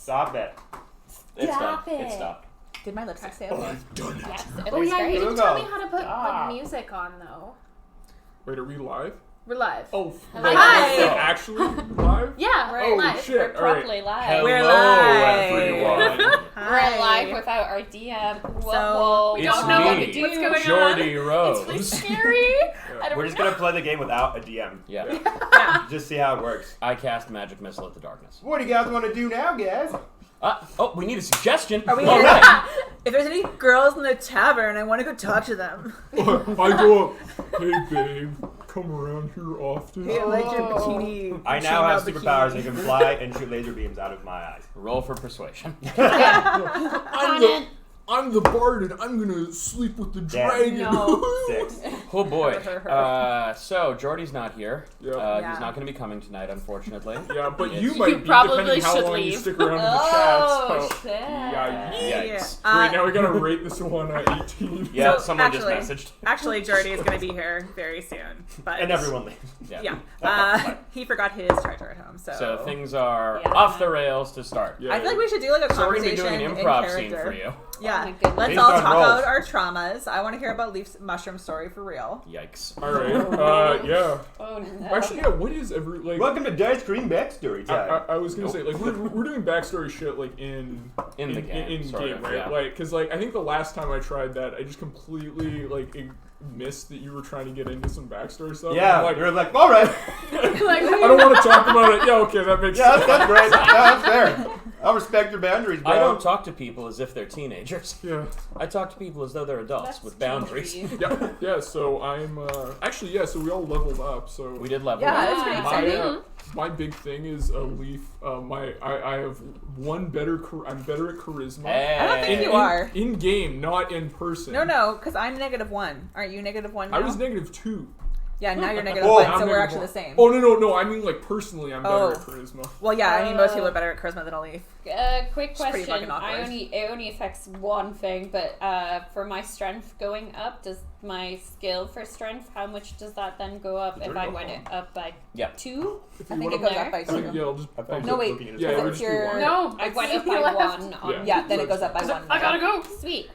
Stop it. It's Stop done. it. It's stopped. Did my lipstick stay Oh, okay? I've done it. Yes, it Oh looks yeah, great. you didn't Google. tell me how to put Ah. music on though. Wait, are we live? We're live. Oh, Hi. wait, Hi. is it actually live? Yeah, We're Oh, live. shit. We're properly live. Hello, We're live. everyone. We're live without our DM. So, we It's don't know what me, to do. What's going on? Jordy Rose. It's really scary. I don't We're just gonna play the game without a DM. Yeah. Just see how it works. I cast Magic Missile at the darkness. What do you guys want to do now, guys? Oh, we need a suggestion. Are we All here? right. If there's any girls in the tavern, I want to go talk to them. I go up, hey babe, come around here often. Hey, I like your bikini. I now have chainmail superpowers bikini. and can fly and shoot laser beams out of my eyes. Roll for persuasion. I'm the bard and I'm gonna sleep with the Damn. dragon. No. 6. Oh boy. So Jordy's not here. Yep. Yeah. He's not going to be coming tonight, unfortunately. Yeah, but Yes. you You might be, probably depending how should long you leave. stick around in the Oh, chat. So. shit. Yikes. Great, now we gotta rate this one at 18. Yeah, So, someone actually- just messaged. Actually, Jordy is going to be here very soon. But And everyone leaves. Yeah. Fine. He forgot his charger at home, so. So things are Yeah. off the rails to start. Yeah. I feel like we should do like a So we're going to be conversation doing an in improv character. scene for you. Yeah. Oh my goodness. Let's Based all on talk rolls. about our traumas. I want to hear about Leaf's mushroom story for real. Yikes. Alright, yeah. Oh no. Actually, yeah, what is every, like... Welcome to Dicecream Backstory time. I was gonna say, like, we're doing backstory shit, like, in the game, in sort game, of, right? yeah. Like, cause, like, I think the last time I tried that, I just completely, like, missed that you were trying to get into some backstory stuff. Yeah, I'm like, you're like, alright. Like, I don't want to talk about it. Yeah, okay, that makes Yeah, sense. that's great. Yeah, that's fair. I'll respect your boundaries, bro. I don't talk to people as if they're teenagers. Yeah, I talk to people as though they're adults That's with boundaries. tricky. yeah. So I'm actually, yeah. So we all leveled up. So We did level Yeah, up. that's pretty my exciting. my big thing is a Leaf. I have one better. I'm better at charisma. I don't think Hey. you are. In game, not in person. No, because I'm -1. Aren't you -1 now? I was -2. Yeah, now you're -1, Oh, so I'm we're -1. actually the same. Oh no! I mean, like personally, I'm better Oh. at charisma. Well, yeah, I mean, most people are better at charisma than a Leaf. Quick It's pretty question. fucking awkward. It only affects one thing, but for my strength going up, does my skill for strength, how much does that then go up if I went it up by Yeah. 2? If I you think it wanna- goes up by I think, 2. yeah, I'll just. I thought you No, were wait. looking at his Yeah, it phone. would just be Your- one. no, I went up you by left. 1 on Yeah. Yeah, then it goes up by I 1. I gotta go. Sweet.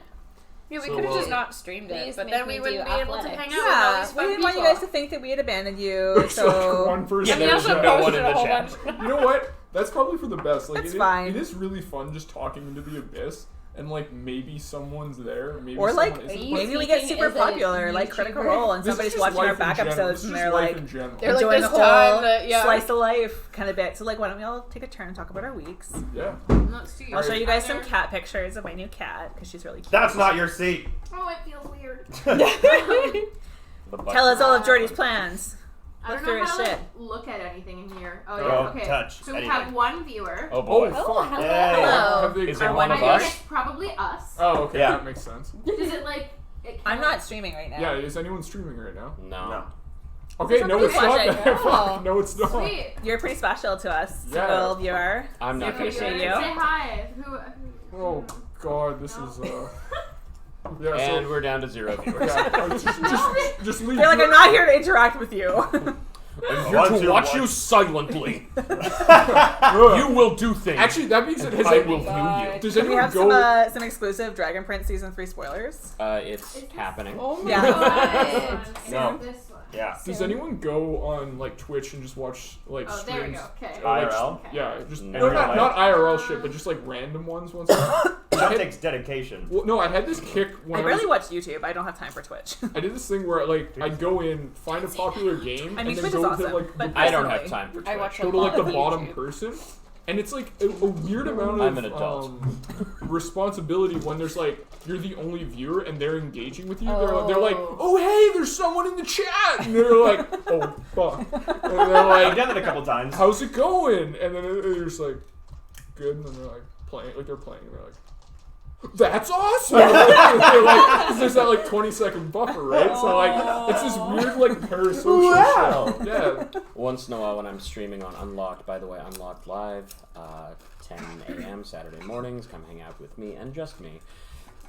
Yeah, we So, could have just not streamed please it, but make then me we wouldn't do be able to athletics. hang out with all Yeah, these we fun didn't want you people. guys to think that we had abandoned you, There's like so... one person. And we there's also no one posted in a the whole chat. bunch. You know what? That's probably for the best. Like, That's it fine. is really fun just talking into the abyss, and like maybe someone's there, maybe Or like, someone isn't. maybe we get Speaking super as a popular, like Critical YouTuber. Role, and This is somebody's just watching our life in back general. episodes, This is and just they're life like, in general. They're like, enjoying the this whole time that- yeah. slice of life kind of bit. So like, why don't we all take a turn and talk about our weeks? Yeah. Let's do I'll show you guys some either. cat pictures of my new cat, because she's really cute. That's not your seat. Oh, it feels weird. The butt- Tell us all of Jordy's plans. I Look don't know through his how to shit. look at anything in here. Oh, Don't yeah, okay. touch So we anything. have one viewer. Oh boy. Oh, Oh, fuck. hello. Hey. Hello. Have they- Is it Our one one of I us? think it's probably us. Oh, okay, Yeah. that makes sense. Is it like... It I'm counts? not streaming right now. Yeah, is anyone streaming right now? No. No. Okay, no, Somebody's it's not. watching. That. Fuck, no, it's not. Sweet. You're pretty special to us, Yeah. little viewer. I'm We not gonna appreciate say you. Say hi. Oh god, this is Yeah, And so we're down to 0 viewers. yeah, just leave. They're like, I'm not here to interact with you. I'm One, here two, to watch one. you silently. Ugh. You will do things. Actually, that being said, has I it, will view you. does Can we anyone have go? some exclusive Dragon Prince Season 3 spoilers? It's happening. Oh my Yeah. god. No. This one. Yeah. Does anyone go on like Twitch and just watch like Oh, there we streams? go. Okay. Like, IRL? Yeah, just No. no, In real not IRL shit, but just like random ones. Once. That takes dedication. Well, no, I had this kick when I I was, barely watch YouTube. I don't have time for Twitch. I did this thing where like I'd go in, find a popular game, I mean, and then Twitch go is to awesome, like but the, I don't have personally, time for Twitch. I watch go a to like lot the of bottom YouTube. person, and it's like a weird amount of I'm an adult. responsibility when there's like you're the only viewer and they're engaging with you. They're like, oh hey, there's someone in the chat, and they're like, oh fuck, and they're I've like, done that a couple times. how's it going? And then they're just like, good, and then they're like playing, like they're playing, and they're like, that's awesome! They're like, 'cause there's that like 20-second buffer, right? So like, it's this weird like parasocial Wow. shit. Yeah. Once in a while when I'm streaming on Unlocked, by the way, Unlocked Live, 10 a.m. Saturday mornings, come hang out with me and just me.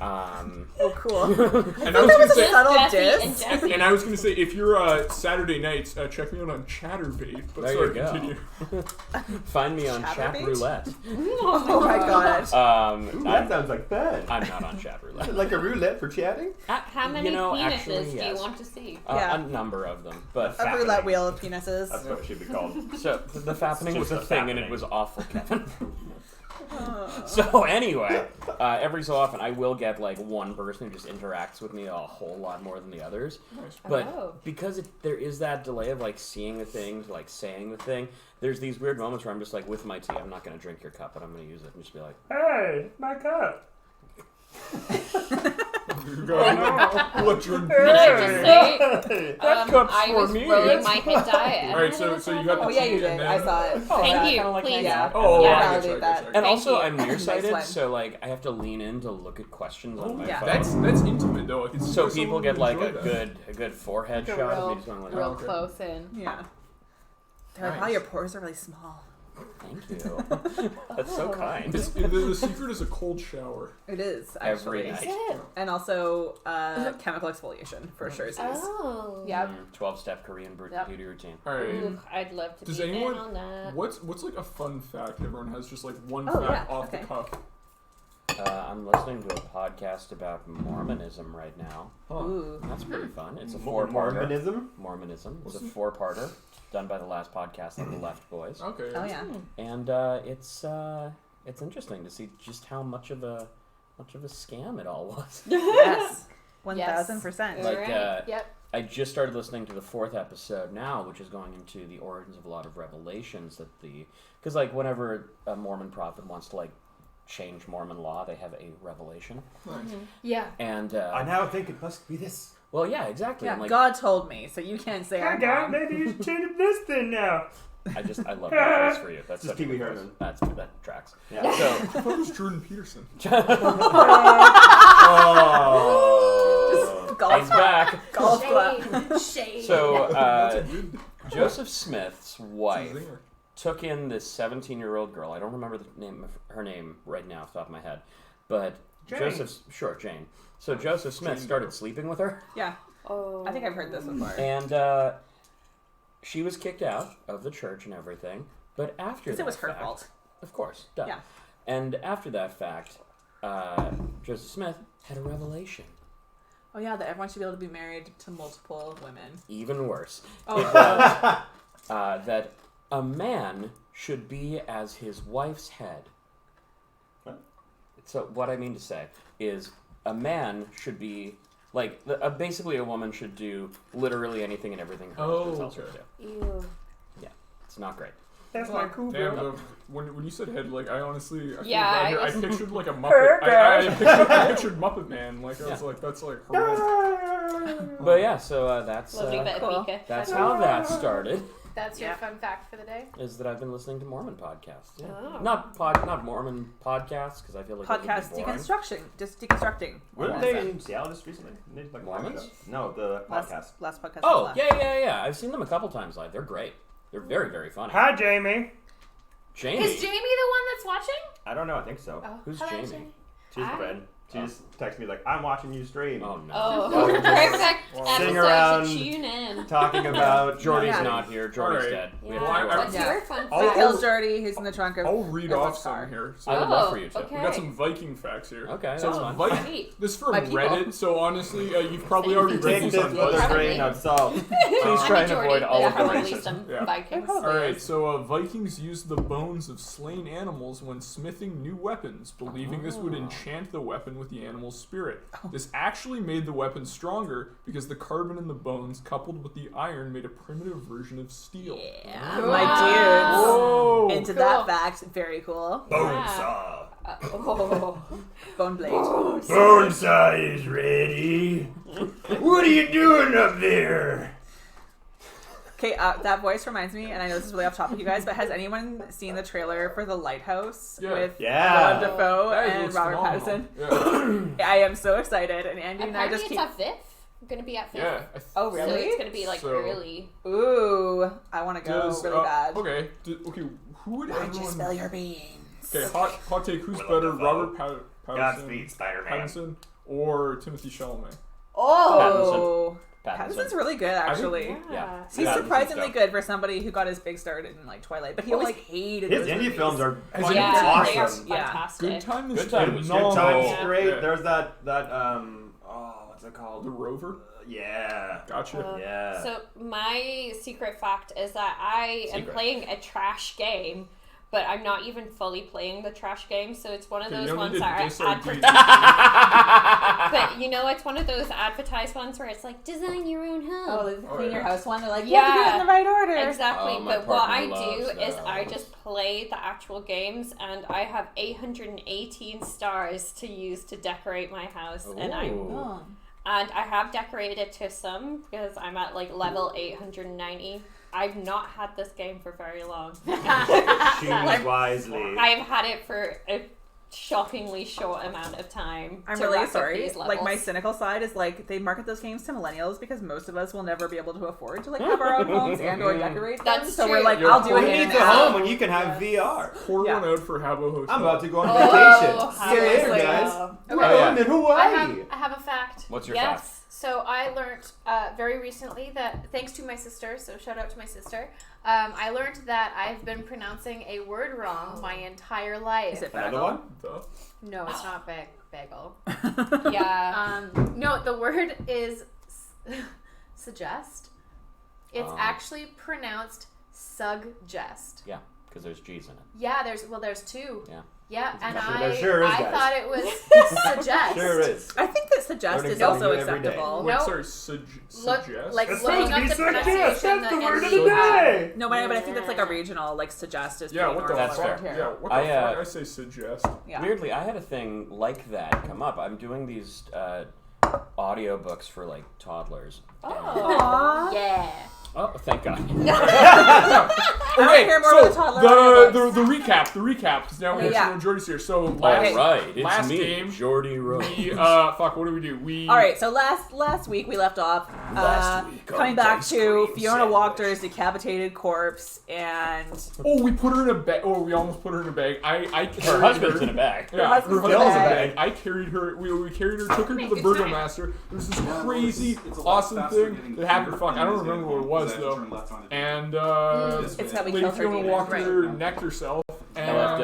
Oh, cool. And I was gonna say, subtle Jesse diss. and Jesse. and I was gonna say, if you're Saturday nights, check me out on Chatterbait. But There sorry, you go. continue. Find me on Chat Chatterbait? Roulette. Oh my god. Ooh, that sounds like fun. I'm not on Chat Roulette. Like a roulette for chatting? How many penises actually, do you yes. want to see? Yeah. A number of them, but A roulette wheel of penises. That's what it should be called. so the fappening was Just a a thing, and it fappening. was awful, Kevin. So anyway, every so often I will get like one person who just interacts with me a whole lot more than the others. Nice. But Oh. because there is that delay of like seeing the thing to like saying the thing, there's these weird moments where I'm just like with my tea, I'm not going to drink your cup, but I'm going to use it and just be like, Hey, my cup. Look, Jordan. Can I just say, That cup's I for was me. rolling my hit die. All right, so you got the Oh yeah, you tea did. and I then- saw it. Thank you. kinda like Please. hanging Yeah. out. Oh, Yeah. I Validate get you, that. I get you. And Thank also, you. I'm nearsighted, Nice one. so like I have to lean in to look at questions on my Yeah. phone. That's intimate though. I can see So why people someone get would like enjoy a that. good forehead Real- shot of me just going like, Real okay. close in. Yeah. They're like, Nice. wow, your pores are really small. thank you. That's so kind. The secret is a cold shower. It is, Every actually. night. And also chemical exfoliation for sure. Oh. Yep. 12-step Korean Yep. beauty routine. All right. Ooh, I'd love to Does be anyone- in on that. What's like a fun fact everyone has? Just like one Oh, fact yeah, off okay. the cuff. I'm listening to a podcast about Mormonism right now. Ooh. That's pretty fun. It's a More four-parter. Mormonism? Mormonism. It's a four-parter done by the last podcast of the Left Boys, Okay. Oh yeah. and it's interesting to see just how much of a scam it all was. Yes. 1000%. Like, Right. Yep. I just started listening to the 4th episode now, which is going into the origins of a lot of revelations that because like whenever a Mormon prophet wants to like change Mormon law, they have a revelation, Nice. Yeah. and I now think it must be this. well, yeah, exactly. Yeah, I'm like, God told me, so you can't say I'm wrong. maybe you should change this thing now. I love that voice for you. That's Just such a Pee Wee good Herman. voice. That tracks. Yeah. So, I thought it was Jordan Peterson. Oh. Golf he's back. Golf clap. Shade. Shade. So, That's a good. Joseph Smith's That's a wife zinger. took in this 17-year-old girl. I don't remember the name of her name right now off the top of my head, but Jane. Jane. So Joseph Smith Jane started Doe. sleeping with her, Yeah, Oh. I think I've heard this before. and she was kicked out of the church and everything. But after Because that it was her fact, fault. of course, duh. Yeah. And after that fact, Joseph Smith had a revelation. Oh yeah, that everyone should be able to be married to multiple women. Even worse, Oh, it was that a man should be as his wife's head. What? So what I mean to say is a man should be like basically a woman should do literally anything and everything her husband tells her to okay. do. Ew. It's not great. That's my cool Damn, girl. when you said head, like I honestly, I, Yeah, I I was- pictured like a Muppet. I pictured Muppet Man. Like I was like, that's like horrible. But yeah, so that's Lovely bit Cool. of Pika. that's how that started. That's your Yeah. fun fact for the day. Is that I've been listening to Mormon podcasts. Yeah. Oh. Not Mormon podcasts because I feel like those would podcast be boring. deconstruction, just deconstructing. Weren't Yeah. they in Seattle just recently? They did, like, Mormons? No, the podcast. Last podcast. Oh, was yeah. I've seen them a couple times live. They're great. They're very, very funny. Hi, Jamie. Jamie. Is Jamie the one that's watching? I don't know. I think so. Oh, Who's hello, Jamie? She's Hi. red. She just texted me like, "I'm watching you stream." Oh, no. Oh, Just perfect sing episode around. to tune in. Talking about Jordy's Yeah. not here. Jordy's Alright. dead. We Yeah. have to Well, go. What's Yeah. your fun I'll- fact? Kills Dirty, who's in the trunk of. I'll read It's off a star. some here. So I would love for you to. okay. we got some Viking facts here. Okay, So that's fine. Sweet. This is from My people. Reddit. So honestly, you've probably already read Take these this on with a BuzzFeed. grain of salt. Please try and avoid all of the Probably racism. some Yeah. Vikings. All right, so Vikings used the bones of slain animals when smithing new weapons, believing this would enchant the weapon with the animal's spirit. This actually made the weapon stronger because the carbon in the bones, coupled with the iron, made a primitive version of steel. Yeah, Cool. my Whoa! dudes. Into Cool. that fact, very cool. Bone saw. Oh. Bone blade. Bone saw is ready. What are you doing up there? Okay, that voice reminds me, and I know this is really off topic, you guys, but has anyone seen the trailer for The Lighthouse Yeah. with Yeah. Willem Dafoe That and looks Robert phenomenal. Pattinson? Yeah. I am so excited, and Andy and I Apparently just it's keep. at Fifth. Gonna be at Fifth. Yeah. Oh, So really? it's gonna be like So- early. Ooh, I want to go Does, really bad. Okay, okay. Who would Why'd you everyone? spill your beans? Okay, hot take. Who's Willem better, Dafoe. Robert Godspeed, Spider-Man. Pattinson or Timothy Chalamet. Oh, Pattinson. Pattinson's really good actually. Yeah. He's Pattinson's surprisingly dope. good for somebody who got his big start in like Twilight, but he always hated His those indie movies. films are His fucking indie Yeah, films they are awesome. Yeah. fantastic. Good Time is Good Time Good phenomenal. Time's Yeah. great. Yeah. There's that what's it called? The Rover. Yeah. Gotcha. Yeah. So my secret fact is that I am Secret. playing a trash game, but I'm not even fully playing the trash game. So it's one of Okay, those you don't ones need to that diss are our advertised. But you know, it's one of those advertised ones where it's like design your own home. Oh, the clean your yeah. house one. They're like, you have to do it in the right order. Exactly, Oh, my but what I partner do loves is I those. just play the actual games, and I have 818 stars to use to decorate my house, and Ooh. Oh. I have decorated it to some because I'm at like level 890. I've not had this game for very long. Choose wisely. I've had it for a shockingly short amount of time. I'm to really rack up sorry. these Like my levels. cynical side is like they market those games to millennials because most of us will never be able to afford to like have our own homes and or decorate them. That's So true. we're like, You're I'll do it Who Who in needs an a hour. home when you can have VR? Pour Yeah. one out for Habbo Hotel. I'm about to go on Oh, vacation. See you later, seriously. guys. Oh, We're yeah. going to Hawaii. I have a fact. What's your yes. fact? So I learned very recently that, thanks to my sister, so shout out to my sister, I learned that I've been pronouncing a word wrong my entire life. Is it Another bagel? one? Duh. No, it's not bagel. Yeah. No, the word is suggest. It's Oh. actually pronounced suggest. Yeah, because there's G's in it. Yeah, there's two. Yeah. Yeah, and There sure is, I guys. thought it was suggest. Sure is. I think that suggest Learning is something also new every day. acceptable. Wait, Wait, Nope. sorry, Look, suggest? like It's looking supposed up to be the suggest. pronunciation. That's the word of NC the day. No, but I think that's like a regional, like suggest is Yeah, pretty what the normal That's fuck? fair. Yeah, what the I, fuck? I say suggest. Yeah. Weirdly, I had a thing like that come up. I'm doing these audiobooks for like toddlers. Aww. Yeah. Oh, thank God. I wanna hear more so about the toddler the audiobooks. recap, because now we Okay, have yeah. Jordy's here. So All last right, it's last me, game, Jordy Rose. we fuck, what did we do? We All right, so last week we left off Last week on coming back to Dicecream Fiona Sandwich. Walker's decapitated corpse, and Oh, we put her in a bag. Oh, we almost put her in a bag. I carried Her husband's in a bag. Yeah, husband's her in a husband's in a bag. bag. I carried her. We carried her, took her to the Good burgomaster. There's this crazy, it's a lot awesome faster thing getting that happened. here Fuck, I than don't it is remember getting what it was home, 'cause I had to though. turn left onto the And it's how we Lady killed her Fiona demon. Walker Right. necked herself. And I left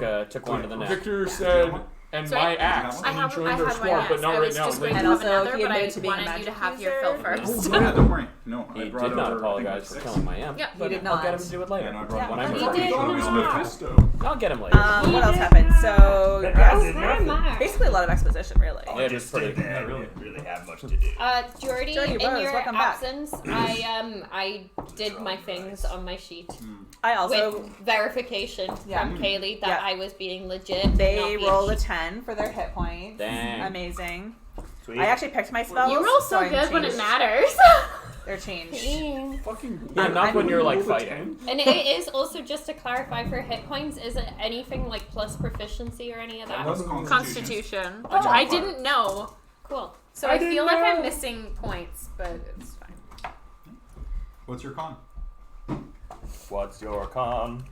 Right. took one to the neck. Victor said, and Sorry? my axe, I and have he one. I joined our had one. squad, but not I right was now. just going Like, to And have also, another, he but I admitted to being a wanted you to magic have your fill user. first. Yeah, don't worry. No, I He brought did not over, apologize I for think, killing my imp. Yeah, but he did I'll get not. him to do it later. And I brought when over I'm he ready. did thought it was not. Mephisto. I'll get him later. what else happened? So That yes, did nothing. Mark. basically a lot of exposition, really. Yeah, I it's just pretty- stay there. not really. I didn't really have much to do. Jordy, Jordy in Rose, your welcome back. absence, I did my things on my sheet I also with verification Yeah. from Kaylee that Yeah. I was being legit. they not being roll a cheap. 10 for their hit points. Dang. Amazing. Sweet. I actually picked my spells. You roll so I'm good when it changed. matters. They're changed. fucking Yeah, not when you're like rolled a fighting. 10. And it is also, just to clarify for hit points, is it anything like plus proficiency or any of that? That's Constitution, which Oh. I didn't know. Cool. So I feel like I'm missing points, but it's fine. What's your con? What's your con?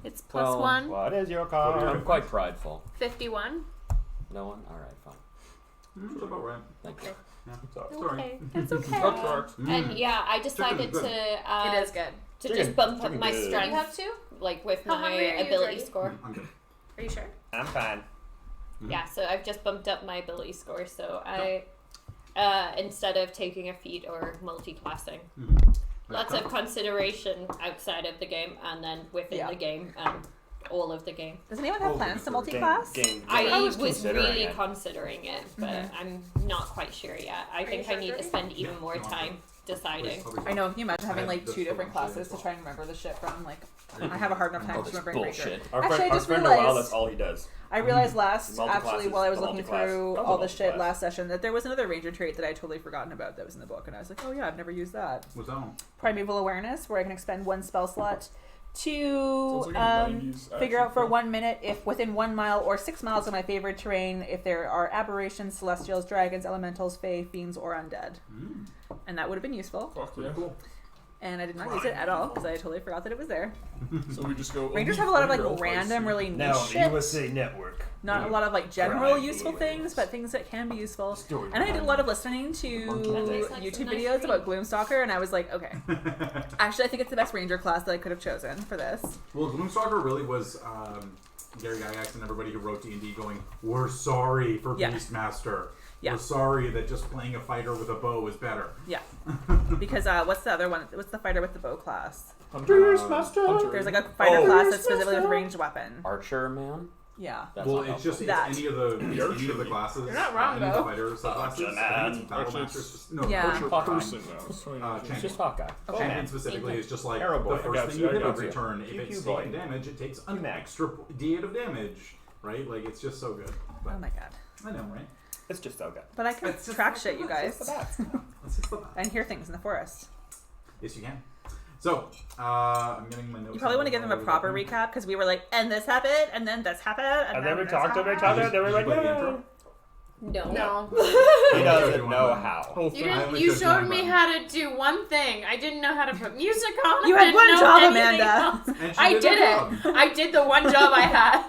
It's plus Well, 1, What is your con? I'm quite prideful. 51. No one? Alright, fine. That's about right. Thank you. Sorry. Okay. It's okay. That tracks. And yeah, I decided Chicken's to It is good. to Chicken- just bump up chicken my good. You strength, have two? like with How my hungry are you, ability Jordy? score. I'm good. Are you sure? I'm fine. Yeah, so I've just bumped up my ability score. So I, instead of taking a feat or multi-classing, lots of consideration outside of the game and then within Yeah. the game and all of the game. Does anyone have plans to multi-class? I was was considering really it. considering it, but I'm not quite sure yet. I think you I need sure, to Jordy? spend even more time deciding. I know. Can you imagine having I like had this 2 different fucking classes shit to try and remember the shit from? Like, I have a hard enough time All to this remembering Ranger. bullshit. Our Actually, friend, I just our friend Noel, realized- that's all he does. I realized actually Multi-classes, while I was the looking multi-class. through That was all a the shit multi-class. last session that there was another ranger trait that I totally forgotten about that was in the book, and I was like, oh yeah, I've never used that. What's that one? Primeval awareness, where I can expend 1 spell slot to Sounds like a 90s figure action out for film. 1 minute if within 1 mile or 6 miles of my favorite terrain if there are aberrations, celestials, dragons, elementals, fae, fiends, or undead. And that would have been useful. Fuck yeah. Cool. And I did not use it at all because I totally forgot that it was there. So we just go. Rangers have a lot of like random, really niche Now on the shit. USA Network. Not a lot of like general Crime useful heroes. things, but things that can be useful. Story And I did a lot of listening to tastes like YouTube some nice videos cream. about Gloomstalker, and I was like, okay. Actually, I think it's the best Ranger class that I could have chosen for this. Well, Gloomstalker really was Gary Gygax and everybody who wrote D&D going, we're sorry for Yeah. Beastmaster. Yeah. We're sorry that just playing a fighter with a bow is better. Yeah. Because what's the other one? What's the fighter with the bow class? Hunter. There's like a fighter Oh. class that's specifically with ranged weapon. Archer man. Yeah. That's Well, not it's just That. any of the classes. You're not wrong, any of the though. fighter subclasses. man. I think it's Actually, Battlemaster. No, Yeah. Archer Person now. It's just Hawkeye. Okay. Champion specifically is just like Arrow boy. the I first got thing you, you I hit got every you. turn. If Pew, it's pew, taking boy. damage, it takes an Max. extra D8 of damage. Right? Like, it's just so good. But, Oh my god. I know, right? It's just so good. But I can It's just track the shit, you best. guys. It's just the best. And hear things in the forest. Yes, you can. So, I'm getting my notes. You probably want to give them a proper recap because we were like, and this happened, and then this happened, and And then then we this talked to each happened. other, and then we went, Did you play the yeah. intro? No. No. He doesn't know how. Whole You thing. I didn't. only You took showed one me button. how to do one thing. I didn't know how to put music on. You I had didn't one know job, anything Amanda. else. And she I did did her it. job. I did the one job I had.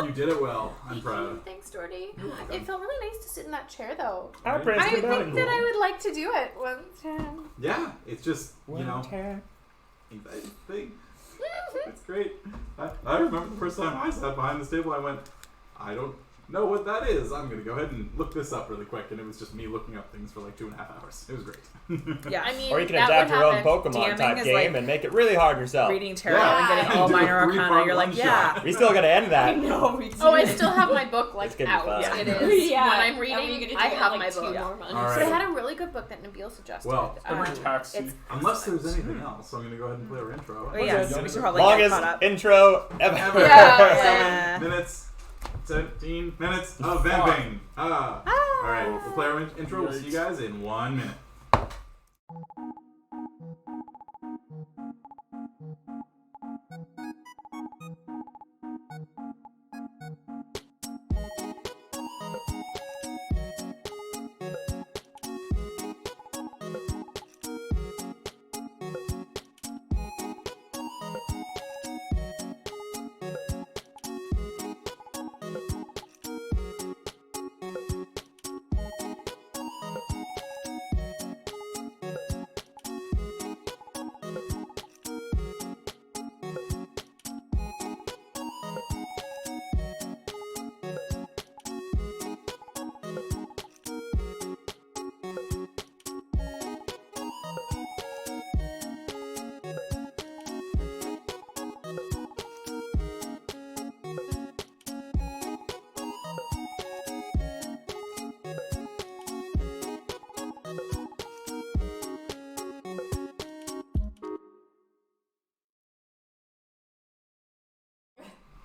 You did it well. I'm proud. Thanks, Jordy. It felt really nice to sit in that chair, though. I I praised think the that I would like to do it one time. Yeah, it's just, you know, anxiety thing. It's great. I remember the first time I sat behind this table, I went, I don't know what that is. I'm going to go ahead and look this up really quick. And it was just me looking up things for like 2.5 hours. It was great. Yeah. I mean, Or you can that adapt would your own happen. Pokemon DMing type is game like and make it really hard yourself. Reading tarot Yeah. and getting all Do a minor three-part arcana. You're like, one-shot. yeah. We still gotta end that. No, we Oh, I still have my book like It's gonna be out. fun. Yeah. It is. Yeah. When I'm Are we reading, gonna do I it in, have like, my 2 book. more months? All right. But I had a really good book that Nabil suggested. Well, Taxi. It's unless there's anything else, I'm going to go ahead and play our intro. Oh, yeah. We should probably get Longest caught up. intro ever. Yeah. 7 minutes. 17 minutes of vamping. Alright, we'll play our intro. We'll see you guys in 1 minute.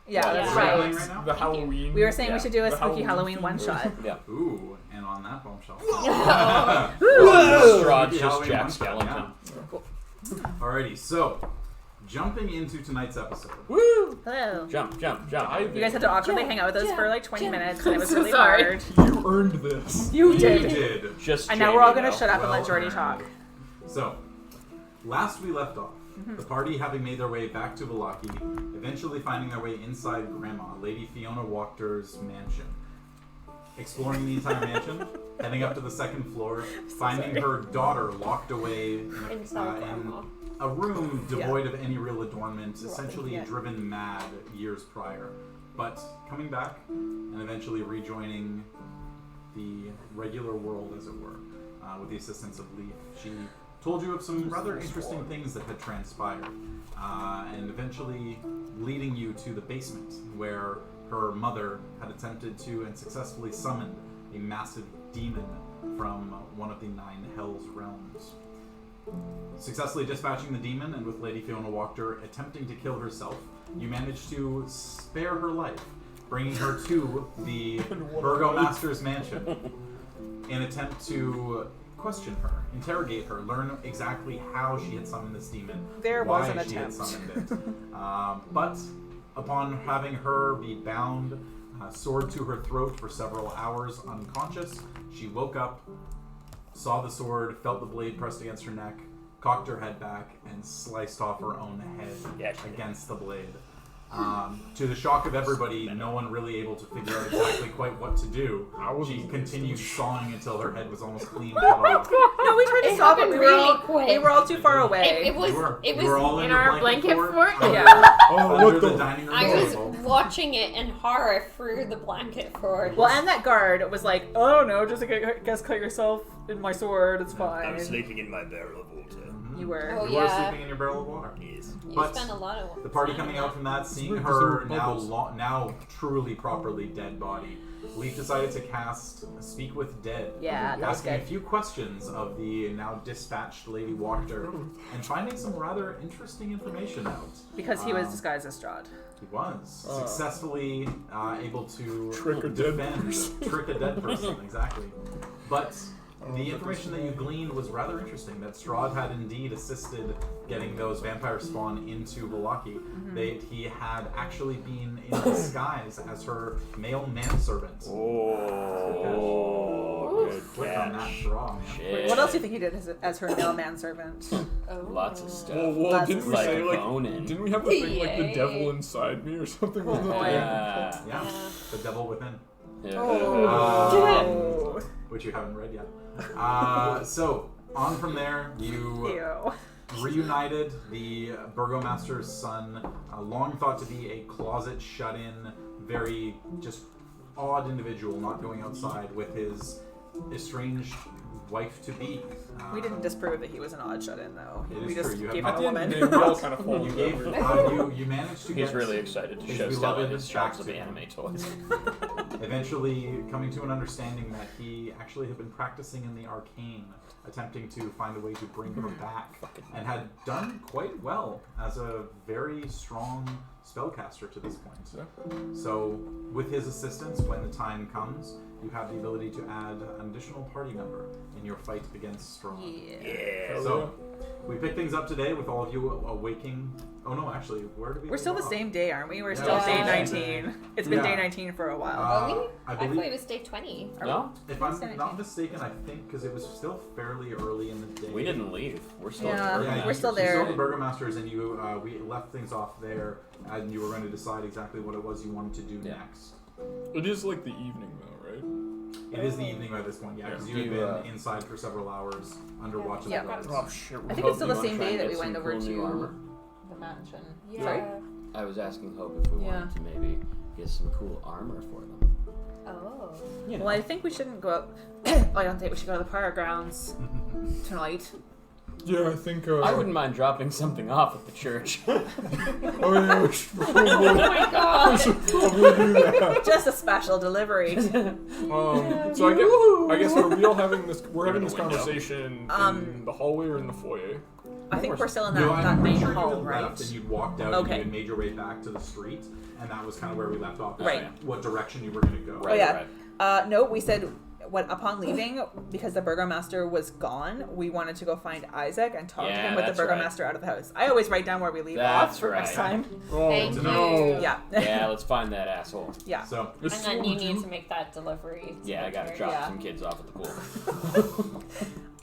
Yeah, that's What are we right. playing right now? The Halloween. We were saying we should do a The spooky Halloween theme one shot. Yeah. Ooh, and on that bombshell. Strahd's Spooky just Halloween Jack one shot, Skellington. yeah. Alrighty, so jumping into tonight's episode. Woo! Hello. Jump, jump, jump. You guys had to awkwardly hang out with us for like 20 minutes, and it was so really sorry. hard. You earned this. You We did. did. Just And now we're all Jamie, gonna though. shut up and Well let Jordy earned. talk. So, last we left off, the party having made their way back to Vallaki, eventually finding their way inside Grandma, Lady Fiona Walker's mansion. Exploring the entire mansion, heading up to the second floor, finding her daughter locked away Inside Grandma. in a room devoid of any real adornment, essentially Yeah. driven mad years prior. But coming back and eventually rejoining the regular world, as it were, with the assistance of Leaf. She told you of some rather interesting things that had transpired, and eventually leading you to the basement where her mother had attempted to and successfully summoned a massive demon from one of the 9 Hells realms. Successfully dispatching the demon, and with Lady Fiona Walker attempting to kill herself, you managed to spare her life, bringing her to the Burgomaster's mansion in attempt to question her, interrogate her, learn exactly how she had summoned this demon, There why was an she had attempt. summoned it. But upon having her be bound, sword to her throat for several hours unconscious, she woke up, saw the sword, felt the blade pressed against her neck, cocked her head back and sliced off her own head against the blade. To the shock of everybody, no one really able to figure out exactly quite what to do. She continued sawing until her head was almost clean cut off. No, we tried to stop it. We were all too far away. It was You were all in our blanket fort? under- Yeah. under the dining room I was table. watching it in horror through the blanket fort. Well, and that guard was like, "Oh no, just guess cut yourself in my sword. It's fine." I was sleeping in my barrel of water. You were. Oh, You were yeah. sleeping in your barrel of water. Yes. You But spent a lot of the party time coming on out from that, seeing Right, 'cause there her were now bubbles. now truly properly dead body, Leaf decided to cast Speak with Dead. Yeah, that was asking good. a few questions of the now dispatched Lady Wachter and finding some rather interesting information out. Because he was disguised as Strahd. He was successfully able to Trick a dead defend, person. trick a dead person, exactly. But the information that you gleaned was rather interesting. That Strahd had indeed assisted getting those vampire spawn into Valaki. He had actually been in disguise as her male manservant. Oh, good Click on that catch. draw, man. Shit. What else do you think he did as her male manservant? Lots of stuff. Well, That's didn't we like say like? boning. Didn't we have the thing like the Yay. devil inside me or something? Wasn't it? Yeah. Yeah, the devil within. Oh. Which you haven't read yet. So, on from there, you Ew. reunited the burgomaster's son, long thought to be a closet shut-in, very just odd individual, not going outside, with his estranged wife-to-be. We didn't disprove that he was an odd shut-in, though. It We is just true, you have gave not- him a At the end of woman. the day, we all kind of fall You into gave that. you managed to He's get really excited to his show Stella beloved his back shelves to of him. anime toys. Eventually coming to an understanding that he actually had been practicing in the arcane, attempting to find a way to bring her back, and had done quite well as a very strong spellcaster to this point. So, with his assistance, when the time comes, you have the ability to add an additional party member in your fight against Strahd. Yeah. So, we pick things up today with all of you awaking. Oh no, actually, where do we? We're still the leave off? same day, aren't we? We're Yeah, still we're day still the 19. It's been Yeah. day 19 for a while. Really? I I thought believe, it was day 20. No? if I'm not mistaken, I think because it was still fairly early in the day. We didn't leave. We're still Yeah. at the Yeah, Burger we're still You saw there. the burgomasters, and you we left things off there, and you were going to decide exactly what it was you wanted to do Yeah. next. It is like the evening though, right? It is the evening by this point, yeah, because you had You, been inside for several hours under watch of Yeah. the guards. Oh shit! I think it's still the same day that we went over new armor. to the mansion. Yeah. Sorry? I was asking Hope if we Yeah. wanted to maybe get some cool armor for them. Oh. You know. Well, I think we shouldn't go up. I don't think we should go to the park grounds tonight. Yeah, I think. I wouldn't mind dropping something off at the church. Oh yeah, we should probably, Oh my god. probably do that. Just a special delivery. So I guess are we all having this? We're having this conversation in the hallway or in the foyer? I think we're still in No, that I'm main pretty sure you hall, had right? left and you'd walked out and Okay. you had made your way back to the street, and that was kind of where we left off. Right. What direction you were going to go. Right. Oh yeah. No, we said upon leaving, because the burgomaster was gone, we wanted to go find Isaac and talk to Yeah, him with the that's right. burgomaster out of the house. I always write down where we leave That's off for next right. time. Oh Thank no! you. Yeah. Yeah, let's find that asshole. Yeah. So, And then you need to make that delivery. to Yeah, I the gotta church. drop Yeah. some kids off at the pool.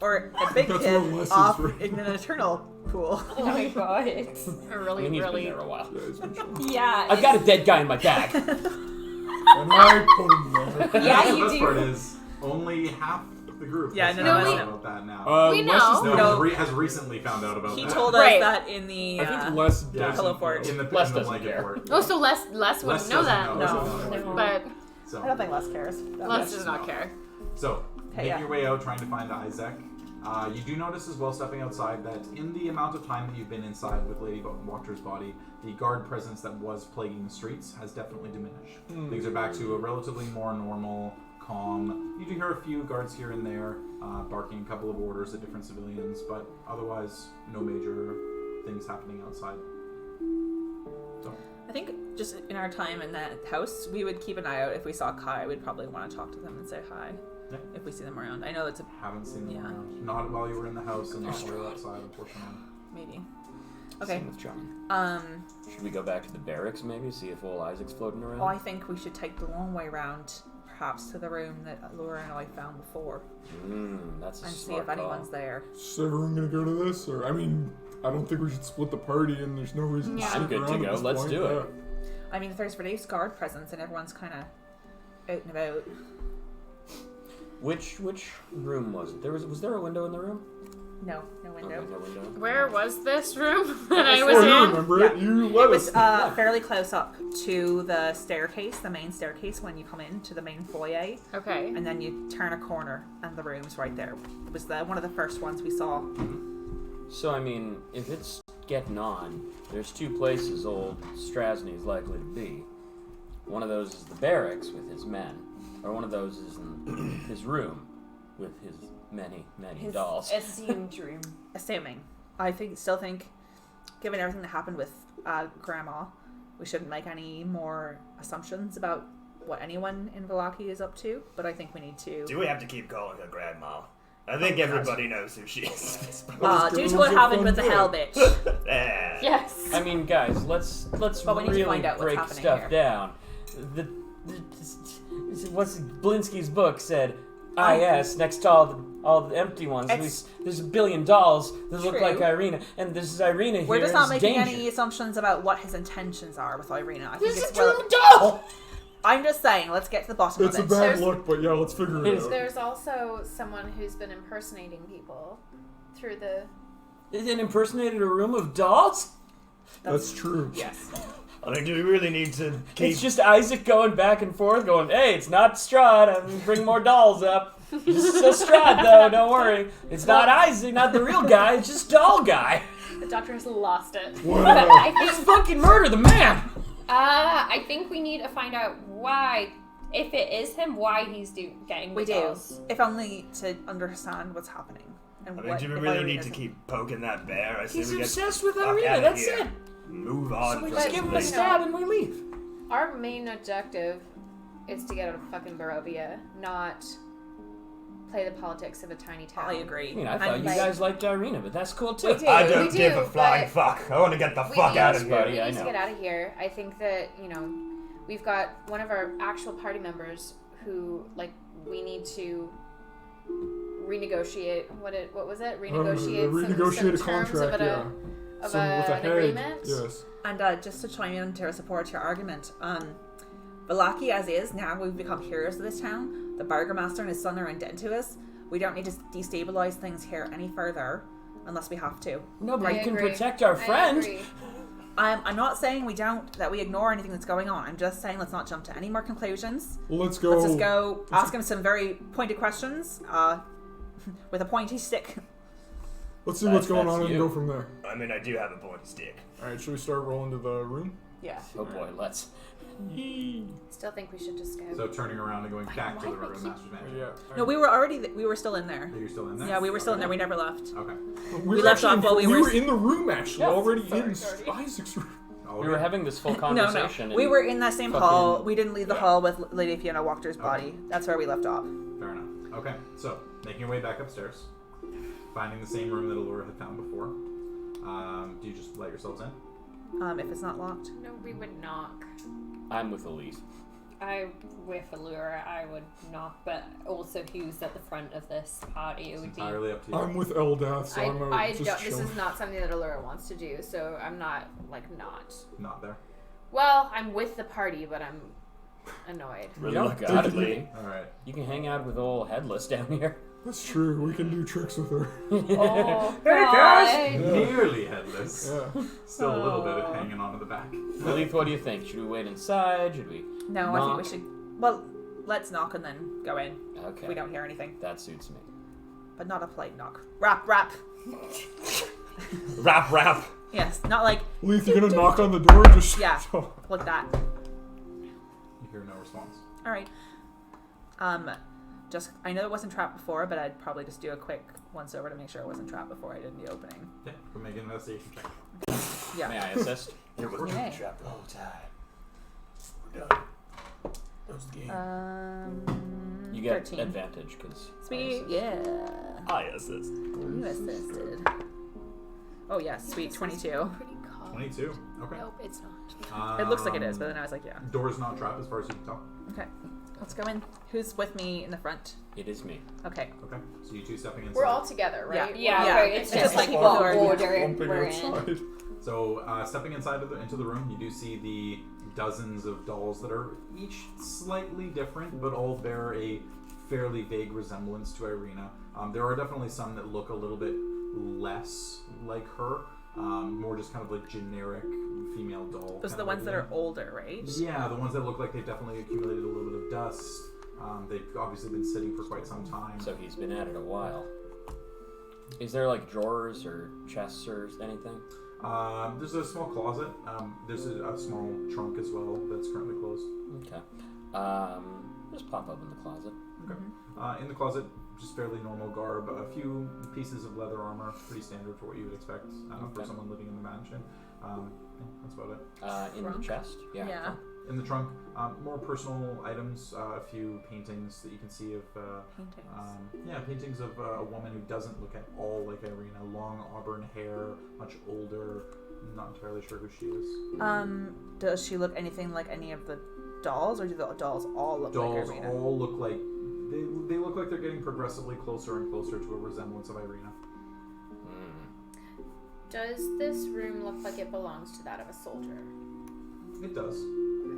Or a big That's kid where Les is off right. in an eternal pool. Oh my god. A I really, mean, he's really. been there a while. Yeah, it's been chill. Yeah. I've got a dead guy in my bag. And I put him there. Yeah, the you best do. part is only half of the group Yeah, has no, found no, out about that now. We Les know. is No, No. has recently found out about He that. told us Right. that in the. I think Les Yeah. doesn't. Pillow fort. in the, Les in the doesn't blanket care. fort. Oh, so Les Les wouldn't know doesn't that. No. But So, I don't think Les cares. that Les much. does not care. So, Okay, making yeah. your way out, trying to find Isaac. You do notice as well, stepping outside, that in the amount of time that you've been inside with Lady Wachter's body, the guard presence that was plaguing the streets has definitely diminished. Things are back to a relatively more normal, calm. You do hear a few guards here and there barking a couple of orders at different civilians, but otherwise, no major things happening outside. So, I think just in our time in that house, we would keep an eye out. If we saw Kai, we'd probably want to talk to them and say hi. Yeah. If we see them around. I know that's a haven't seen them Yeah. around. Not while you were in the house and not while you were outside, unfortunately. maybe. Okay. Same with John. Should we go back to the barracks maybe, see if old Isaac's floating around? Well, I think we should take the long way around. perhaps to the room that Laura and I found before That's a and see smart if anyone's there. Is everyone gonna go to this? Or I mean, I don't think we should split the party, and there's no reason to Yeah. stick I'm good to around at go. this Let's point. do it. I mean, if there's released guard presence and everyone's kind of out and about. Which room was it? Was there a window in the room? No window. Okay, no window. Where was this room that I Oh, was you in? remember it? You let It was us. fairly close up to the staircase, the main staircase when you come into the main foyer, Okay. and then you turn a corner and the room's right there. It was one of the first ones we saw. So, I mean, if it's getting on, there's two places old Strasny's likely to be. One of those is the barracks with his men, or one of those is in his room with his many dolls. Assumed room. Assuming. Still think, given everything that happened with Grandma, we shouldn't make any more assumptions about what anyone in Vallaki is up to, but I think we need to... Do we have to keep calling her Grandma? I think everybody knows who she is. due to what happened with the hell bitch. Yeah. Yes. I mean, guys, let's But we need to really find out what's break happening stuff here. down. What's Blinsky's book said? Yes, next to all the empty ones. There's a billion dolls that look True. like Irina, and this is Irina here. We're just not is making danger. any assumptions about what his intentions are with Irina. I think This is it's a well, true doll. I'm just saying, let's get to the bottom It's a of it. bad There's- look, but yeah, let's figure it out. There's also someone who's been impersonating people through the. It impersonated a room of dolls. That's true. Yes. I think do we really need to keep... It's just Isaac going back and forth, going, "Hey, it's not Strahd. I'm bring more dolls up. It's still Strahd, though. Don't worry. It's not Isaac, not the real guy. It's just doll guy. The doctor has lost it. Wow. I Just think. fucking murder the man." I think we need to find out why. If it is him, why he's getting We the do. dolls. If only to understand what's happening. And I mean, what do we if really Irina need to isn't. keep poking that bear? I say He's we get obsessed with fuck Irina. outta That's here. it. Move on. So we from just this give him a place. stab and we leave. Our main objective is to get out of fucking Barovia, not play the politics of a tiny town. I agree. I mean, I thought you like- guys liked Irina, but that's cool too. We do. I don't we give do, a flying but fuck. I want to get the we fuck need- out of Yes, here. buddy. We I need to know. get out of here. I think that, we've got one of our actual party members who, we need to renegotiate. What was it? Renegotiate, renegotiate some a terms contract, of yeah. of Some with a an head. agreement. Yes. And just to chime in to support your argument, Vallaki as is, now we've become heroes of this town. The burgomaster and his son are indebted to us. We don't need to destabilize things here any further unless we have to. No, but I you can agree. protect our I friend. agree. I'm not saying that we ignore anything that's going on. I'm just saying let's not jump to any more conclusions. Well, let's go. Let's just go ask him some very pointed questions with a pointy stick. Let's see what's going That's on and you. go from there. I mean, I do have a pointy stick. All right, should we start rolling to the room? Yeah. Oh boy, let's. Still think we should just go. So turning around and going back to the room of Master's Mansion. Yeah. No, we were still in there. Are you still in there? Yeah, we were still in there. We never left. Okay. We left off while we were- in the room actually, Yeah. already Sorry, in sorry. Isaac's room. Oh, We were okay. having this full No, conversation. no. We and were in that same fucking- hall. We didn't leave the Yeah. hall with Lady Fiona Walker's body. Okay. That's where we left off. Fair enough. Okay, so making your way back upstairs, finding the same room that Allura had found before. Do you just let yourselves in? If it's not locked. No, we would knock. I'm with Elise. With Allura, I would knock, but also who's at the front of this party? It It's would be. entirely up to you. I'm with Eldath, so I'm I just don't. This chilling. is not something that Allura wants to do, so I'm not not. Not there. Well, I'm with the party, but I'm annoyed. Reluctantly. All right. You can hang out with old Headless down here. That's true. We can do tricks with her. Oh, Hey, guys! God. Nearly headless. Yeah. Still a little bit of hanging on to the back. Elise, what do you think? Should we wait inside? Should we? No, I Knock. think we should. Well, let's knock and then go in Okay. if we don't hear anything. That suits me. But not a polite knock. Rap, rap. Rap, rap. Yes, not like Leith, you're gonna knock on the door? Just yeah, like that. You hear no response. All right. Just I know it wasn't trapped before, but I'd probably just do a quick once over to make sure it wasn't trapped before I did the opening. Yeah, go make an investigation check. Yeah. May I assist? It was Yeah. trapped the whole time. We're done. That was the game. You get 13. advantage because. Sweet, yeah. I assist. You assisted. Oh yes, sweet 22. Pretty calm. 22. Okay. Nope, it's not. It looks like it is, but then I was like, yeah. Door's not trapped as far as you can tell. Okay. Let's go in. Who's with me in the front? It is me. Okay. Okay. So you two stepping inside. We're all together, right? Yeah, Yeah. right, it's just like people what who are order Bumping we're in. outside. So stepping inside into the room, you do see the dozens of dolls that are each slightly different, but all bear a fairly vague resemblance to Irina. There are definitely some that look a little bit less like her, more just kind of like generic female doll. Those are kind the of ones that idea. are older, right? Yeah, the ones that look like they've definitely accumulated a little bit of dust. They've obviously been sitting for quite some time. So he's been at it a while. Is there like drawers or chests or anything? There's a small closet. There's a small trunk as well that's currently closed. Okay. Just pop open the closet. Okay. In the closet, just fairly normal garb. A few pieces of leather armor, pretty standard for what you would expect for Okay. someone living in the mansion. Yeah, that's about it. In the Trunk? chest? Yeah. In the trunk, more personal items. A few paintings that you can see of. Paintings. Paintings of a woman who doesn't look at all like Irina. Long auburn hair, much older. Not entirely sure who she is. Does she look anything like any of the dolls, or do the dolls all look Dolls like Irina? all look like they look like they're getting progressively closer and closer to a resemblance of Irina. Does this room look like it belongs to that of a soldier? It does.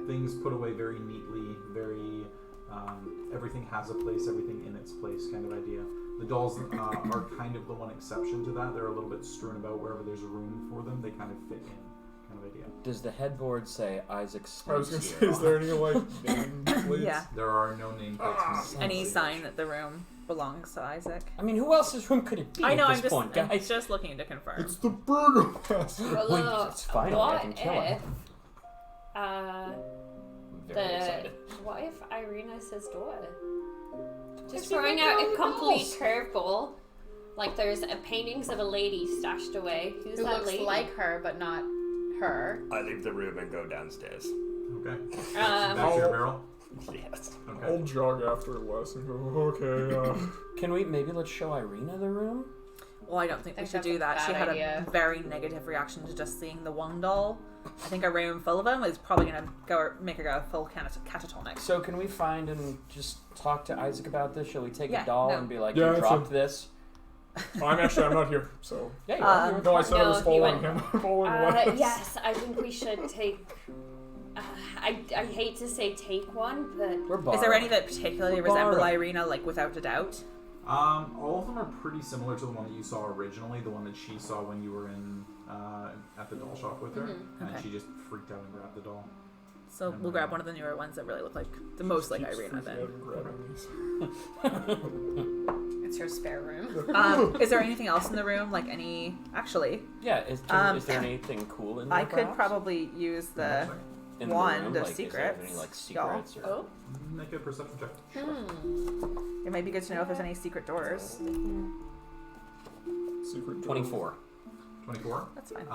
Things put away very neatly, very everything has a place, everything in its place kind of idea. The dolls are kind of the one exception to that. They're a little bit strewn about wherever there's room for them. They kind of fit in, kind of idea. Does the headboard say Isaac I was gonna Spence say, here? is there any like name plates? Yeah. There are no name plates. Any sign that the room belongs to Isaac? I mean, who else's room could it be I know. at I'm this just, point, I'm guys? just looking to confirm. It's the Burgermaster. Although, it's fine, I what can kill him. if, I'm very excited. what if Irina's his daughter? Just Just throwing make out your a own complete dolls. curveball. Like there's paintings of a lady stashed away. Who's Who that looks lady? like her, but not her. I leave the room and go downstairs. Okay. Um, Back to your barrel. Yes. Okay. I'll jog after Les and go, okay, Can we let's show Irina the room? Well, I don't think we I should think do that. that's a She bad had idea. a very negative reaction to just seeing the one doll. I think a room full of them is probably going to make her go full catatonic. So can we find and just talk to Isaac about this? Shall we take Yeah, a doll no. and be like, Yeah, you that's dropped a- this? I'm not here, so. Yeah, you're on. No, I said I was No, he following went- him. Following Les. yes, I think we should take. I hate to say take one, but We're Is there borrowing. any that particularly We're resemble borrowing. Irina, like without a doubt? All of them are pretty similar to the one that you saw originally, the one that she saw when you were in at the doll shop with her, and Okay. she just freaked out and grabbed the doll. So we'll grab one of the newer ones that really look like the most like Keeps Irina freaking then. out and grabbing these. It's her spare room. Is there anything else in the room? Like any? Actually, Yeah, is there anything cool in there? I could perhaps? probably use the In the wand room? of Like, is there secrets. any like y'all. secrets or oh, Make a perception check. It might be good to know if there's any secret doors. Secret door. 24. 24. That's fine.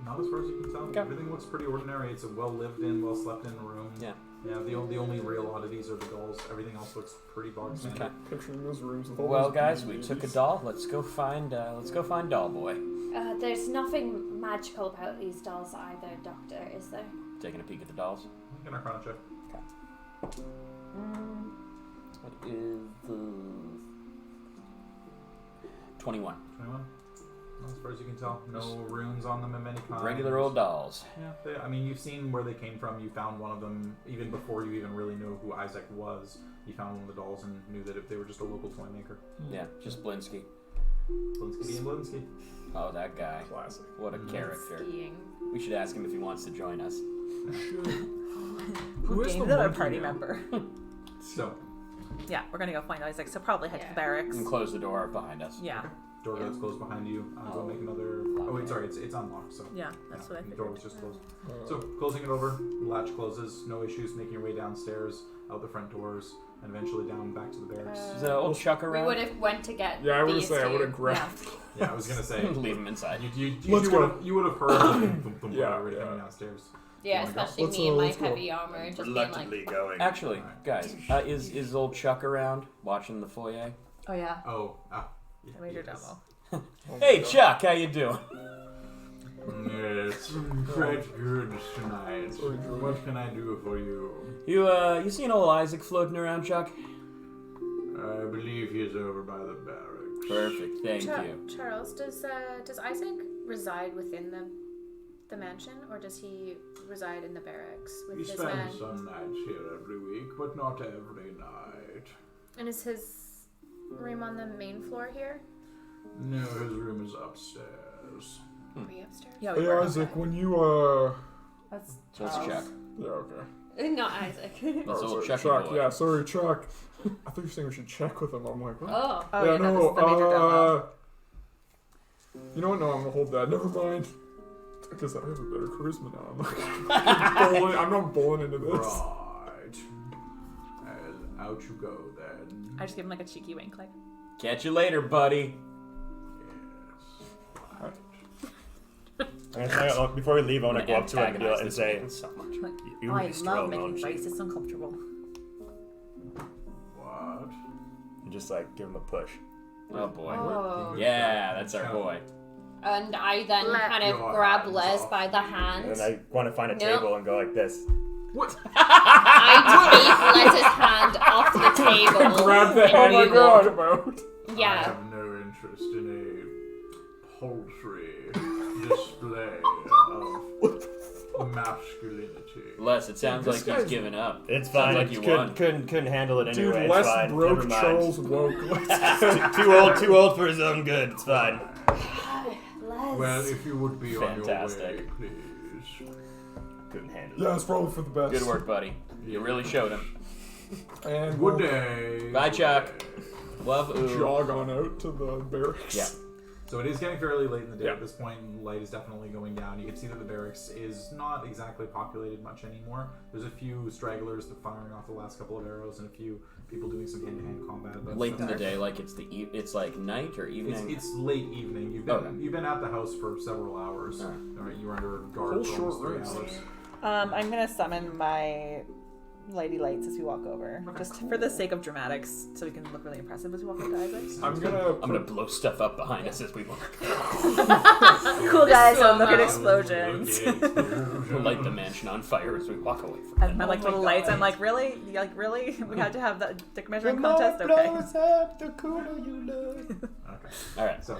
Not as far as you can tell. Okay. Everything looks pretty ordinary. It's a well lived in, well slept in room. Yeah. Yeah. The only real oddities are the dolls. Everything else looks pretty bog standard. Okay. Picturing those rooms with all Well, those guys, babies. we took a doll. Let's go find Doll Boy. there's nothing magical about these dolls either, Doctor. Is there? Taking a peek at the dolls. Make an Arcana check. What is the 21? 21. Not as far as you can tell. No runes on them of any kind. Regular old dolls. Yeah, I mean, you've seen where they came from. You found one of them even before you even really knew who Isaac was. You found one of the dolls and knew that they were just a local toy maker. Yeah, just Blinsky. Blinsky being Blinsky. Oh, that guy. Classic. What a character. Skiing. We should ask him if he wants to join us. Who is gained the a monkey party now? member? So, Yeah, we're gonna go find Isaac. So probably head to the Yeah. barracks. And close the door behind us. Yeah, door goes closed behind you. Go make another. Oh wait, sorry, it's unlocked. So yeah, that's what I the door figured. was just closed. So closing it over, the latch closes. No issues. Making your way downstairs, out the front doors, and eventually down back to the barracks. Is the old Chuck We around? would have went to get. Yeah, I would have these said I two. would have grabbed. Yeah, I was gonna say. Leave him inside. Let's go. You would have heard the thump, thump, thump, Yeah, whatever yeah. coming downstairs. Yeah, Oh my God. especially Let's me and go, my let's go. heavy armor, just being like. Reluctantly going. Actually, guys, is old Chuck around watching the foyer? Oh yeah, Oh, I made your yes. demo. Hey, Chuck, how you doing? Yes, quite good tonight. What can I do for you? You seen old Isaac floating around, Chuck? I believe he's over by the barracks. Perfect, thank you. Charles, does Isaac reside within the mansion, or does he reside in the barracks with He his man? spends some nights here every week, but not every night. And is his room on the main floor here? No, his room is upstairs. Are we upstairs? Yeah, Hey, were. Isaac, when you, That's So let's check. Yeah, okay. Not Isaac. That's old sorry, Chucky Chuck. boy. Yeah, sorry, Chuck. I thought you were saying we should check with him. I'm like, what? Oh. Oh, yeah, yeah, no, this is the major demo. You know what? No, I'm gonna hold that. Never mind. Because I have a better charisma now. I'm not bowling into this. Right. And out you go then. I just give him like a cheeky wink, like. Catch you later, buddy. Before we leave, I want to go up to him Antagonize and this say, man so much. "You Oh, I really love strong, making aren't you?" racists uncomfortable. What? And just like give him a push. Oh boy. Oh. Yeah, that's our boy. And I then Let kind of your grab hands Les off. by the And hand. then I want to find a Nope. table and go like this. What? I take Les's hand off the table. Grab the and hand we you walk walk. about. I Yeah. have no interest in a paltry display of masculinity. Les, it sounds Dude, like this he's guy's- given up. It's Sounds fine. like you won. Couldn't handle it Dude, anyway. It's Les fine. broke, Never mind. Charles woke. Too old for his own good. It's fine. Well, if you would be Fantastic. on your way, please. Couldn't handle Yeah, it's probably for the best. Good work, buddy. You really showed him. And Good we'll day. Bye, Chuck. Love, ooh. jog on out to the barracks. Yeah. So it is getting fairly late in the day Yeah. at this point, and light is definitely going down. You can see that the barracks is not exactly populated much anymore. There's a few stragglers that firing off the last couple of arrows, and a few people doing some hand-to-hand combat. But Late in the day, like it's like night or evening. It's late evening. You've been at the house for several hours. Alright. Alright, you were under guard Whole for short almost 3 rest. hours. I'm gonna summon my lady lights as we walk over, Okay, just cool. for the sake of dramatics, so we can look really impressive as we walk up to Isaac. I'm gonna blow stuff up behind us as we walk. Cool guys, Slow-mo. don't look at explosions. Light the mansion on fire as we walk away from And it. my like Oh little my lights, God. I'm like, really? You like, really? We had to have the dick measuring The more contest? Okay. blows up, the cooler you look. Okay. All right. So,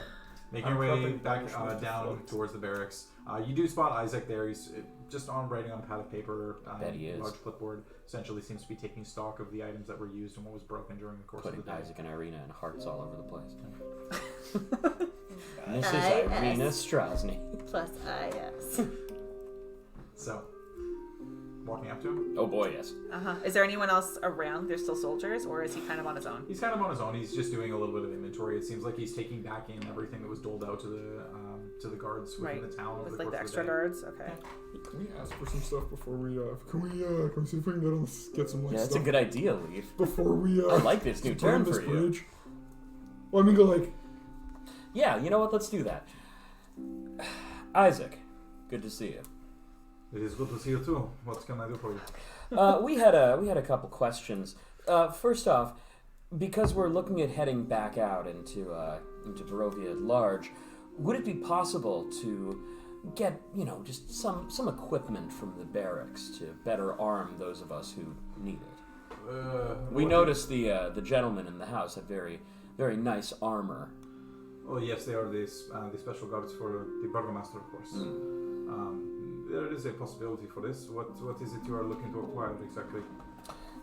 making I'm your way prepping back punishment down floats. towards the barracks. You do spot Isaac there. He's just on writing on a pad of paper, Bet he is. large clipboard. Essentially seems to be taking stock of the items that were used and what was broken during the course Putting of the day. Isaac and Irina and hearts all over the place. This is IS. Irina Strasny. Plus IS. So, walking up to him. Oh boy, yes. Is there anyone else around? There's still soldiers, or is he kind of on his own? He's kind of on his own. He's just doing a little bit of inventory. It seems like he's taking back in everything that was doled out to the guards within Right. the town over With the like the course extra of the day. guards? Okay. Can we ask for some stuff before we can we see if we can get some like Yeah, that's a stuff good idea, Leaf. before we I like this new term burn this for you. bridge? Well, I mean, go like Yeah, you know what? Let's do that. Isaac, good to see you. It is good to see you too. What can I do for you? We had a couple questions. First off, because we're looking at heading back out into Barovia at large, would it be possible to get just some equipment from the barracks to better arm those of us who need it? We noticed the gentlemen in the house have very nice armor. Oh yes, they are the special guards for the burgomaster, of course. There is a possibility for this. What is it you are looking to acquire exactly?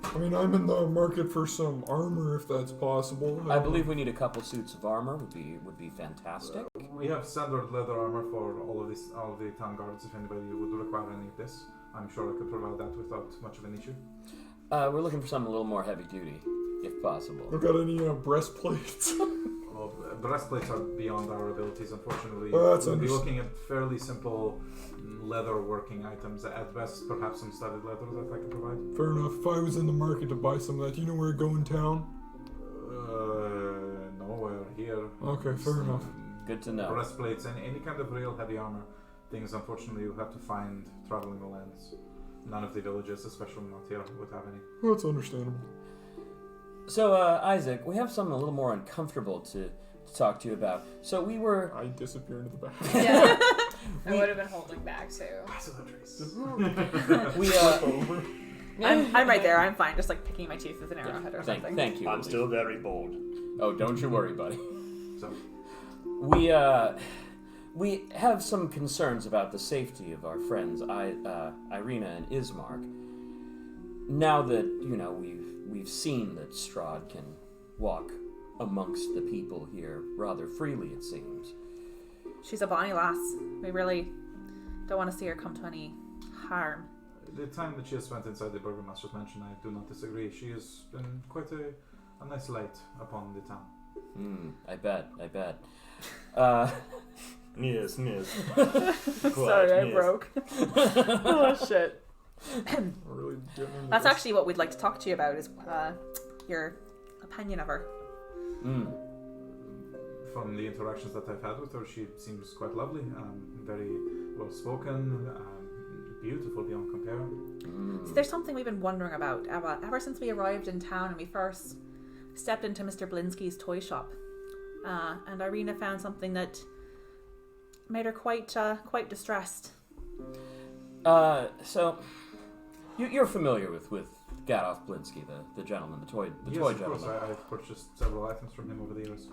I mean, I'm in the market for some armor if that's possible. I believe we need a couple suits of armor. Would be fantastic. We have standard leather armor for all of the town guards. If anybody would require any of this, I'm sure I could provide that without much of an issue. We're looking for something a little more heavy duty, if possible. I've got any breastplates. Well, breastplates are beyond our abilities, unfortunately. Oh, that's we'll be looking at fairly simple leather working items. At best, perhaps some studded leather that I can provide. Fair enough. If I was in the market to buy some of that, do you know where to go in town? Nowhere here. Okay, fair enough. Good to know. Breastplates and any kind of real heavy armor things, unfortunately, you'll have to find traveling the lands. None of the villages, especially not here, would have any. Well, that's understandable. So, Isaac, we have something a little more uncomfortable to talk to you about. So we were I disappear into the back. Yeah. I would have been holding back too. We I'm right there. I'm fine. Just like picking my teeth with an arrowhead or something. thank you. I'm Elise. still very bold. Oh, don't you worry, buddy. So, We have some concerns about the safety of our friends, Irina and Ismark. Now that we've seen that Strahd can walk amongst the people here rather freely, it seems. She's a bonny lass. We really don't want to see her come to any harm. the time that she has spent inside the Burgomaster's mansion, I do not disagree. She has been quite a nice light upon the town. I bet. Yes. Sorry, I yes. broke. Oh shit. Really getting into That's this. actually what we'd like to talk to you about is your opinion of her. From the interactions that I've had with her, she seems quite lovely, very well spoken, beautiful beyond compare. So there's something we've been wondering about ever since we arrived in town and we first stepped into Mr. Blinsky's toy shop. And Irina found something that made her quite distressed. So you're familiar with Gadolf Blinsky, the gentleman, the toy Yes, of course. gentleman. I've purchased several items from him over the years.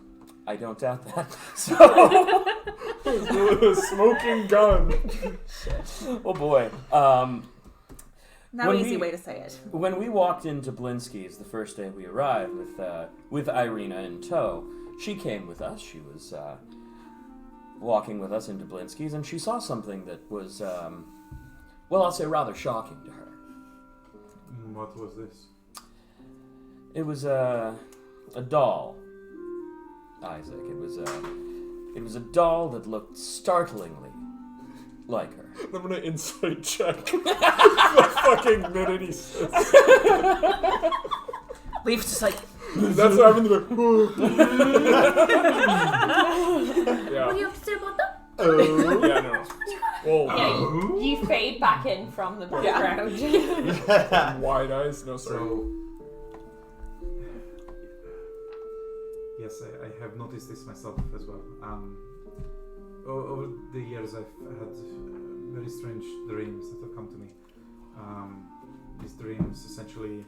I don't doubt that. So, The smoking gun. oh boy. No When easy we- way to say it. When we walked into Blinsky's the first day we arrived with Irina in tow, she came with us. She was walking with us into Blinsky's, and she saw something that was, I'll say rather shocking to her. What was this? It was a doll, Isaac. It was a doll that looked startlingly like her. I'm gonna insight check. The fucking minute he says. Leaf's just like, That's what happened to the. Yeah. What do you have to say about that? Yeah, no. Well, Yeah, you fade back in from the background. wide eyes. No, sorry. So, yes, I have noticed this myself as well. Over the years, I've had very strange dreams that have come to me. These dreams essentially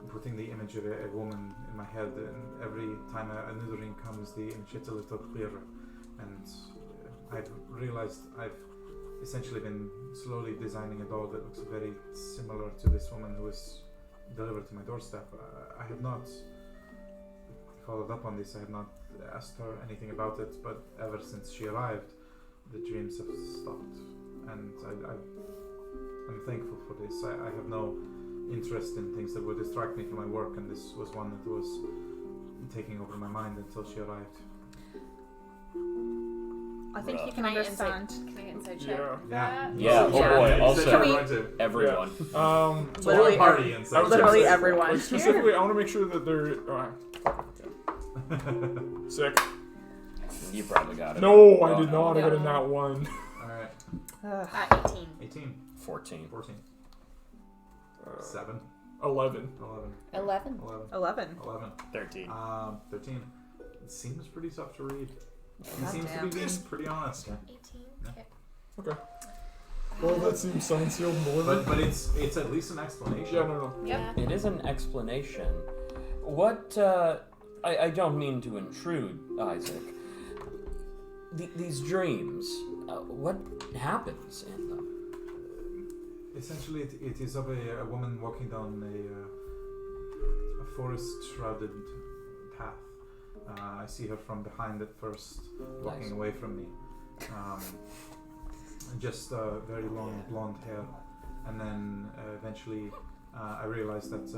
putting the image of a woman in my head, and every time a new dream comes, the image gets a little clearer. And I've realized I've essentially been slowly designing a doll that looks very similar to this woman who was delivered to my doorstep. I have not followed up on this. I have not asked her anything about it, but ever since she arrived, the dreams have stopped, and I'm thankful for this. I have no interest in things that would distract me from my work, and this was one that was taking over my mind until she arrived. I think you can Can I understand. Can I inside check Yeah. that? Yeah. Oh boy. Also, Can we- everyone. Literally, party inside. literally everyone. Like, specifically, I want to make sure that they're. Sick. You probably got it. No, I Oh, did not. I got a No. nat 1. Alright, 18. 18, 14. 14, 7, 11. 11, 11. 11, 11. 11, 13. 13. It seems pretty tough to read. He God seems to damn. be being pretty honest. 18. Yeah. Okay. Well, that seems signed, sealed, delivered. But it's at least an explanation. Yeah, no. Yep. It is an explanation. What, I don't mean to intrude, Isaac. These dreams, what happens in them? Essentially, it is of a woman walking down a forest-shrouded path. I see her from behind at first, walking Nice. away from me. Just very long blonde hair. And then eventually I realize that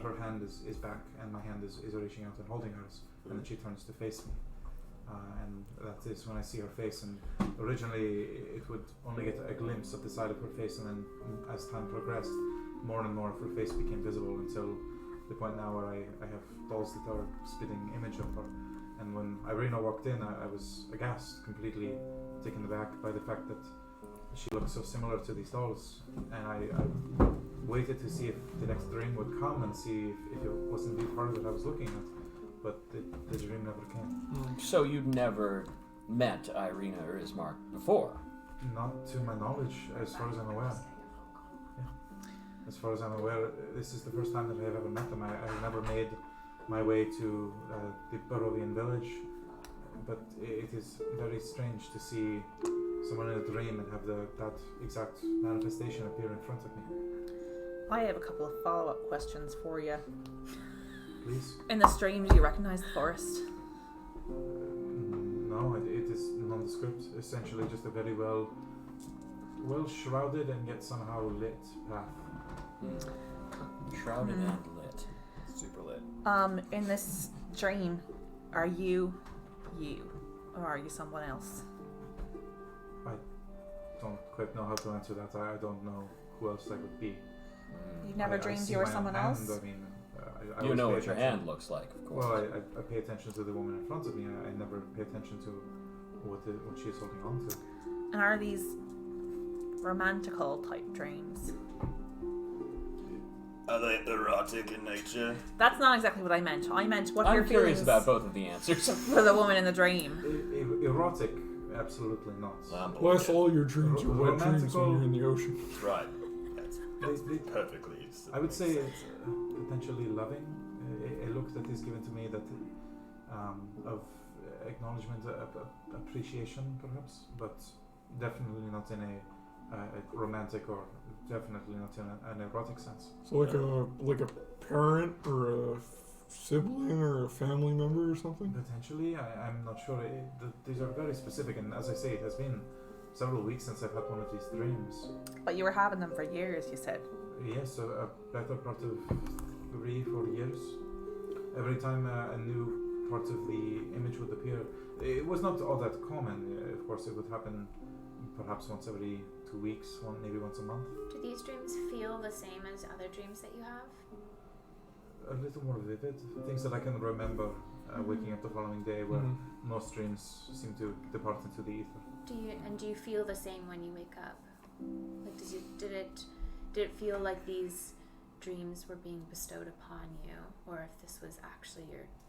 her hand is back and my hand is reaching out and holding hers. And then she turns to face me. And that is when I see her face. And originally it would only get a glimpse of the side of her face, and then as time progressed, more and more of her face became visible until the point now where I have dolls that are spitting image of her. And when Irina walked in, I was aghast, completely taken aback by the fact that she looked so similar to these dolls. And I waited to see if the next dream would come and see if it was indeed her that I was looking at. But the dream never came. So you'd never met Irina or Ismark before? Not to my knowledge, as far as I'm aware. As far as I'm aware, this is the first time that I have ever met them. I've never made my way to the Barovian village, but it is very strange to see someone in a dream and have that exact manifestation appear in front of me. I have a couple of follow-up questions for you. Please? In this dream, do you recognize the forest? No, it is nondescript. Essentially just a very well shrouded and yet somehow lit path. Shrouded and lit. Super lit. In this dream, are you, or are you someone else? I don't quite know how to answer that. I don't know who else I would be. You've never I dreamed see you were my own someone hand, else? I mean, I You always know pay what your attention. hand looks like, of course. Well, I pay attention to the woman in front of me. I never pay attention to what she is holding on to. And are these romantical type dreams? Are they erotic in nature? That's not exactly what I meant. I meant what I'm your curious feelings about both of the answers. for the woman in the dream. Erotic, absolutely not. Bless all your dreams, your wet dreams when you're in the ocean. Right. That's They- perfectly. I would say it's potentially loving. A look that is given to me that of acknowledgement, appreciation, perhaps, but definitely not in a romantic or definitely not in an erotic sense. So like a parent or a sibling or a family member or something? Potentially, I'm not sure. These are very specific, and as I say, it has been several weeks since I've had one of these dreams. But you were having them for years, you said. Yes, a better part of 3-4 years. Every time a new part of the image would appear, it was not all that common. Of course, it would happen perhaps once every 2 weeks, maybe once a month. Do these dreams feel the same as other dreams that you have? A little more vivid. Things that I can remember waking up the following day, where most dreams seem to depart into the ether. Do you feel the same when you wake up? Like, did it feel like these dreams were being bestowed upon you, or if this was actually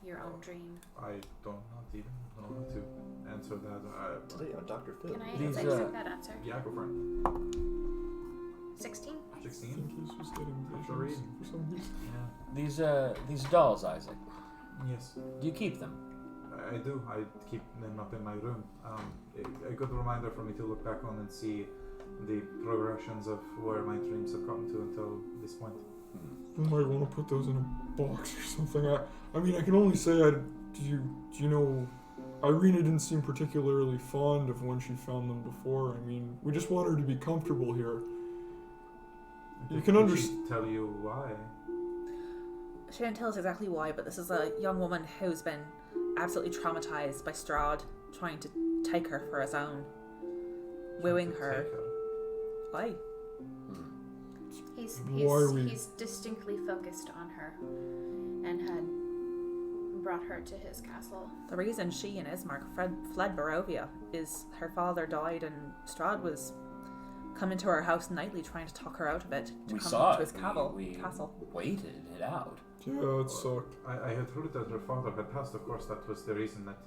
your own dream? I don't not even know how to answer that. Today on Dr. Phil. Can I These, accept that answer? Yeah, go for it. 16? I 16? think he's just getting For visions reading. for some reason. Yeah. These dolls, Isaac. Yes. Do you keep them? I do. I keep them up in my room. A good reminder for me to look back on and see the progressions of where my dreams have gotten to until this point. You might want to put those in a box or something. I mean, I can only say, do you know, Irina didn't seem particularly fond of when she found them before. I mean, we just want her to be comfortable here. You can Did she tell you why? She didn't tell us exactly why, but this is a young woman who's been absolutely traumatized by Strahd trying to take her for his own, wooing her. Why? He's distinctly focused on her and had brought her to his castle. The reason she and Ismark fled Barovia is her father died and Strahd was coming to our house nightly trying to talk her out of it to We come saw to it. his We castle. waited it out. Yeah, it sucked. I had heard that her father had passed. Of course, that was the reason that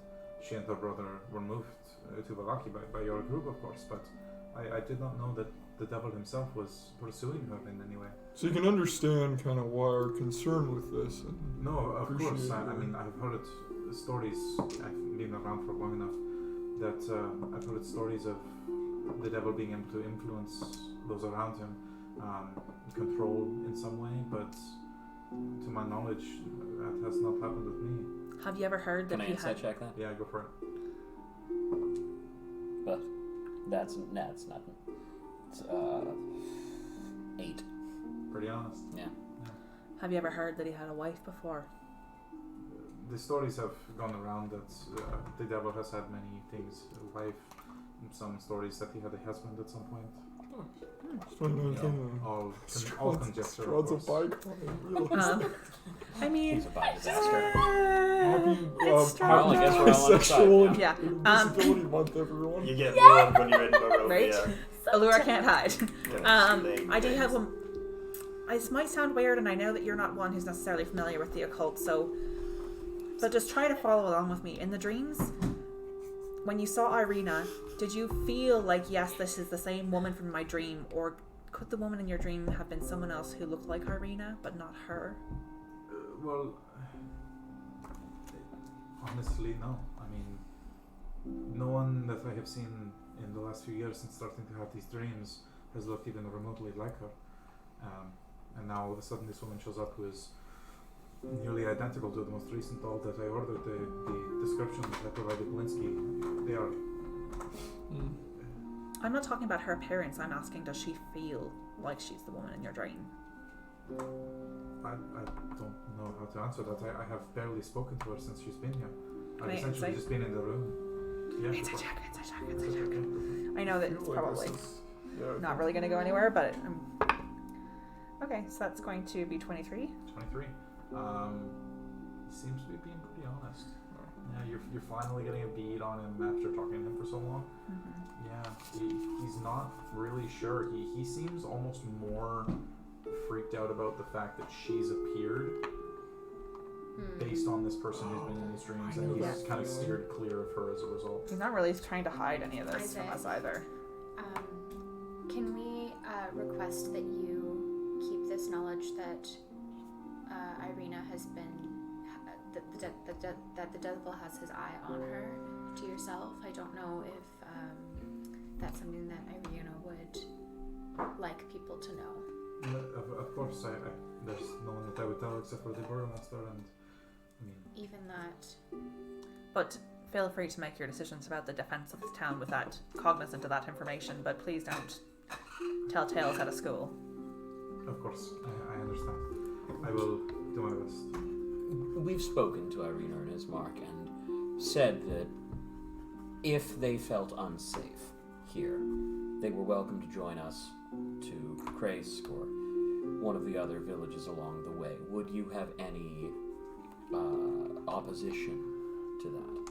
she and her brother were moved to Valaki by your group, of course. But I did not know that the devil himself was pursuing her in any way. So you can understand kind of why our concern with this. And No, of course. appreciate I it. mean, I've heard stories. I've been around for long enough that I've heard stories of the devil being able to influence those around him, control in some way. But to my knowledge, that has not happened with me. Have you ever heard that Can I he insight had... check that? Yeah, go for it. But that's nothing. It's 8. Pretty honest. Yeah. Have you ever heard that he had a wife before? The stories have gone around that the devil has had many things. A wife, some stories that he had a husband at some point. It's 2019. All conjecture, of Strahd's a course. bygone. I mean... He's a bad disaster. Happy, It's Well, I guess we're all on the side Sexual now. Yeah. Disability Month, everyone. You get warned when you're in Barovia. Right? Allura can't hide. Yeah, I do have one... This might sound weird, and I know that you're not one who's necessarily familiar with the occult, so just try to follow along with me. In the dreams, when you saw Irina, did you feel like, yes, this is the same woman from my dream, or could the woman in your dream have been someone else who looked like Irina, but not her? Well, honestly, no. I mean, no one that I have seen in the last few years since starting to have these dreams has looked even remotely like her. And now all of a sudden this woman shows up who is nearly identical to the most recent doll that I ordered. The descriptions that I provided Blinsky, they are... I'm not talking about her appearance. I'm asking, does she feel like she's the woman in your dream? I don't know how to answer that. I have barely spoken to her since she's been here. I've Wait, essentially inside? just been in the room. Yeah, Inside check. I know that it's Like, probably this is- yeah, not really going to go anywhere, but... okay, so that's going to be 23. 23. He seems to be being pretty honest. Yeah, you're finally getting a bead on him after talking to him for so long. Yeah, he's not really sure. He seems almost more freaked out about the fact that she's appeared based on this person who's been in his dreams, and he's kind of steered clear of her as a result. He's not really trying to hide any of this from Isaac. us either. Can we request that you keep this knowledge that Irina has been that the devil has his eye on her to yourself? I don't know if that's something that Irina would like people to know. Of course, there's no one that I would tell except for the burgomaster, and I mean... Even that... But feel free to make your decisions about the defense of the town with that cognizant of that information, but please don't tell tales out of school. Of course, I understand. I will do my best. We've spoken to Irina and Ismark and said that if they felt unsafe here, they were welcome to join us to Kraysk or one of the other villages along the way. Would you have any opposition to that?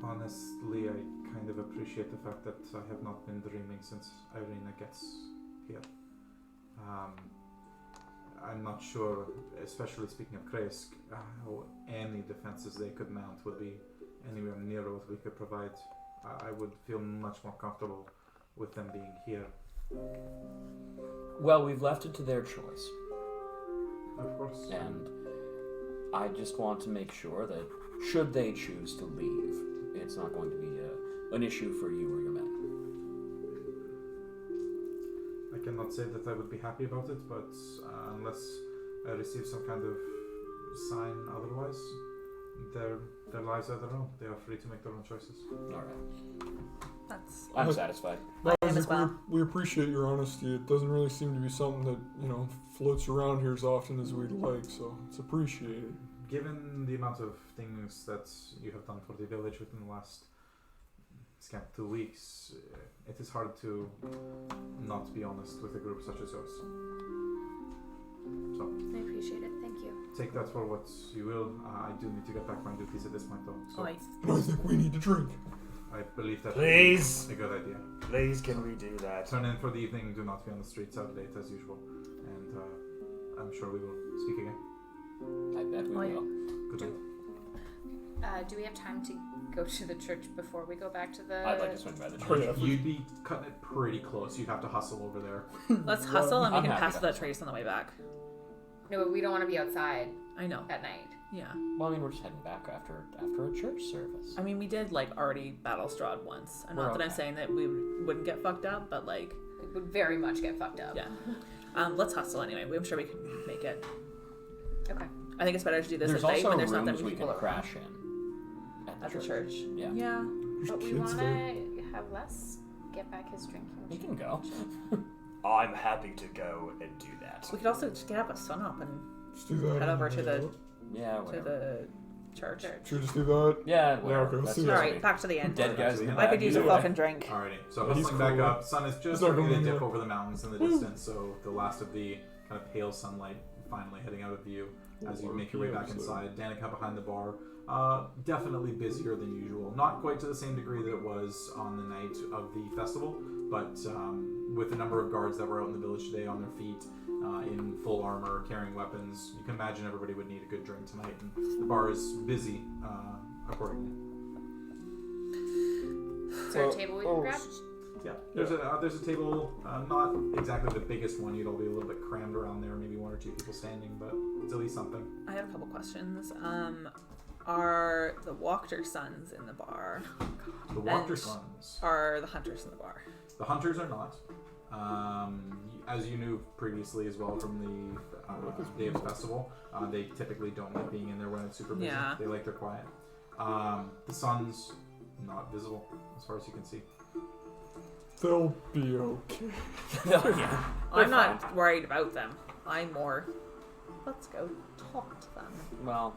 Honestly, I kind of appreciate the fact that I have not been dreaming since Irina gets here. I'm not sure, especially speaking of Kraysk, how any defenses they could mount would be anywhere near what we could provide. I would feel much more comfortable with them being here. Well, we've left it to their choice. Of course. And I just want to make sure that should they choose to leave, it's not going to be an issue for you or your men. I cannot say that I would be happy about it, but unless I receive some kind of sign otherwise, their lives are their own. They are free to make their own choices. Alright. I'm I'm satisfied. I am Isaac, as well. we appreciate your honesty. It doesn't really seem to be something that, floats around here as often as we'd like, so it's appreciated. Given the amount of things that you have done for the village within the last scant 2 weeks, it is hard to not be honest with a group such as yours. So, I appreciate it. Thank you. take that for what you will. I do need to get back my duties at this point though. So I think we need to drink. I believe that Please. would be a good idea. Please, can we do that? Turn in for the evening. Do not be on the streets out late as usual. And I'm sure we will speak again. I bet we Oh, yeah. will. Good night. Do we have time to go to the church before we go back to the... I'd like to swing by the Oh, church. yeah. You'd be cutting it pretty close. You'd have to hustle over there. Let's hustle and we I'm can happy pass to. that trace on the way back. No, but we don't want to be outside I know. at night. Yeah. Well, I mean, we're just heading back after a church service. I mean, we did already battle Strahd once. And We're not that I'm okay. saying that we wouldn't get fucked up, but It would very much get fucked up. yeah. Let's hustle anyway. I'm sure we can make it. Okay. I think it's better to do this There's at night also when there's not that rooms many we people can around. crash in At the church. Yeah. Yeah. There's But we kids want there. to have Les get back his drinking. You can go. I'm happy to go and do that. We could also just get up at sunup and Just do that. head over to the Yeah, to whatever. the church. Should we just do that? Yeah, okay, whatever. let's That's do All that. just right, me. back to the end. Dead guys in the I back. could use a Either way. fucking drink. Alrighty, so Yeah, he's hustling back cool. up. Sun is just He's not starting to going dip anywhere. over the mountains in the distance, so the last of the kind of pale sunlight finally heading out of view as you make your way back inside. Danica behind the bar, definitely busier than usual. Not quite to the same degree that it was on the night of the festival, but with the number of guards that were out in the village today on their feet, in full armor, carrying weapons, you can imagine everybody would need a good drink tonight, and the bar is busy accordingly. Is there a table we can grab? Yeah, there's a table, not exactly the biggest one. You'd all be a little bit crammed around there, maybe 1 or 2 people standing, but it's at least something. I have a couple questions. Are the Wachter sons in the bar? The Wachter sons. Are the hunters in the bar? The hunters are not. As you knew previously as well from the Day of the Festival, they typically don't like being in there when it's super busy. Yeah. They like their quiet. The sons, not visible as far as you can see. They'll be okay. Yeah. I'm not worried about them. I'm more, let's go talk to them. Well,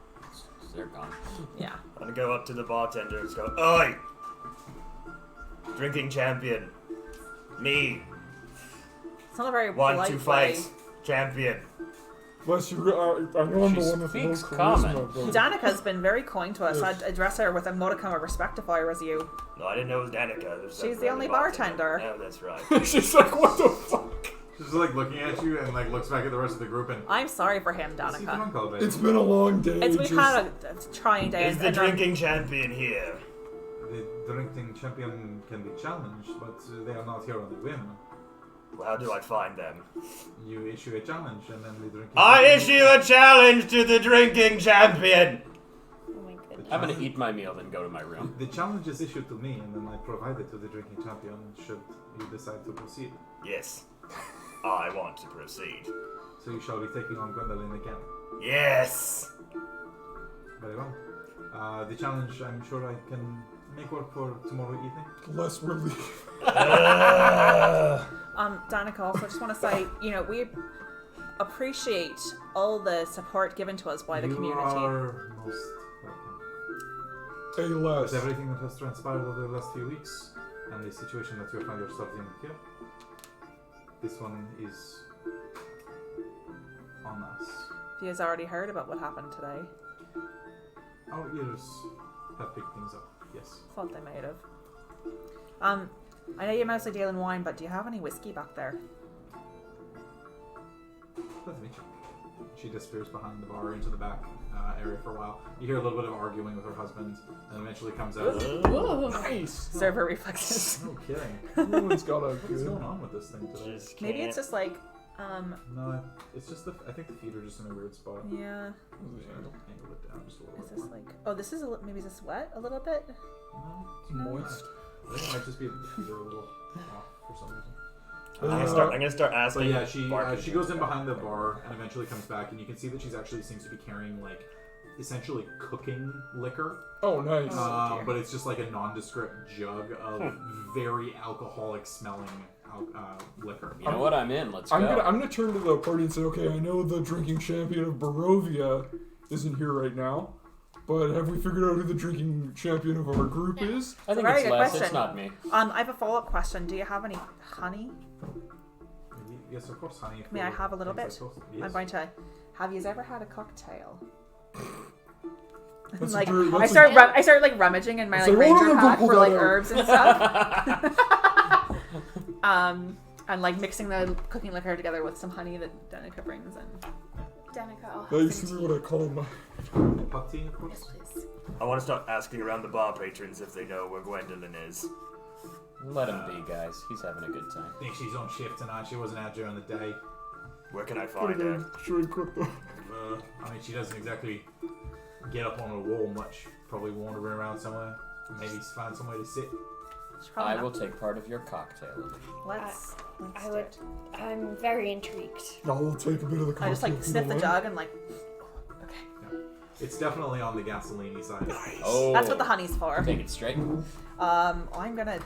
they're gone. Yeah. I'm gonna go up to the bartender and go, "Oi! Drinking champion. Me. It's not a very Want polite to fight. way. Champion." Bless you. I know I'm the She one with the most speaks charisma, common. but Danica's been very kind to us. I'd address her with a modicum of respect if I was you. No, I didn't know it was Danica. It was She's the only bartender. Oh, that's right. she's like, what the fuck? She's like looking at you and like looks back at the rest of the group and. I'm sorry for him, "See you Danica. on, Colby." It's been a long day. We've had a trying day. Is the drinking champion here? The drinking champion can be challenged, but they are not here on the whim. Well, how do I find them? You issue a challenge and then the drinking I champion- issue a challenge to the drinking champion! Oh my goodness. I'm gonna eat my meal, then go to my room. The challenge is issued to me, and then I provide it to the drinking champion should you decide to proceed. Yes. I want to proceed. So you shall be taking on Gwendolyn again. Yes! Very well. The challenge, I'm sure I can make work for tomorrow evening. Less relief. Danica, also just want to say, we appreciate all the support given to us by the community. You are most welcome. A less. With everything that has transpired over the last few weeks, and the situation that you find yourself in here, this one is on us. You guys already heard about what happened today. Our ears have picked things up, yes. Thought they might have. I know you're mostly dealing wine, but do you have any whiskey back there? Let me check. She disappears behind the bar into the back area for a while. You hear a little bit of arguing with her husband, and eventually comes out. Whoa. Nice. Server reflexes. No kidding. Everyone's got a What's good. going on with this thing today? Just Maybe can't. it's just like, No, it's just I think the feet are just in a weird spot. yeah. Angle it down just a little Is bit this more. like, oh, this is maybe is this wet a little bit? No, it's Moist. I think it might just be the feet are a little off for some reason. I'm gonna start But asking. yeah, she bartenders goes in about behind the them. bar and eventually comes back, and you can see that she's actually seems to be carrying like essentially cooking liquor, Oh, nice. but it's just like a nondescript jug of very alcoholic smelling liquor. You know what? I'm in. Let's I'm go. gonna turn to the party and say, okay, I know the drinking champion of Barovia isn't here right now, but have we figured out who the drinking champion of our group is? I think Very it's good Les. question. It's not me. I have a follow-up question. Do you have any honey? Yes, of course, honey. May I have a little things bit? like those. I'm Yes. going to. Have you ever had a cocktail? That's like a very- I that's start I start like rummaging in my It's like like, ranger "Oh, pack pull for that like out." herbs and stuff. And like mixing the cooking liquor together with some honey that Danica brings in. Danica, I'll have That used to some be tea. what I called my. Hot tea, of course. Yes, please. I want to start asking around the bar patrons if they know where Gwendolyn is. Let him be, guys. He's having a good time. I think she's on shift tonight. She wasn't out during the day. Where can I find her? Should we quit the? I mean, she doesn't exactly get up on a wall much. Probably wandering around somewhere. Maybe find somewhere to sit. She's probably I not- will take part of your cocktail. Let's I do would. it. I'm very intrigued. I'll take a bit of the cocktail. I just like if you sniff don't the mind. jug and like. It's definitely on the gasoline side. Oh, That's what the honey's for. Take it straight. I'm gonna.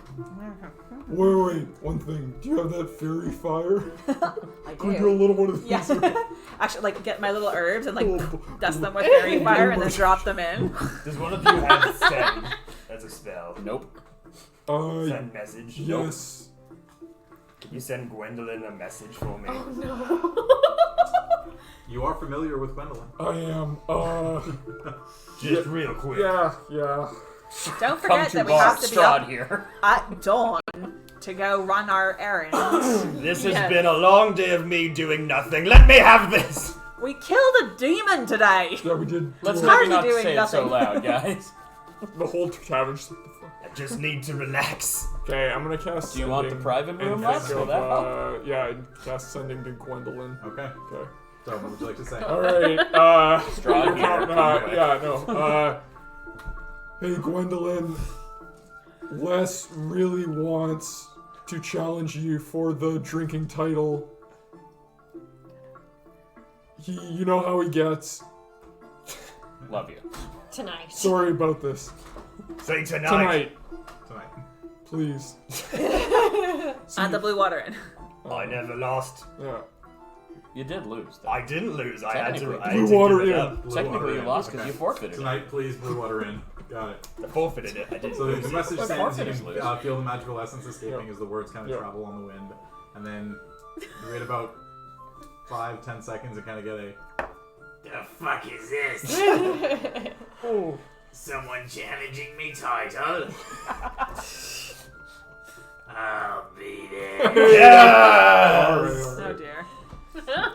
Wait, one thing. Do you have that fairy fire? I Could we do a do. little one of these? Yeah. Actually, like get my little herbs and like Oh, dust them with fairy fire and then drop them in. Does one of you have send as a spell? Nope. Send message? Yes. Can you send Gwendolyn a message for me? You are familiar with Gwendolyn. I am. Just real quick. Yeah. Don't Come forget to that we bar have to be Strahd up here. at dawn to go run our errands. This has Yes. been a long day of me doing nothing. Let me have this! We killed a demon today. Yeah, we did. Let's do maybe Hardly not doing say it so nothing. loud, guys. The whole tavern just like, the fuck? I just need to relax. Okay, I'm gonna cast. Do you want the Sending private room and left? think Will of, that help? yeah, and cast Sending to Gwendolyn. Okay. Okay. So, what would you like to say? Alright, Strahd here. yeah, no, hey Gwendolyn, Les really wants to challenge you for the drinking title. You know how he gets. Love you. Tonight. Sorry about this. Say tonight. Tonight. Please. Add the blue water in. I never lost. Yeah. You did lose, though. I didn't lose. I had to. Technically. I had Blue to water give it in. up. Blue Technically, water you in. lost because Okay. you forfeited it. Tonight, please, blue water in. Got it. I forfeited it. I didn't So lose the it. message But sends, you forfeiters can lose. feel the magical essence escaping Yep. as the words kind of Yep. travel on the wind. And then you wait about 5-10 seconds and kind of get a... The fuck is this? Oh. Someone challenging me title. I'll be there. Yes! Oh dear.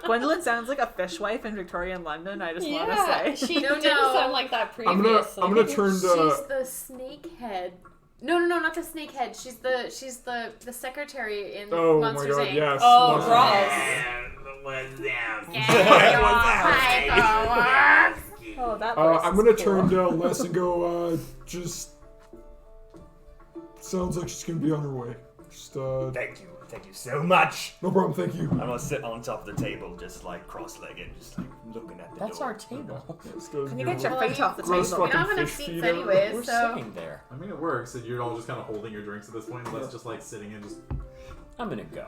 Gwendolyn sounds like a fishwife in Victorian London, I just want to Yeah, say. she No, didn't no. sound like that I'm previously. gonna turn She's to. the snake head. No, not the snake head. She's the secretary in Oh my Monsters god, Inc. yes. Oh, Monsters Ross. Oh, that voice I'm is gonna cool. turn to Les and go, just. Sounds like she's gonna be on her way. Just, Thank you. Thank you so much. no problem, thank you. I'm gonna sit on top of the table, just like cross-legged, just like looking at the That's door. our table. Can you get your Well, feet off the gross table? We don't have fucking enough fish seats feeder. anyways, We're so sitting there. I mean, it works. And you're all just kind of holding your drinks at this point. Let's just like sitting and just... I'm gonna go.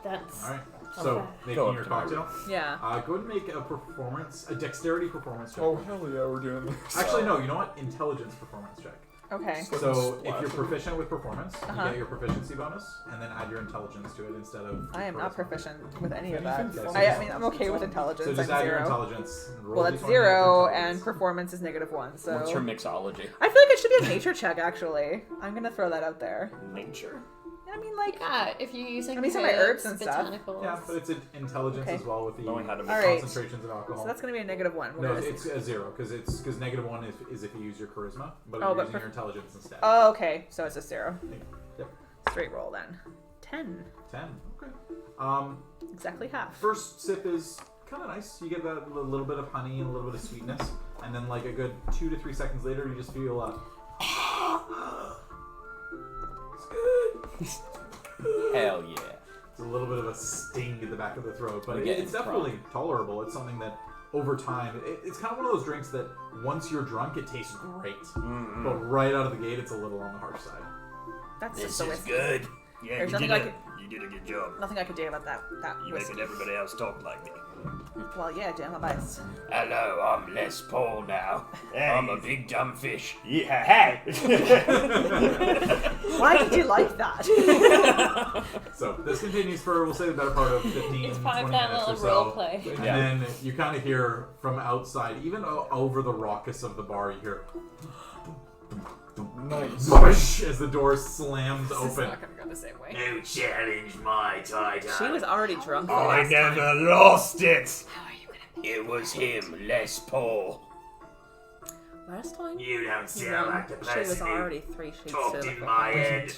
That's Alright. So, Okay. making Go up your to my cocktail. Yeah. Go ahead and make a dexterity performance check. Oh, hell yeah, we're doing this. Actually, no, you know what? Intelligence performance check. Okay. So, if you're proficient with performance, you Uh-huh. get your proficiency bonus, and then add your intelligence to it instead of... I am not charisma. proficient with any of Anything that. fun. I mean, I'm okay with intelligence. So just I'm add your 0. intelligence. And roll Well, a that's d20 0, with and intelligence. performance is -1. So What's your mixology? I feel like it should be a nature check. Actually, I'm gonna throw that out there. Nature. I mean, like, yeah. If you're using Let me see my herbs and stuff. botanicals. Yeah, but it's an intelligence Okay. as well with the Knowing how to make Alright. concentrations of alcohol. so that's gonna be a -1. We're No, gonna it's a 0 because -1 is if you use your charisma, but Oh, you're but using your intelligence instead. Oh, okay. So it's a 0. Yep. Straight roll then. 10. 10. Okay. Exactly half. First sip is kind of nice. You get that little bit of honey and a little bit of sweetness, and then like a good 2 to 3 seconds later, you just feel it's good. Hell yeah. It's a little bit of a sting in the back of the throat, but We get it's it definitely tolerable. It's something that over time, it's kind of one of those drinks that once you're drunk, it tastes great, but right out of the gate, it's a little on the harsh side. That's This just the is whiskey. good. Yeah, There's you nothing did, I you did a good job. Nothing I could do about that You whiskey. making everybody else talk like me. Well, yeah, do my best. Hello, I'm Les Paul now. Hey. I'm a big dumb fish. Yeah, hey! Why did you like that? So this continues for, we'll say, the better part of 15, It's 20 part of minutes that or little so. role play. And Yeah. then you kind of hear from outside, even over the raucous of the bar, you hear Nice. smush as the door slams It's open. not gonna go the same way. You challenge my title. She was already drunk the I last time. never lost it. How are you gonna It was him, Les Paul. Last time? You don't sound No, like the she was person who already 3 sheets talked to the in my fucking- head.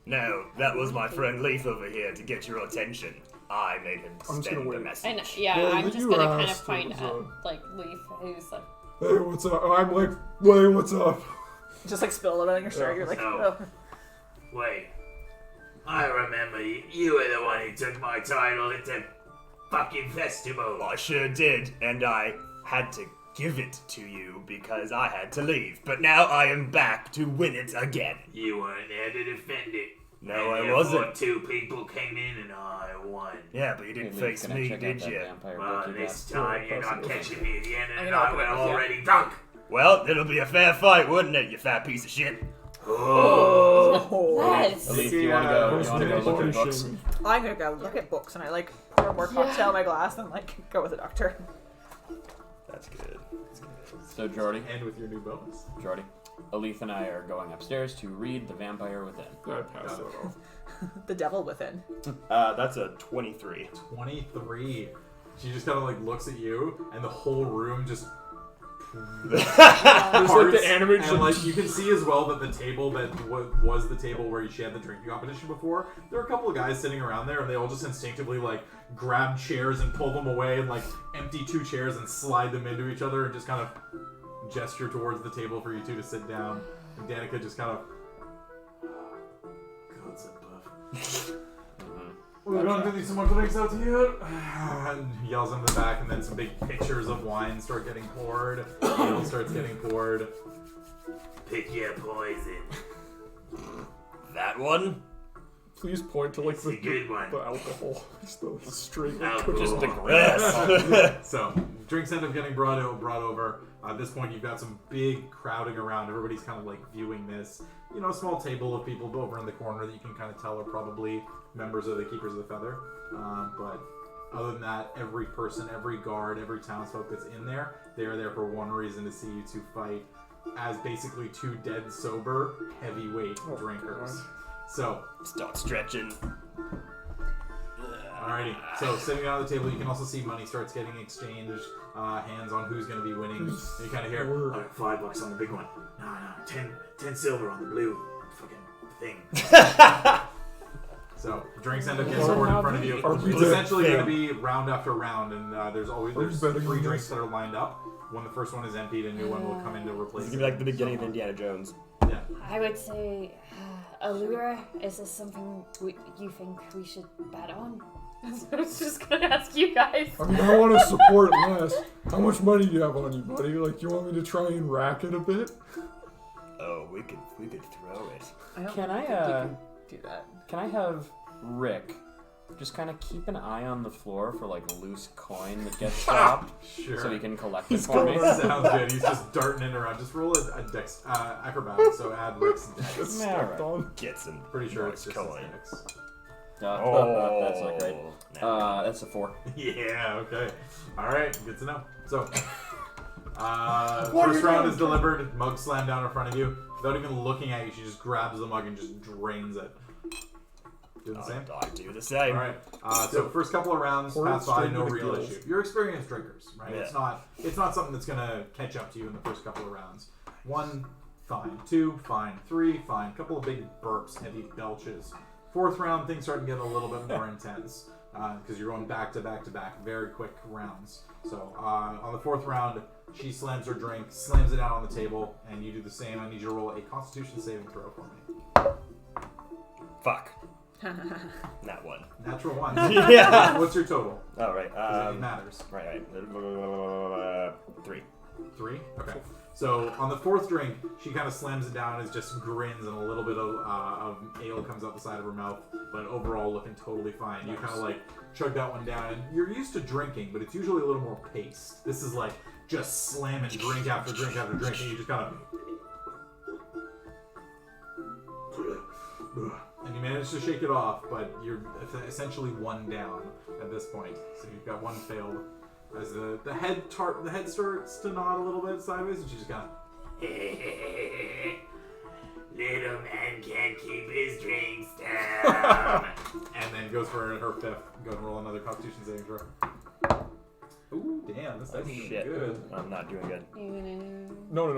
No, that was my friend Leaf over here to get your attention. I made him I'm just send gonna the wait. message. And yeah, Well, I'm you just gonna kind of asked, point it at was, like Leaf, who's like, Hey, what's up? I'm like, wait, what's up? Just like spill it on your shirt. Yeah. You're like, No. oh. Wait, I remember you were the one who took my title at the fucking festival. I sure did, and I had to give it to you because I had to leave. But now I am back to win it again. You weren't there to defend it. No, I wasn't. 2 people came in and I won. Yeah, but you didn't Hey, Lee, face can I me, check out did that you? vampire Well, book you this got? time you're not catching me at the end of I'm the gonna night open when it I'm with you. already drunk. Well, it'll be a fair fight, wouldn't it, you fat piece of shit? yes. Elise, you wanna go? You wanna go look at books? Potion. I'm gonna go look at books and I like pour more cocktail in my glass and like go with the doctor. That's good. So Jordy, And with your new bonus. Alith and I are going upstairs to read The Vampire Within. I passed that off. The devil within. That's a 23. 23. She just kind of like looks at you, and the whole room just There's parts, like the animated. and like you can see as well that the table that was the table where she had the drinking competition before, there were a couple of guys sitting around there, and they all just instinctively like grab chairs and pull them away, and like empty 2 chairs and slide them into each other, and just kind of gesture towards the table for you two to sit down. And Danica just kind of, God's above. We're gonna do some more drinks out here. And yells into the back, and then some big pitchers of wine start getting poured. Ale starts getting poured. Pick your poison. That one? Please point to like It's a good one. the alcohol. Just the straight. Alcohol. Just the grass. So drinks end up getting brought over. At this point, you've got some big crowding around. Everybody's kind of like viewing this. You know, a small table of people over in the corner that you can kind of tell are probably members of the Keepers of the Feather. But other than that, every person, every guard, every townsfolk that's in there, they are there for one reason: to see you two fight as basically 2 dead sober heavyweight drinkers. So Start stretching. alrighty. So sitting down at the table, you can also see money starts getting exchanged. Hands on who's going to be winning. You kind of hear, Alright, $5 on the big one. No, 10 silver on the blue fucking thing. so drinks end up getting poured in front of you. It's essentially going to be round after round, and there's 3 drinks that are lined up. When the first one is emptied, a new one will come in to replace It's it. gonna be like the beginning of Indiana Jones. Yeah. I would say, Allura, is this something you think we should bet on? I was just gonna ask you guys. I mean, I want to support less. How much money do you have on you, buddy? Like, you want me to try and rack it a bit? Oh, we could throw it. Can I do that? Can I have Rick just kind of keep an eye on the floor for like a loose coin that gets dropped, Sure. so he can collect it for me? Sounds good. He's just darting in around. Just roll a dex acrobatics, so add Rick's dex. It's Yeah, stepped right. on. Get some. Pretty sure nice it's just his coin. dex. That's not great. Nah. That's a 4. Yeah, okay. Alright, good to know. So, first round is delivered. Mug slammed down in front of you. Without even looking at you, she just grabs the mug and just drains it. Do the same? I do the same. Alright. So first couple of rounds Pour it pass by, straight no into the real gills. issue. You're experienced drinkers, right? Yeah. It's not something that's gonna catch up to you in the first couple of rounds. 1, fine. 2, fine. 3, fine. Couple of big burps, heavy belches. 4th round, things start to get a little bit more intense because you're going back to back to back, very quick rounds. So on the 4th round, she slams her drink, slams it out on the table, and you do the same. I need you to roll a Constitution saving throw for me. Fuck. Not one. Natural 1. Yeah. What's your total? Oh, right. 'Cause it matters. Right. 3. 3? Okay. So on the 4th drink, she kind of slams it down and just grins, and a little bit of ale comes out the side of her mouth, but overall looking totally fine. You kind of like chug that one down, and you're used to drinking, but it's usually a little more paced. This is like just slamming drink after drink after drink, and you just kind of... And you manage to shake it off, but you're essentially 1 down at this point. So you've got 1 failed. As the head starts to nod a little bit sideways, and she just kind of... Little man can't keep his drinks down. and then goes for her 5th. Go and roll another Constitution saving throw. Ooh, damn, this dice is Shit. good. I'm not doing good. No.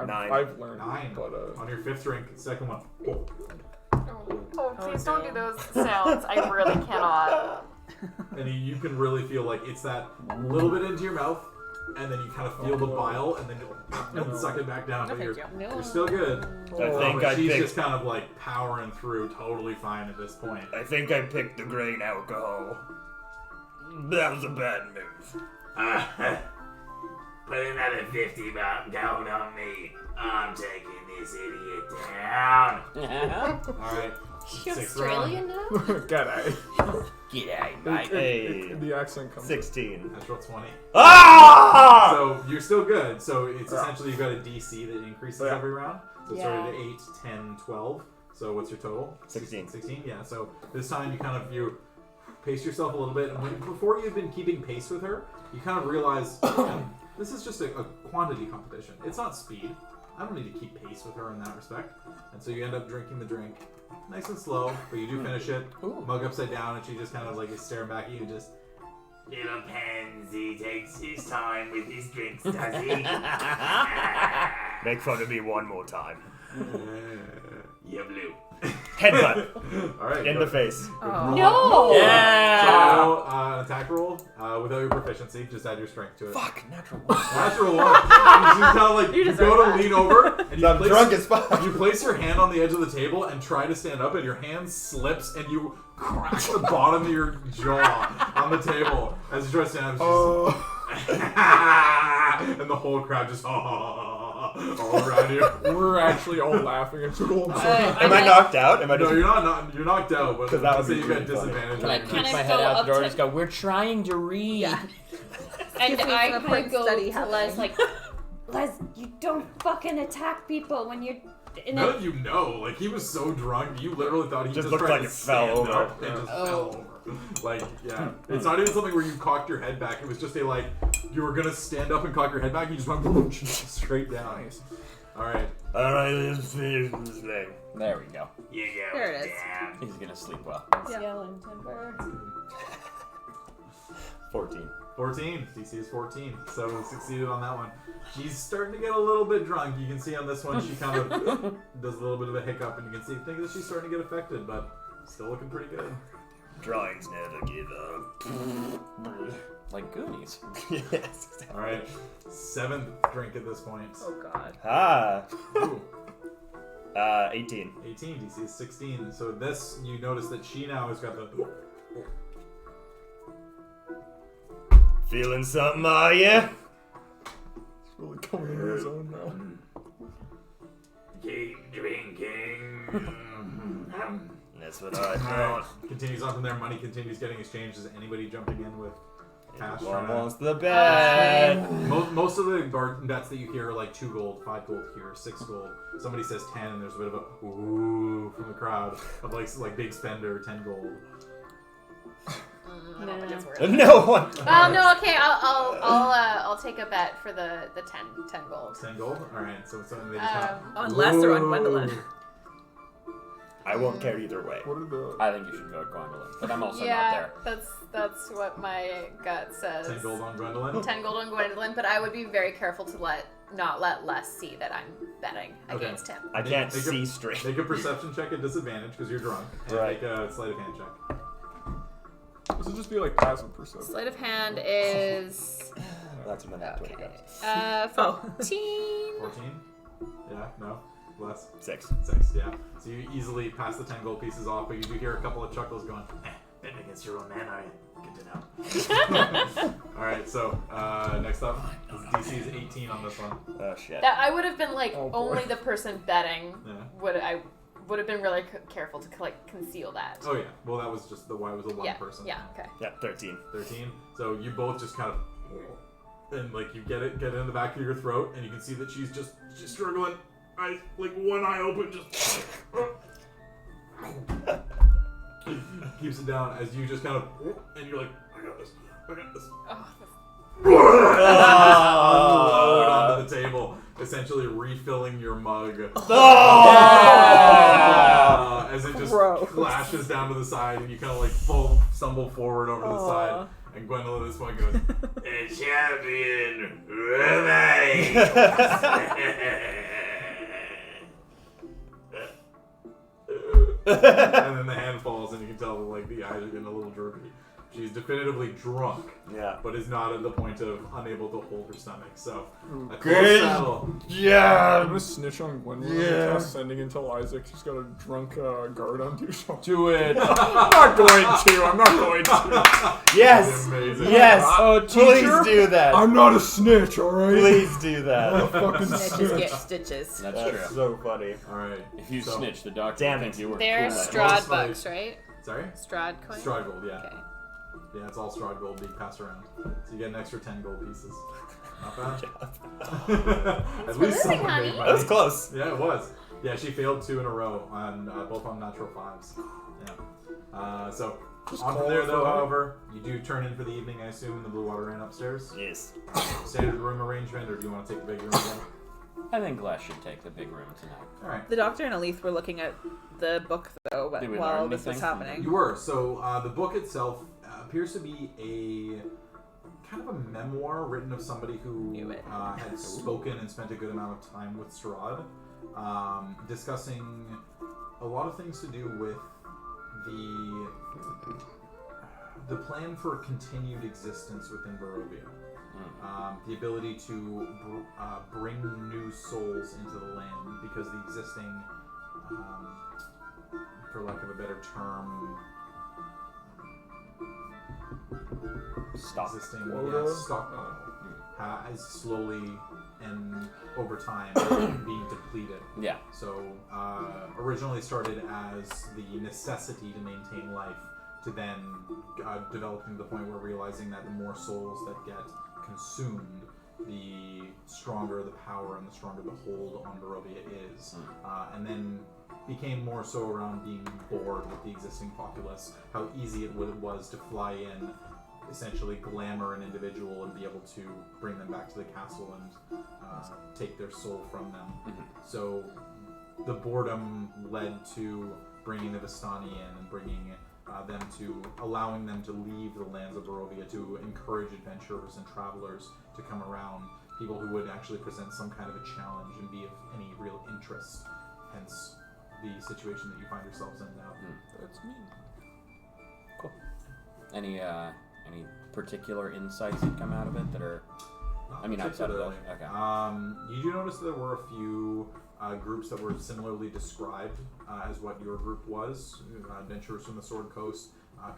Nine. I've learned. 9. But, On your 5th drink, second one. Oh, please don't do those sounds. I really cannot. And you can really feel like it's that little bit into your mouth, and then you kind of feel the bile, and then you'll suck it back down. But you're still good. I think But I she's picked. just kind of like powering through, totally fine at this point. I think I picked the grain alcohol. That was a bad move. Put another 50 down on me. I'm taking this idiot down. Alright. You 6th round. Australian now? G'day. G'day, mate. Hey. The accent comes. 16. Natural 20. Ah! So you're still good. So it's essentially you've got a DC that increases every round. So it started at 8, 10, 12. So what's your total? 16. 16, yeah. So this time you pace yourself a little bit. And before you've been keeping pace with her, you kind of realize this is just a quantity competition. It's not speed. I don't need to keep pace with her in that respect. And so you end up drinking the drink nice and slow, but you do finish it. Mug upside down, and she just kind of like is staring back at you, just Little pansy takes his time with his drinks, does he? Make fun of me one more time. You're blue. Headbutt. All right. In the face. Oh. No! Yeah! So, attack roll without your proficiency, just add your strength to it. Fuck, natural one. Natural one. You just kind of like you deserve go to that. lean over and you I'm place, drunk as fuck. you place your hand on the edge of the table and try to stand up, and your hand slips and you crack the bottom of your jaw on the table as you try to stand up. And the whole crowd just all around you. We're actually all laughing at you. Am I knocked out? Am I No, just... you're knocked out, but 'Cause that would say be you got really funny. disadvantage. Can I on keep your Can my I head go out the up door to- and just go, we're trying to read. Yeah. And Gives me I some kind quick of go study to happening. Les like, Les, you don't fucking attack people when you're in None a... of you know. Like, he was so drunk, you literally thought he Just just looked tried like to it fell stand over. up and just fell over. Like, yeah. It's not even something where you cocked your head back. It was just a, like, you were gonna stand up and cock your head back, you just went straight down. Nice. Alright. Alright, let's finish this thing. There we go. You go. There it is. down. He's gonna sleep well. Yeah. Yelling timber. 14. 14. DC is 14. So we succeeded on that one. She's starting to get a little bit drunk. You can see on this one she kind of does a little bit of a hiccup, and you can think that she's starting to get affected, but still looking pretty good. Drawings never give up. Like Goonies. Yes. Alright. 7th drink at this point. Oh god. Ah. Ooh. 18. 18, DC is 16. So this, you notice that she now has got the... Feeling something, are ya? He's really coming into his own now. Keep drinking. That's what I thought. Alright, continues on from there. Money continues getting exchanged. Is anybody jumping in with cash? Almost the bed. Most of the bar bets that you hear are like 2 gold, 5 gold here, 6 gold. Somebody says 10, and there's a bit of a ooh from the crowd of like big spender, 10 gold. I don't think it's worth it. No one. Well, no, okay. I'll take a bet for the 10 gold. 10 gold. All right, so it's something they just have. Unless they're on Gwendolyn. I won't care either way. What are the... I think you should vote Gwendolyn, but I'm also not Yeah, there. that's what my gut says. 10 gold on Gwendolyn. 10 gold on Gwendolyn, but I would be very careful to not let Les see that I'm betting against him. I can't Make a- see straight. Make a perception check at disadvantage because you're drunk. And Right. Make a sleight of hand check. This would just be like passive perception. Sleight of hand is That's what my 20 okay. goes. 14. 14? Yeah, no? Less? 6. 6, yeah. So you easily pass the 10 gold pieces off, but you do hear a couple of chuckles going, Betting against your own man, are you? Good to know. Alright, so next up, DC is 18 on this one. Oh shit. That I would have been like Oh, boy. only the person betting Yeah. would have been really careful to like conceal that. Oh yeah, well that was just why it was a one person. Yeah, okay. Yeah, 13. 13. So you both just kind of, and like you get it in the back of your throat, and you can see that she's struggling. Like one eye open, just keeps it down as you just kind of, and you're like, I got this. Unload onto the table, essentially refilling your mug. As it just Gross. flashes down to the side, and you kind of like stumble forward over to the side. And Gwendolyn at this point goes, The champion remains. and then the hand falls, and you can tell that like the eyes are getting a little droopy. She's definitively drunk, Yeah. but is not at the point of unable to hold her stomach. So, a Good. close battle. I'm Yeah. gonna snitch on Gwendolyn. Yeah. Cast Sending until Isaac. She's got a drunk guard on something. Do it. I'm not going to. Yes. Amazing. Yes. Teacher? Please do that. I'm not a snitch, alright? Please do that. Fucking Snitches get stitches. That's That's true. so funny. All right. If you So- snitch, the doctor Damn will it. think you were They're cool. Strahd Most like- bucks, right? Sorry. Strahd coin. Strahd gold, yeah. Okay. Yeah, it's all Strahd gold being passed around. So you get an extra 10 gold pieces. Not bad. At least living, someone honey. made That was money. close. Yeah, it was. Yeah, she failed 2 in a row on both on natural 5s. Yeah. So Just on call from there it though, for- however, you do turn in for the evening, I assume, in the Blue Water Inn upstairs. Yes. Standard room arrangement, or do you want to take the big room again? I think Glass should take the big room tonight. All right. The doctor and Elise were looking at the book though Did we while learn this was anything? happening. You were. So the book itself, appears to be a kind of a memoir written of somebody who had spoken and spent a good amount of time with Strahd, discussing a lot of things to do with the plan for continued existence within Barovia. The ability to bring new souls into the land, because the existing, for lack of a better term, stockpile has slowly and over time being depleted. Yeah. So originally started as the necessity to maintain life, to then developing to the point where realizing that the more souls that get consumed, the stronger the power and the stronger the hold on Barovia is. And then became more so around being bored with the existing populace, how easy it was to fly in, essentially glamour an individual and be able to bring them back to the castle and take their soul from them. So the boredom led to bringing the Vistani in and bringing them to allowing them to leave the lands of Barovia, to encourage adventurers and travelers to come around, people who would actually present some kind of a challenge and be of any real interest, hence the situation that you find yourselves in now. That's me. Cool. Any particular insights that come out of it that are, outside of those? Okay. You do notice there were a few groups that were similarly described as what your group was, adventurers from the Sword Coast,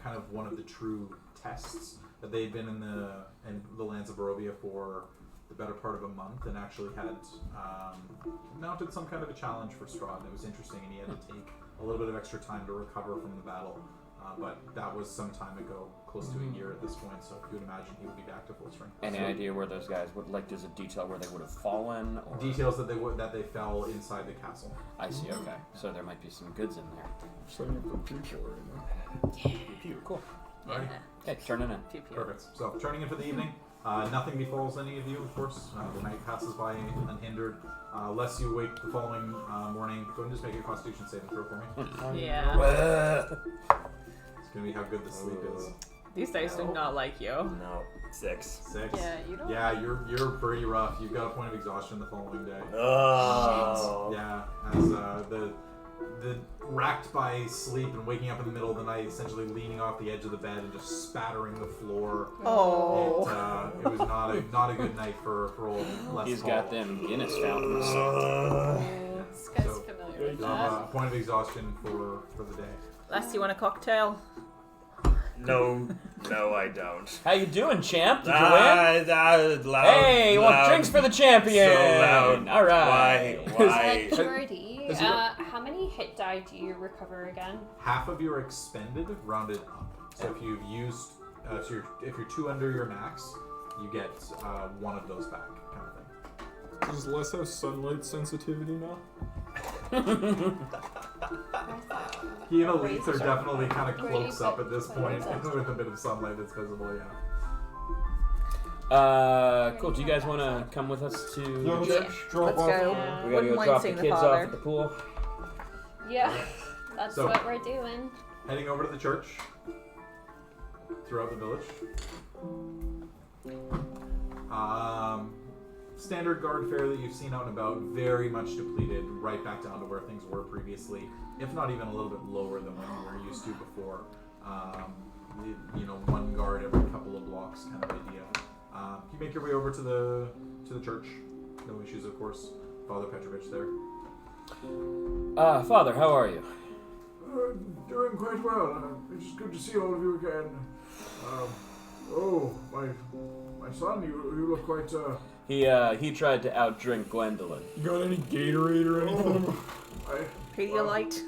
kind of one of the true tests that they had been in the lands of Barovia for the better part of a month, and actually had mounted some kind of a challenge for Strahd. It was interesting, and he had to take a little bit of extra time to recover from the battle. But that was some time ago, close to a year at this point, so you would imagine he would be back to full strength. Any idea where those guys would, does it detail where they would have fallen? Or? Details that they fell inside the castle. I see, okay. So there might be some goods in there. Setting up the people right now. Cool. Alrighty. Okay, turning in. Perfect. So, turning in for the evening. Nothing befalls any of you, of course. The night passes by unhindered. Unless you wake the following morning, go ahead and just make a Constitution saving throw for me. Yeah. It's gonna be how good the sleep is. These dice do not like you. No. 6. 6. Yeah, you don't. Yeah, you're pretty rough. You've got a point of exhaustion the following day. Oh. Yeah, as the racked by sleep and waking up in the middle of the night, essentially leaning off the edge of the bed and just spattering the floor. Oh. It was not a good night for old Les He's Paul. got them Guinness fountains. This guy's So, familiar with You that. have a point of exhaustion for the day. Les, you want a cocktail? No, I don't. How you doing, champ? Did you win? Loud, Hey, you want loud, drinks for the champion? So loud. All right. Why? Jordy, how many hit die do you recover again? Half of your expended rounded up. So if you've used, if you're 2 under your max, you get 1 of those back, kind of thing. Does Les have sunlight sensitivity now? He and Elite are definitely kind of Where close you up put- at this put point, what's that? with a bit of sunlight that's visible, Cool. Do you guys want to come with us to the church? Let's go. We gotta Wouldn't go mind drop the seeing the kids off father. at the pool. Yeah, that's So- what we're doing. Heading over to the church throughout the village. Standard guard fare that you've seen out and about, very much depleted, right back down to where things were previously, if not even a little bit lower than what you were used to before. 1 guard every couple of blocks kind of idea. You make your way over to the church. No issues, of course. Father Petrovich there. Father, how are you? Doing quite well. It's good to see all of you again. My son, you look quite. He tried to outdrink Gwendolyn. You got any Gatorade or anything? Pedialyte.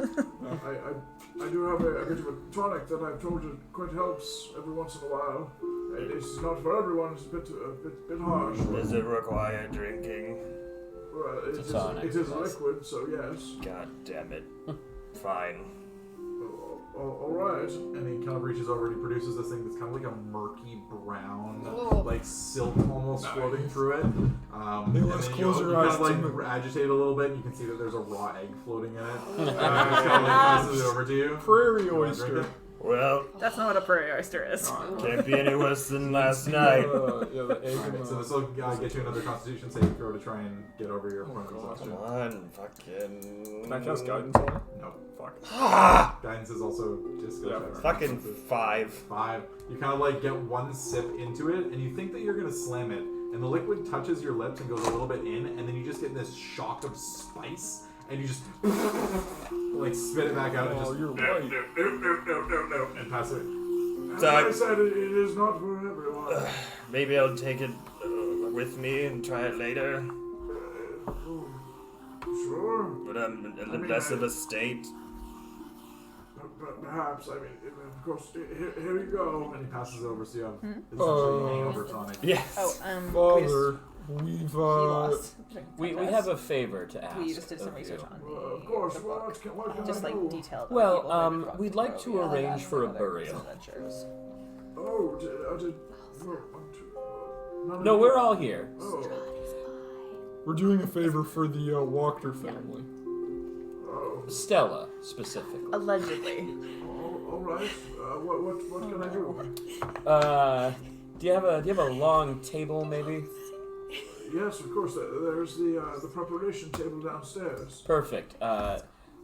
I do have a bit of a tonic that I've told you quite helps every once in a while. It's not for everyone. It's a bit harsh. Does it require drinking? Well, It's a tonic, it is yes. liquid, so yes. God damn it. Fine. All right. And he kind of reaches over and he produces this thing that's kind of like a murky brown, Ooh. like silk almost floating through it. And then let's you close our kind eyes of like to- agitate a little bit and you can see that there's a raw egg floating in it. It's kind of like passes it over to you. Prairie You wanna drink oyster. it? Well, That's not what a prairie oyster is. can't be any worse than last night. The egg. Alright, so this will get you another Constitution saving throw to try and get over your point of exhaustion. Come on, fucking. Can I cast guidance on it? No. Fuck. Ah! Guidance is also just Yeah, Fucking 5. 5. You kind of like get one sip into it, and you think that you're gonna slam it, and the liquid touches your lips and goes a little bit in, and then you just get this shock of spice, and you just like spit it back out and just you're right. no, and pass it. As I said, it is not for everyone. Maybe I'll take it with me and try it later. Sure. But I'm in less of a state. Perhaps. I mean, of course. Here you go. And he passes it over, so you have essentially hangover tonic. Yes. Father, we've He lost. We have a favor to ask. We just did some of research you. on Of course. What can just I like do? detailed. Well, we'd like to arrange for a burial. Adventures. Oh, No, we're all here. Oh, we're doing a favor for the Walker family. oh. Stella, specifically. Allegedly. All right. What can I do? Do you have a long table, maybe? Yes, of course. There's the preparation table downstairs. Perfect.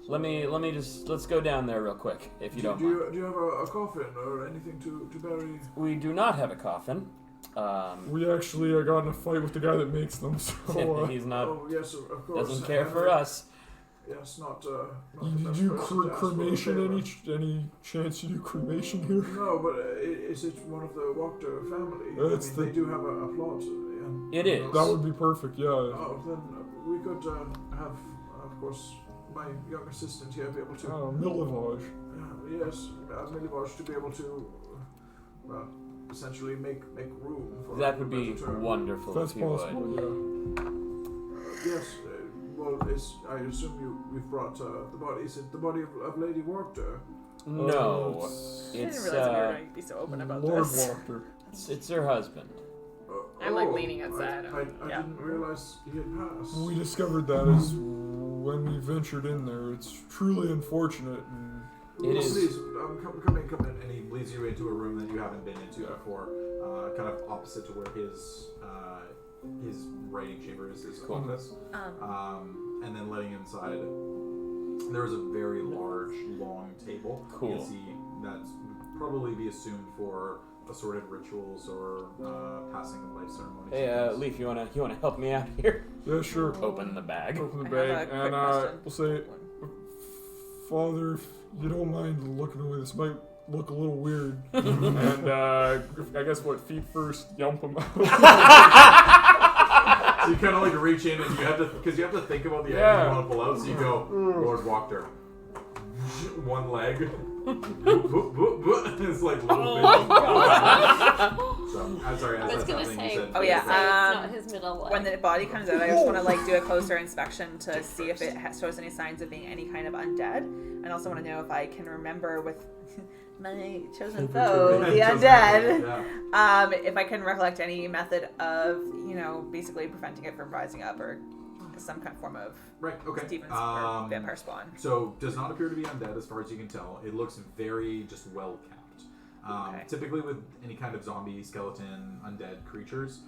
Let's go down there real quick, if you don't mind. Do you have a coffin or anything to bury? We do not have a coffin. We actually got in a fight with the guy that makes them, so He's not. Oh yes, of course. Doesn't care for us. Yes, not. you the best do person to ask for a cremation? favor. Any chance you do cremation here? No, but is it one of the Wachter family? It's they do have a plot. And It is. That would be perfect, yeah. Oh, then we could have, of course, my young assistant here be able to. Oh, Milivage. Yes, Milivage to be able to, well, essentially make room for. That would a be better term. wonderful That's if you would. possible, yeah. Yes. Well, I assume you've brought the body. Is it the body of Lady Wachter? No, I didn't it's realize we were going to be so open about Lord this. Walker. it's her husband. I'm like leaning outside. I Yeah. didn't realize he had passed. We discovered that as when we ventured in there. It's truly unfortunate. And It is. Please, come in, and he leads you into a room that you haven't been into before, kind of opposite to where his writing chamber is, his office. And then letting you inside, there is a very large, long table. Cool. You can see that's probably be assumed for assorted rituals or passing of life ceremonies. Hey, Leaf, you wanna help me out here? yeah, sure. Open the bag. Open the I have bag, a quick and question. we'll say, Father, if you don't mind looking away, this might look a little weird. And I guess feet first, yump him out. So you kind of like reach in and you have to think about the Yeah. item you want to pull out. So you go, Lord Wachter, one leg. It's like little bit. So I'm sorry. I was gonna say. Oh, yeah, it's not his middle leg. When the body comes out, I just want to like do a closer inspection to see if it shows any signs of being any kind of undead, and also want to know if I can remember with my chosen foe, the undead, if I can recollect any method of basically preventing it from rising up or some kind of form of Stevens or vampire spawn. So does not appear to be undead as far as you can tell. It looks very just well kept. Typically with any kind of zombie, skeleton, undead creatures,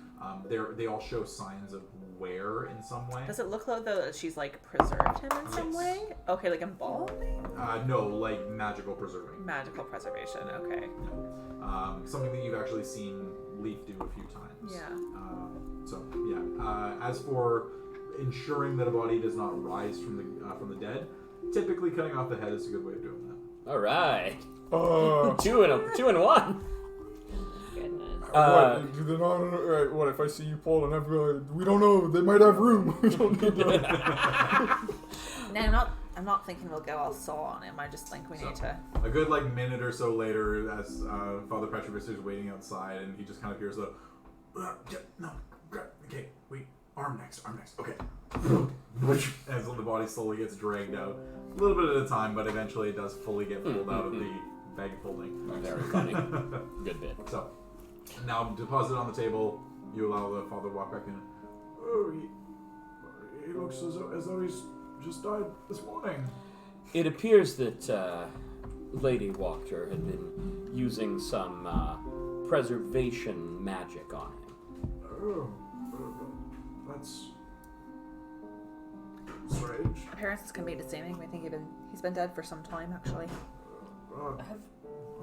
they all show signs of wear in some way. Does it look though that she's like preserved him in some way? Okay, like embalming? No, like magical preserving. Magical preservation, okay. Something that you've actually seen Leaf do a few times. Yeah. As for ensuring that a body does not rise from the dead, typically cutting off the head is a good way of doing that. All right. Two in one. Goodness. what? Do they not? Right, what if I see you pull and we don't know. They might have room. We don't need to. No, I'm not thinking we'll go all saw on him. I just think we need to. A good minute or so later, as Father Petrovic is waiting outside, and he just kind of hears the okay, wait, arm next, okay. As the body slowly gets dragged out, a little bit at a time, but eventually it does fully get pulled out of the bag folding. Very funny. Good bit. So now deposit on the table. You allow the father to walk back in. Oh, he looks as though he's just died this morning. It appears that Lady Walker had been using some preservation magic on him. Oh, that's strange. Appearances can be deceiving. We think he's been dead for some time, actually. Have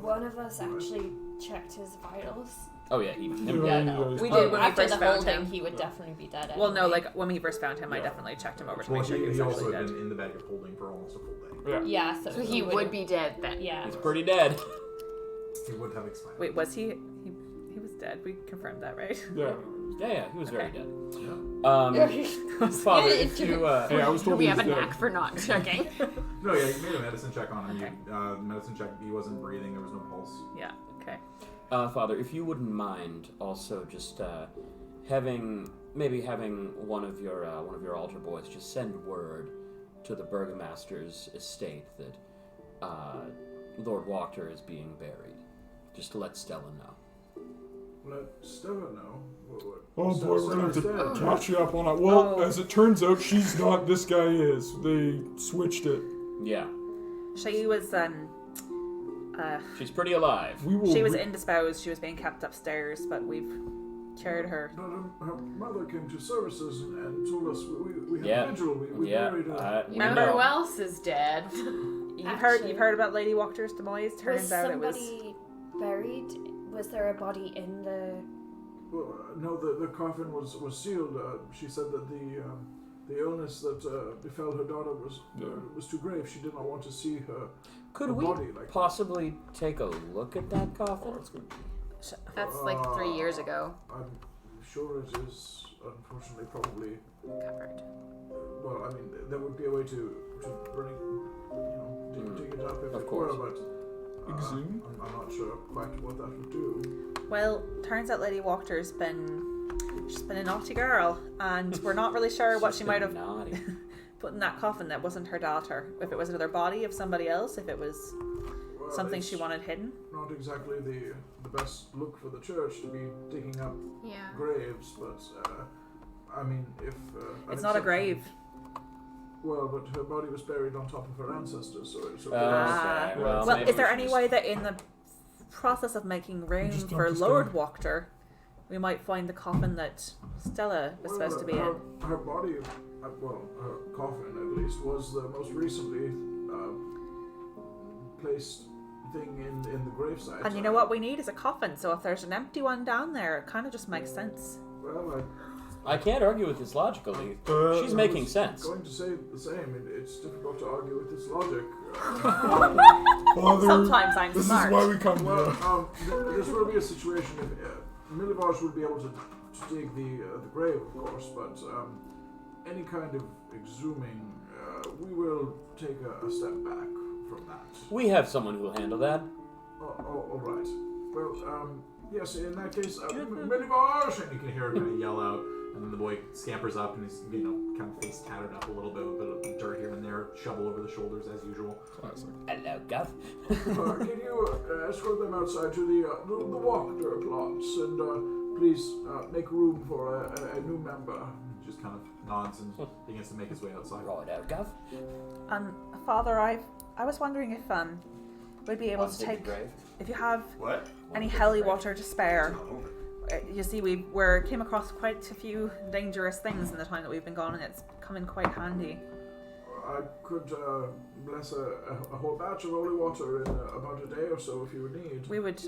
one of us actually checked his vitals? Oh yeah, he. Yeah, no. We did when we After first the found holding, him. he would definitely be dead. Well, no, anyway. like when we first found him, I Yeah. definitely checked him over to Well, make sure he was he also actually had dead. been in the bag of holding for almost a full day. Yeah. Yeah, So he would be dead then. Yeah. He's pretty dead. He would have expired. Wait, was he? He was dead. We confirmed that, right? Yeah. Yeah, he was very dead. Yeah. Father, if you Hey, I was told We he have a was dead. knack for not checking. No, yeah, you made a medicine check on him. Okay. Medicine check, he wasn't breathing, there was no pulse. Yeah. Okay. Father, if you wouldn't mind, also just having one of your altar boys just send word to the burgomaster's estate that Lord Walker is being buried, just to let Stella know. Let Stella know. Oh boy, we're gonna have to Stella's dead. catch you up on it. Well, Oh. as it turns out, she's not. This guy is. They switched it. Yeah, She was she's pretty alive. We will. she was indisposed. She was being kept upstairs, but we've cured her. But her mother came to services and told us we had Yeah. a vigil. We Yeah, buried her. Remember who else is dead? You've heard about Lady Walker's demise. Turns Was out it was. somebody buried? Was there a body in the... Well, no, the coffin was sealed. She said that the illness that befell her daughter was too grave. She did not want to see her Could her we body like possibly take a look at that coffin? That's like 3 years ago. I'm sure it is, unfortunately, probably. Covered. Well, I mean, there would be a way to bring, dig it up if Of it course. were, but Exhume? I'm not sure quite what that would do. Well, turns out Lady Walker's been a naughty girl, and we're not really sure what She's she might have been naughty. put in that coffin that wasn't her daughter. If it was another body of somebody else, if it was Well, something it's she wanted hidden. Not exactly the best look for the church to be digging up Yeah. graves, but I mean, if It's not a grave. Well, but her body was buried on top of her ancestors, so Ah. Okay, well, Well, maybe is there we any should way that in the process of making room Just dump for this Lord guy. Walker, we might find the coffin that Stella was supposed to be in? Her body, well, her coffin at least, was the most recently placed thing in the gravesite. And you know what we need is a coffin, so if there's an empty one down there, it kind of just makes sense. Well, I can't argue with this logically. She's I making was sense. going to say the same. It's difficult to argue with this logic. Father, Sometimes I'm this smart. is why we come Well, here. this will be a situation if Millivage would be able to dig the grave, of course, but any kind of exhuming, we will take a step back from that. We have someone who will handle that. Oh, all right. Well, yes, in that case, Millivage, And you can hear her kind of yell out, and then the boy scampers up and he's, kind of face tattered up a little bit with dirt here and there, shovel over the shoulders as usual. Classic. Hello, Gov. can you escort them outside to the Walker plots and please make room for a new member? He just kind of nods and begins to make his way outside. Right out, Gov. Father, I was wondering if we'd be able to take if you have What? any helly water to spare. You see, we came across quite a few dangerous things in the time that we've been gone, and it's come in quite handy. I could bless a whole batch of holy water in about a day or so if you would need. We would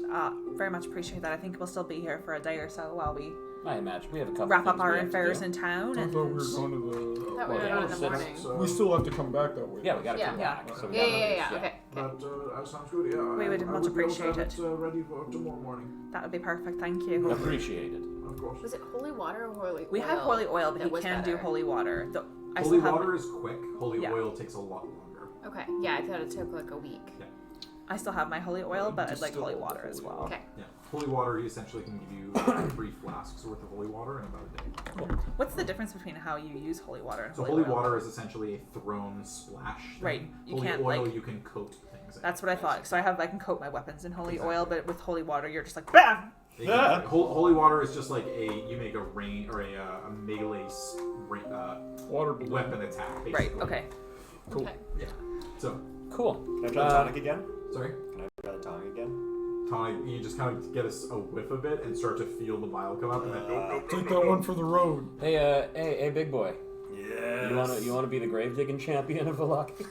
very much appreciate that. I think we'll still be here for a day or so while we I imagine we have a couple wrap up things our we have to affairs do. in town. I And thought we were going to the. That we Well, were yeah, on in the so- morning. So, We still have to come back that way. Yeah, we gotta come Yeah. back. So we Yeah, gotta yeah. Okay. But that sounds good. Yeah, We would I much would be able to appreciate have it ready for tomorrow morning, that would be perfect. Thank you. Appreciated. of course. Was it holy water or holy oil? We have holy oil, but That you was can do better. holy water. I Holy still have, water is quick. Holy Yeah. oil takes a lot longer. Okay. Yeah, I thought it took like a week. I still have my holy oil, but I'd like Distill holy the water as holy well. Okay. Yeah. Holy water, he essentially can give you 3 flasks worth of holy water in about a day. What's the difference between how you use holy water and So holy holy oil? water is essentially a thrown splash thing. Right. You Holy can't, oil, like- you can coat things in. That's what I thought. So I can coat my weapons in holy oil, Exactly. but with holy water, you're just like BAM! Yeah. Holy water is just like you make a rain or a melee Water balloon. weapon attack. Basically. Right. Okay. Cool. Okay. Yeah. So Cool. Can I try tonic again? Sorry? Can I try the tongue again? Tony, you just kind of get a whiff of it and start to feel the bile come up, and then Take that one for the road. Hey, big boy. Yes. You wanna be the grave digging champion of Velaki?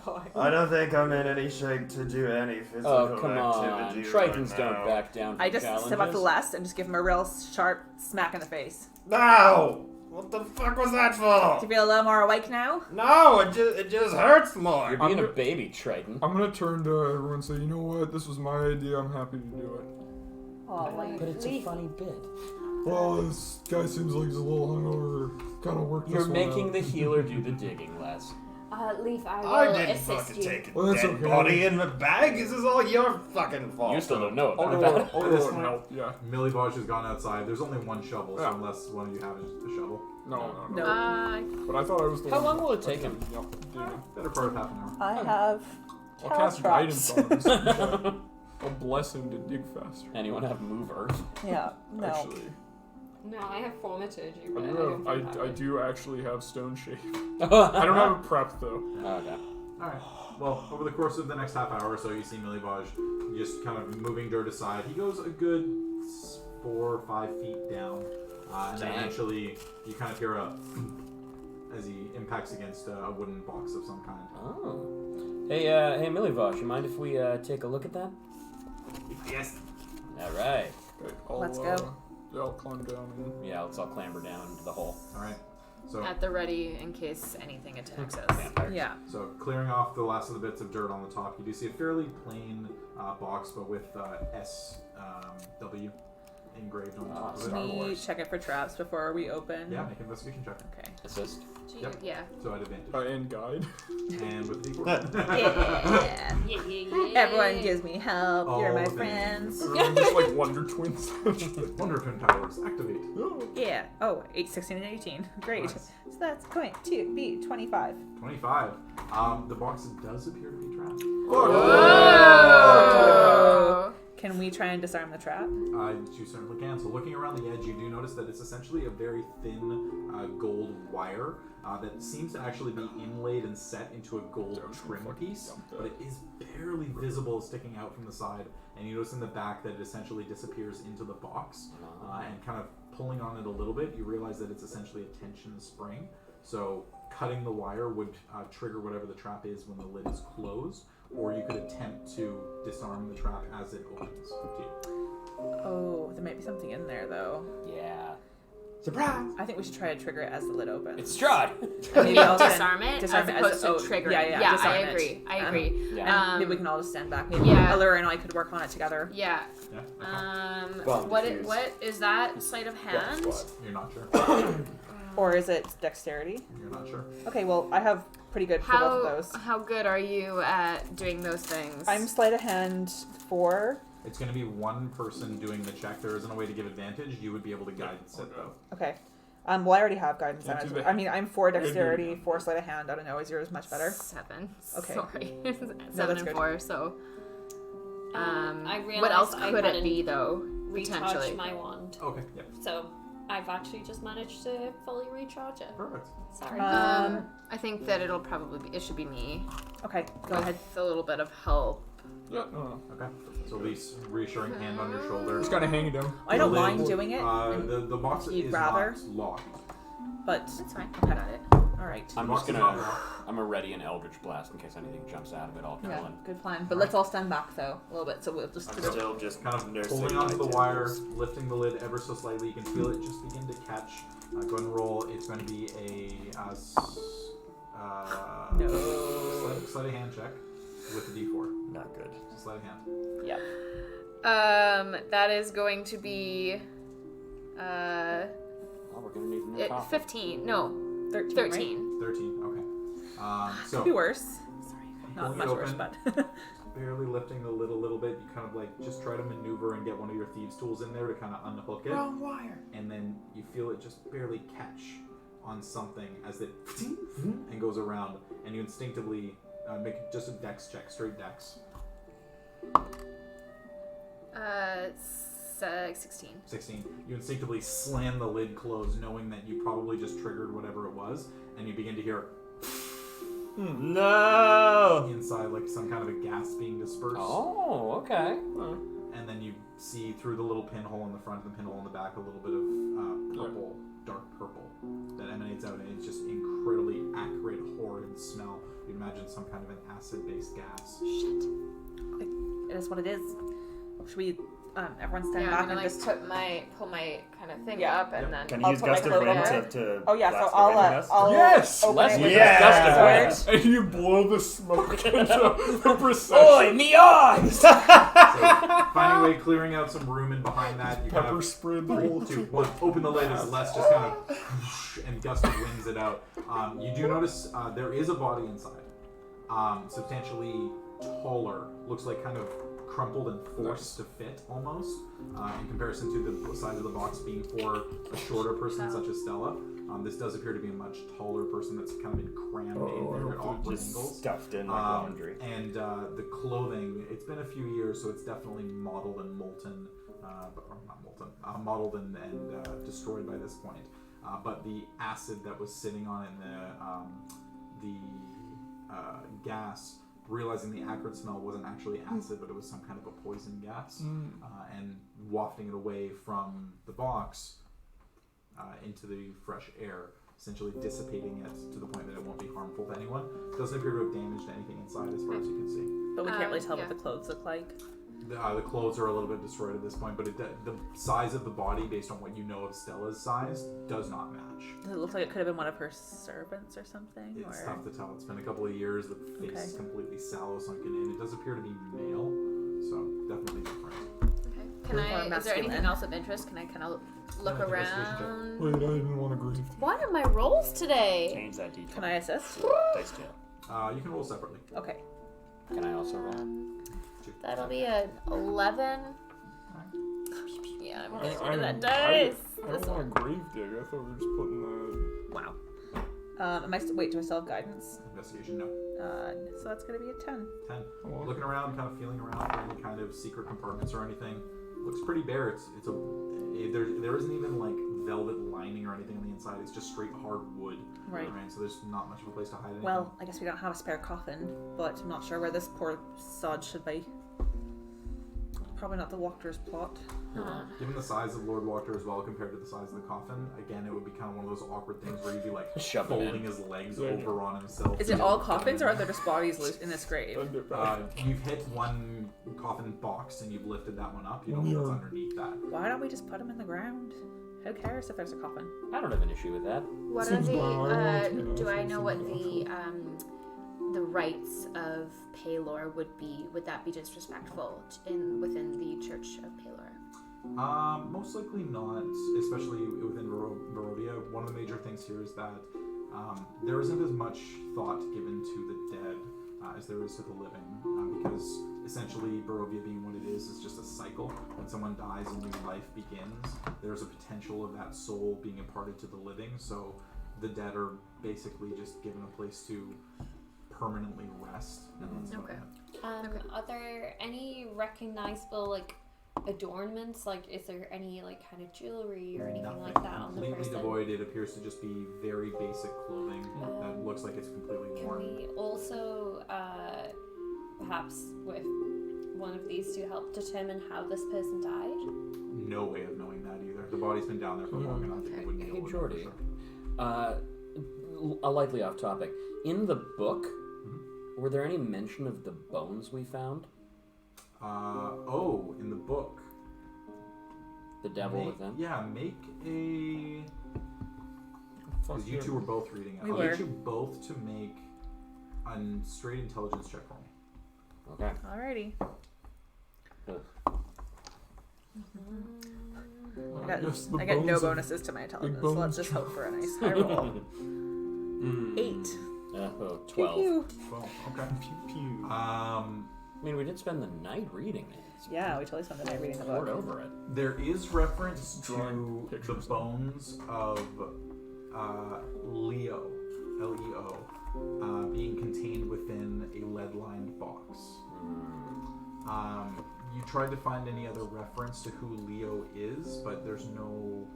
Oh my god. I don't think I'm in any shape to do any physical Oh, come on. activity Tritons right don't now. back down from I just challenges. step up to Les and just give him a real sharp smack in the face. No! What the fuck was that Do for? you feel a little more awake now? No, it just hurts more. You're being I'm a baby, Triton. I'm gonna turn to everyone and say, you know what? This was my idea. I'm happy to do it. Oh, But it's a funny bit. Well, this guy seems like he's a little hungover. Gotta work this You're one making out. the healer do the digging, Les. Leaf, I will I didn't assist fucking you. take a Well, that's dead okay. body in the bag. This is all your fucking fault. You still don't know I'll about go it. I'll At this go and point- help. Yeah. Millibaj has gone outside. There's only one shovel, so Yeah. unless one of you have a shovel. No. No. But I thought I was the How one. long will it take him? Yep. digging. Better part of half an hour. I have I'll cast guidance on him. So I'll bless him to dig faster. Anyone have mover? Yeah, no. Actually, No, I have fortitude. You I bet. do, don't think I do actually have stone shape. I I don't have it prepped though. Okay. Alright. Well, over the course of the next half hour or so, you see Millibaj just kind of moving dirt aside. He goes a good 4 or 5 feet down. And then Dang. eventually, you kind of hear a as he impacts against a wooden box of some kind. Oh. Hey, Millivosh, you mind if we take a look at that? Yes. All right. Okay, I'll, Let's go. Yeah, I'll climb down and Yeah, let's all clamber down into the hole. Alright. So, At the ready in case anything attacks us. Vampires. Yeah. so clearing off the last of the bits of dirt on the top, you do see a fairly plain box, but with SW engraved on the top of it. Can we check it for traps before we open? Yeah, make an investigation check. Okay. Assist. Yep. Yeah. So at advantage. and guide. And with D4. Yeah. Yeah. Everyone gives me help. You're All my the friends. Everyone just like Wonder Twins. Wonder Twin powers activate. Yeah. Oh, 8, 16, and 18. Great. Nice. So that's going to be 25. 25. The box does appear to be trapped. Oh. Can we try and disarm the trap? You certainly can. So looking around the edge, you do notice that it's essentially a very thin gold wire that seems to actually be inlaid and set into a gold trim piece, but it is barely visible sticking out from the side. And you notice in the back that it essentially disappears into the box, and kind of pulling on it a little bit, you realize that it's essentially a tension spring. So cutting the wire would trigger whatever the trap is when the lid is closed, or you could attempt to disarm the trap as it opens to you. Oh, there might be something in there, though. Yeah. Surprise! I think we should try to trigger it as the lid opens. It's Strahd. Maybe You I'll disarm send- it disarm as it opposed as- to oh, trigger yeah, it. yeah, Yeah, disarm I it. agree. I agree. Yeah. Maybe we can all just stand back. Maybe Yeah. Allura and I could work on it together. Yeah. Yeah? Okay. Bomb What diffuse. what is that? Sleight of hand? You're not sure. Or is it dexterity? You're not sure. Okay, well, I have pretty good for both of those. How good are you at doing those things? I'm sleight of hand 4. It's going to be one person doing the check. There isn't a way to give advantage. You would be able to guidance it, though. Okay. Well, I already have guidance. Can't on do it. that. I mean, I'm 4 do dexterity, that. 4 sleight of hand. I don't know. Is yours much better? 7. Okay. Sorry. 7 that's and good. 4. So. I realized What else I could it hadn't be though? recharged Potentially. my wand. Okay, yeah. So I've actually just managed to fully recharge it. Perfect. Sorry. I think that it'll probably be. It should be me. Okay, go ahead. With a little bit of help. Yeah, no. Okay. So Leaf's reassuring hand on your shoulder. Just gotta hang it down. I don't The lid- mind doing it, The box You'd is rather? not locked. but That's fine. I got it. all right. I'm Box just is gonna. not locked. I'm gonna ready an Eldritch Blast in case anything jumps out of it. I'll kill Yeah, him. good plan. But let's all stand back though a little bit, so we'll just. I'm still just Kind of nursing holding my onto the wire, temples. lifting the lid ever so slightly. You can feel it just begin to catch. Go ahead and roll. It's going to be a No. sleight of hand check with a D4. Not good. Just sleight of hand. Yep. That is going to be. Oh, we're gonna need more coffee. 15. No, 13. 13. 13. Okay. So Could be worse. Sorry. Not Pulling much it worse, open. but. barely lifting the lid a little bit. You kind of like just try to maneuver and get one of your thieves' tools in there to kind of unhook it. Wrong wire. And then you feel it just barely catch on something as it and goes around, and you instinctively make just a dex check, straight dex. 16. 16. You instinctively slam the lid closed, knowing that you probably just triggered whatever it was, and you begin to hear No! inside, like some kind of a gas being dispersed. Oh, okay. And then you see through the little pinhole in the front and the pinhole in the back a little bit of purple, dark purple, that emanates out, and it's just incredibly acrid, horrid smell. You'd imagine some kind of an acid-based gas. Shit. Okay, it is what it is. Should we, everyone stand Yeah, back I'm gonna and just... pull my kind of thing Yeah. up and then. Can I'll you use put my Gust of cloak Wind over. to Oh yeah, blast so the wind in us? I'll Yes! open Let's it with Yeah. my Gust of sword. And you blow the smoke into the procession. Oi, me eyes! So, finding a way, clearing out some room in behind that, you kind Pepper of spray the whole 3, 2, 1, open the lid as Les just kind of and Gust of winds it out. You do notice there is a body inside, substantially taller, looks like kind of crumpled and forced to fit almost, in comparison to the size of the box being for a shorter person such as Stella. This does appear to be a much taller person that's kind of been crammed in there at awkward Just angles. stuffed in like laundry. And the clothing, it's been a few years, so it's definitely mottled and molten, or not molten, mottled and destroyed by this point. But the acid that was sitting on it in the gas, realizing the acrid smell wasn't actually acid, but it was some kind of a poison gas, and wafting it away from the box into the fresh air, essentially dissipating it to the point that it won't be harmful to anyone. Doesn't appear to have damaged anything inside as far as you can see. But we can't really tell yeah. what the clothes look like. The clothes are a little bit destroyed at this point, but the size of the body, based on what you know of Stella's size, does not match. Does it look like it could have been one of her servants or something? It's or... tough to tell. It's been a couple of years. The face is completely sallow, sunken in. It does appear to be male, so definitely different. Okay. Can Or I? Is there masculine. anything else of interest? Can I kind of look Yeah, investigation around? Wait, I didn't want to grieve. What are my rolls today? Change that detail. Can I assist? Dice tail. You can roll separately. Okay. Can I also roll? That'll be an 11. Yeah, I'm getting rid of that I dice. don't want to grave dig. I thought we were just putting the... Wow. Wait, do I still have guidance? Investigation, no. So that's gonna be a 10. 10. Looking around, kind of feeling around for any kind of secret compartments or anything. Looks pretty bare. There isn't even like velvet lining or anything on the inside. It's just straight hard wood. Right. So there's not much of a place to hide anything. Well, I guess we don't have a spare coffin, but I'm not sure where this poor sod should be. Probably not the Walker's plot. Given the size of Lord Walker as well compared to the size of the coffin, again, it would be kind of one of those awkward things where you'd be like Shove him folding in. his legs over on himself. Is it all coffins, or are there just bodies loose in this grave? You've hit one coffin box and you've lifted that one up. You don't know what's underneath that. Why don't we just put them in the ground? Who cares if there's a coffin? I don't have an issue with that. What are Seems wild, you know, do I seems know what wild. the rites of Palor would be? Would that be disrespectful within the Church of Palor? Most likely not, especially within Barovia. One of the major things here is that there isn't as much thought given to the dead as there is to the living, because essentially Barovia being what it is just a cycle. When someone dies, a new life begins. There's a potential of that soul being imparted to the living, so the dead are basically just given a place to permanently rest. And that's about it. Are there any recognizable like adornments? Like, is there any like kind of jewelry or anything Nothing. like that on the Completely person? devoid. It appears to just be very basic clothing that looks like it's completely Can worn. we also perhaps with one of these two help determine how this person died? No way of knowing that either. The body's been down there for long enough that you wouldn't be Hey, able to know for Jordy. sure. A lightly off topic. In the book, were there any mention of the bones we found? In the book. The devil within? Yeah, make a... Because you two were both reading it. We I'll were. get you both to make a straight intelligence check for me. Okay. Alrighty. Ugh. I got no bonuses to my intelligence, so let's just hope for a nice high roll. 8. 12. Pew, pew. Well, okay. Pew, pew. I mean, we did spend the night reading it. Yeah, we totally spent the night reading the Poured book. over it. There is reference Drawing to the pictures. bones of Leo, L-E-O, being contained within a lead-lined box. You tried to find any other reference to who Leo is, but there's no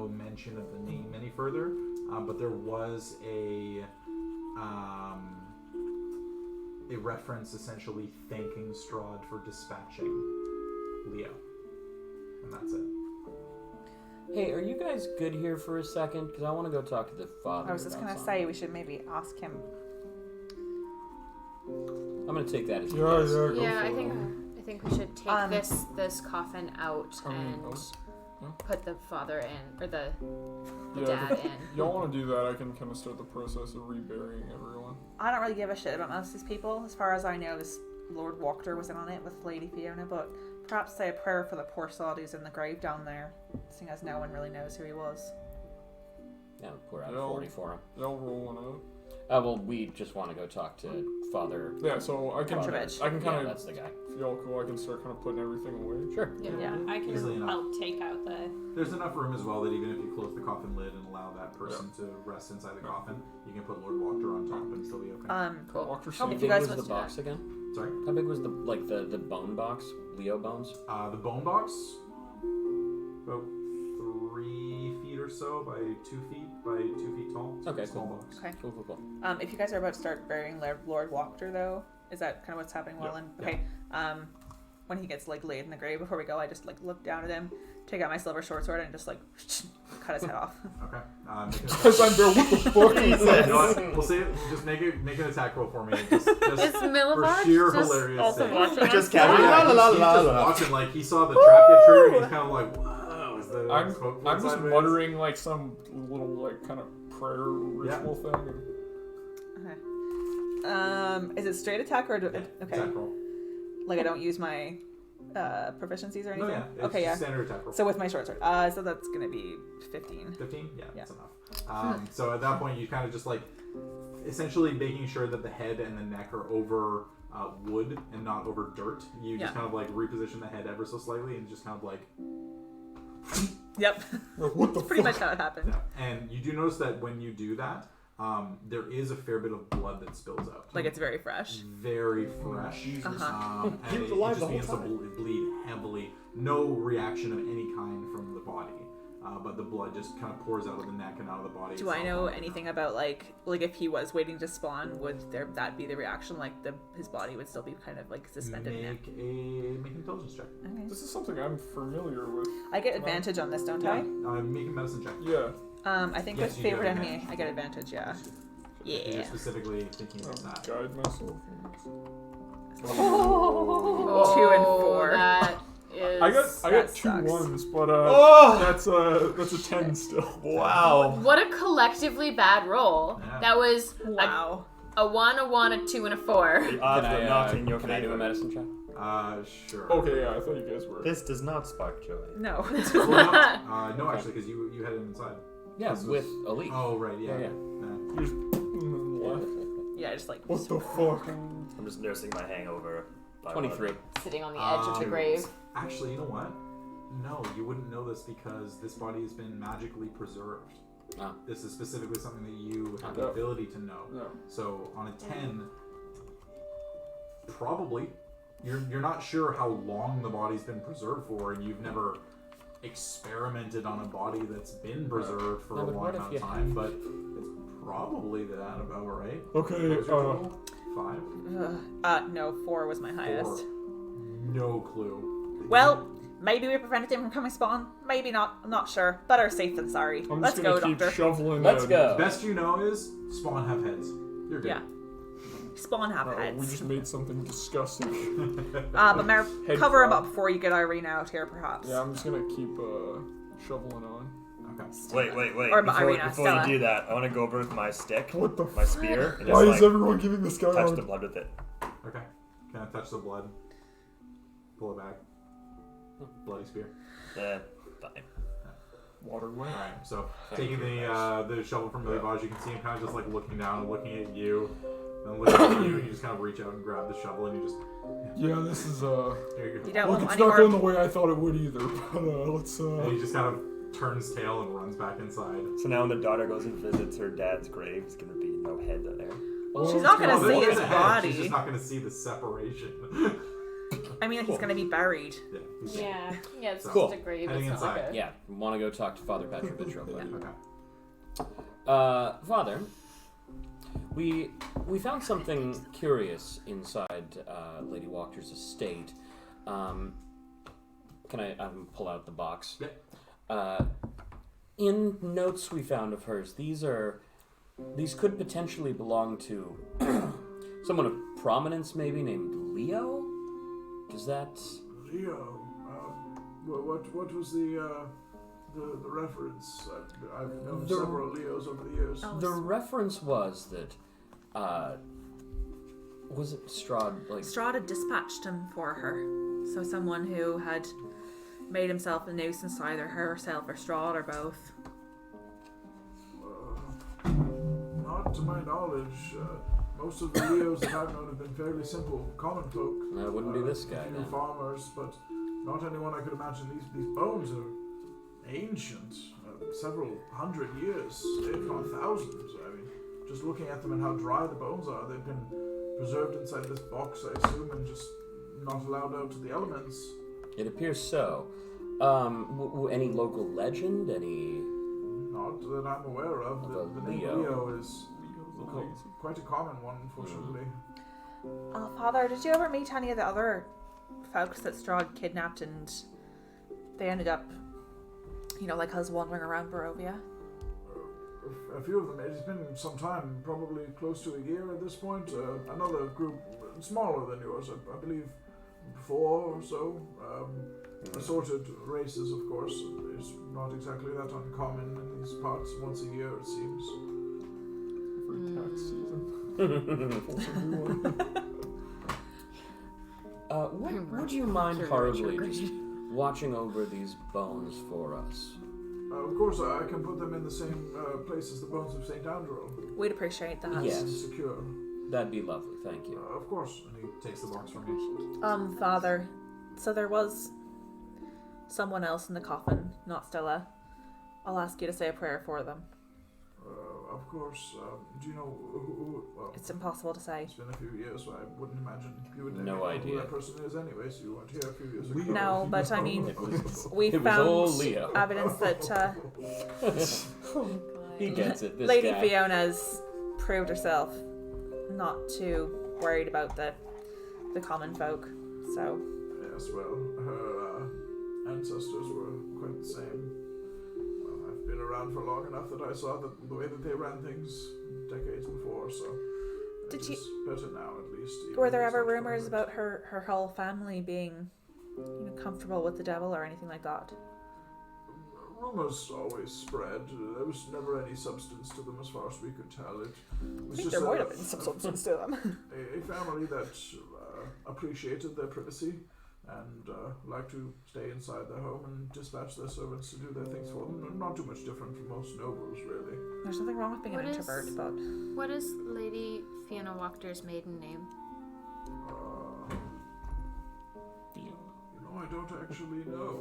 mention of the name any further. but there was a reference essentially thanking Strahd for dispatching Leo. And that's it. Hey, are you guys good here for a second? Because I want to go talk to the father. I was just about gonna something. say we should maybe ask him. I'm gonna take that as a Yeah, yes. go Yeah, for I it. think we should take this coffin out and yeah. put the father in, or the Yeah, dad if in. y'all want to do that, I can kind of start the process of reburying everyone. I don't really give a shit about most of these people. As far as I know, this Lord Wachter was in on it with Lady Fiona, but perhaps say a prayer for the poor sod who's in the grave down there, seeing as no one really knows who he was. Yeah, pour out Yeah. 40 for him. Y'all roll one out. Well, we just want to go talk to Father. Yeah, so I can Petrovich. I can Yeah, kind of, that's the guy. if y'all cool, I can start kind of putting everything away. Sure. Yeah, I can Easily enough. help take out the. There's enough room as well that even if you close the coffin lid and allow that person to rest inside the coffin, you can put Lord Wachter on top and still be okay. Cool. Walk How How big big you guys was want the to box do again? Sorry? How big was the bone box? Leo bones? The bone box, about 3 feet or so by 2 feet by 2 feet tall. So Okay, it's a small cool. box. Okay. Cool. If you guys are about to start burying Lord Wachter, though, is that kind of what's happening while in? Okay. When he gets like laid in the grave, before we go, I just like look down at him, take out my silver short sword, and just like cut his head off. Okay. Because I'm there, what the fuck? You know what? We'll see it. Just make an attack roll for me. Just Is for Millivard sheer just hilarious also sake. watching Just us? casually, Yeah, la, la, he's la, just la. watching, like he saw the trap get triggered, and he's kind of like, "Whoa!" Is the smoke I'm just sideways? muttering like some little like kind of prayer ritual thing. Okay. Is it straight attack or do, Yeah, okay? attack roll. Like I don't use my proficiencies or anything. No, yeah. It's Okay, yeah. Standard attack roll. So with my short sword, so that's gonna be 15. 15? Yeah, Yeah. that's enough. So at that point, you kind of just like essentially making sure that the head and the neck are over wood and not over dirt. You just Yeah. kind of like reposition the head ever so slightly and just kind of like. Yep. What the Pretty fuck? much how it happened. Yeah. And you do notice that when you do that, there is a fair bit of blood that spills out. Like it's very fresh. Very fresh. Uh-huh. And He it was alive just the whole begins to bleed heavily. No reaction of any kind from the body. But the blood just kind of pours out of the neck and out of the body. Do I know anything about like if he was waiting to spawn, would that be the reaction? Like his body would still be kind of like suspended in it. Make an intelligence check. Okay. This is something I'm familiar with. I get advantage on this, don't I? Make a medicine check. Yeah. I think Yes, with you do favorite have enemy, advantage. I get advantage. Yeah. You're Yeah. specifically thinking about that. Guide myself. Oh, 2 and 4. That is. I got That 2 sucks. 1s, but Oh! that's a 10 still. Wow. What a collectively bad roll. Yeah. That was Wow. a 1, a 1, a 2, and a 4. The odds Can are I, not in your can I do a favor. medicine check? Sure. Okay, yeah, I thought you guys were. This does not spark joy. No. Well, no, actually, because you had him inside. Yeah, This was- with a leaf. Oh, right, yeah. Yeah. You just left. Yeah, just like What the fuck? I'm just nursing my hangover. by 23. Sitting on the edge of the grave. Actually, you know what? No, you wouldn't know this because this body has been magically preserved. Ah. This is specifically something that you have the Yeah. ability to know. No. So on a 10, probably. You're not sure how long the body's been preserved for, and you've never experimented on a body that's been preserved for No, a but long what if amount you of time, but it's probably that about right. Okay, What was your total? 5? no, 4 was my highest. 4. No clue. Well, maybe we prevented him from coming spawn. Maybe not. I'm not sure. Better safe than sorry. I'm Let's just go, gonna keep Doctor. shoveling. Let's go. Best you know is spawn have heads. You're good. Yeah. Spawn have We heads. just made something disgusting. But Mer, Head cover him crab. up before you get Irene out here, perhaps. Yeah, I'm just gonna keep shoveling on. Okay. Wait. Or before Irina, before Stella. you do that, I want to go over with my stick, What the my spear, and Why just is like everyone giving this guy touch a the blood with it. Okay. Can I touch the blood? Pull it back. Bloody spear. Fine. waterway? Alright, so Thank taking you, the shovel from Billy Boz, you can see him kind of just like looking down and looking at you. Then looking at you, and you just kind of reach out and grab the shovel and you just. Yeah, this is Here you You go. don't Look, want it's any not going the more. way I thought it would either. But let's And he just kind of turns tail and runs back inside. So now when the daughter goes and visits her dad's grave, it's gonna be no head there. Well, she's not it's gonna Oh, see there his is a head, She's body. just not going to see the separation. I mean, he's gonna be buried. Yeah. Yeah. Yeah, it's So, Cool. just a grave. heading It's not like inside. a... Yeah, want to go talk to Father Petrovich real quick. Okay. Father, we found something curious inside Lady Walker's estate. Can I pull out the box? Yep. In notes we found of hers, these could potentially belong to someone of prominence, maybe named Leo. Does that? Leo. What was the reference? I've known several Leos over the years. The reference was that. Was it Strahd? Strahd had dispatched him for her. So someone who had made himself a nuisance to either herself or Strahd or both. Not to my knowledge. Most of the Leos that I've known have been fairly simple, common folk. That wouldn't be this guy, A few then. farmers, but not anyone I could imagine. These bones are ancient, several hundred years, if not thousands. I mean, just looking at them and how dry the bones are, they've been preserved inside this box, I assume, and just not allowed out to the elements. It appears so. Any local legend? Any? Not that I'm aware of. The name Leo is quite a common one, unfortunately. Father, did you ever meet any of the other folks that Strahd kidnapped and they ended up, like us wandering around Barovia? A few of them. It's been some time, probably close to a year at this point. Another group, smaller than yours, I believe 4 or so. Assorted races, of course. It's not exactly that uncommon in these parts. Once a year, it seems. Every tax season. Would you mind horribly just watching over these bones for us? Of course, I can put them in the same place as the bones of St. Andrew. We'd appreciate that. Yes. Secure. That'd be lovely, thank you. Of course. And he takes the box from you. Father, so there was someone else in the coffin, not Stella. I'll ask you to say a prayer for them. Of course. Do you know who? Well, It's impossible to say. it's been a few years, so I wouldn't imagine you would No know idea. who that person is anyway, so you weren't here a few years ago. No, but I mean, we It was found old Leo. evidence that He gets it. This Lady guy. Fiona's proved herself not too worried about the common folk. So Yes, well, her ancestors were quite the same. Well, I've been around for long enough that I saw the way that they ran things decades before, so Did it's you- better now at least. even were if there it's ever not rumors perfect. about her whole family being comfortable with the devil or anything like that? Rumors always spread. There was never any substance to them as far as we could tell. It was just there might have been some substance to them. a family that appreciated their privacy and liked to stay inside their home and dispatch their servants to do their things for them. Not too much different from most nobles, really. There's nothing wrong with being an introvert, but What is Lady Fiona Walker's maiden name? I don't actually know.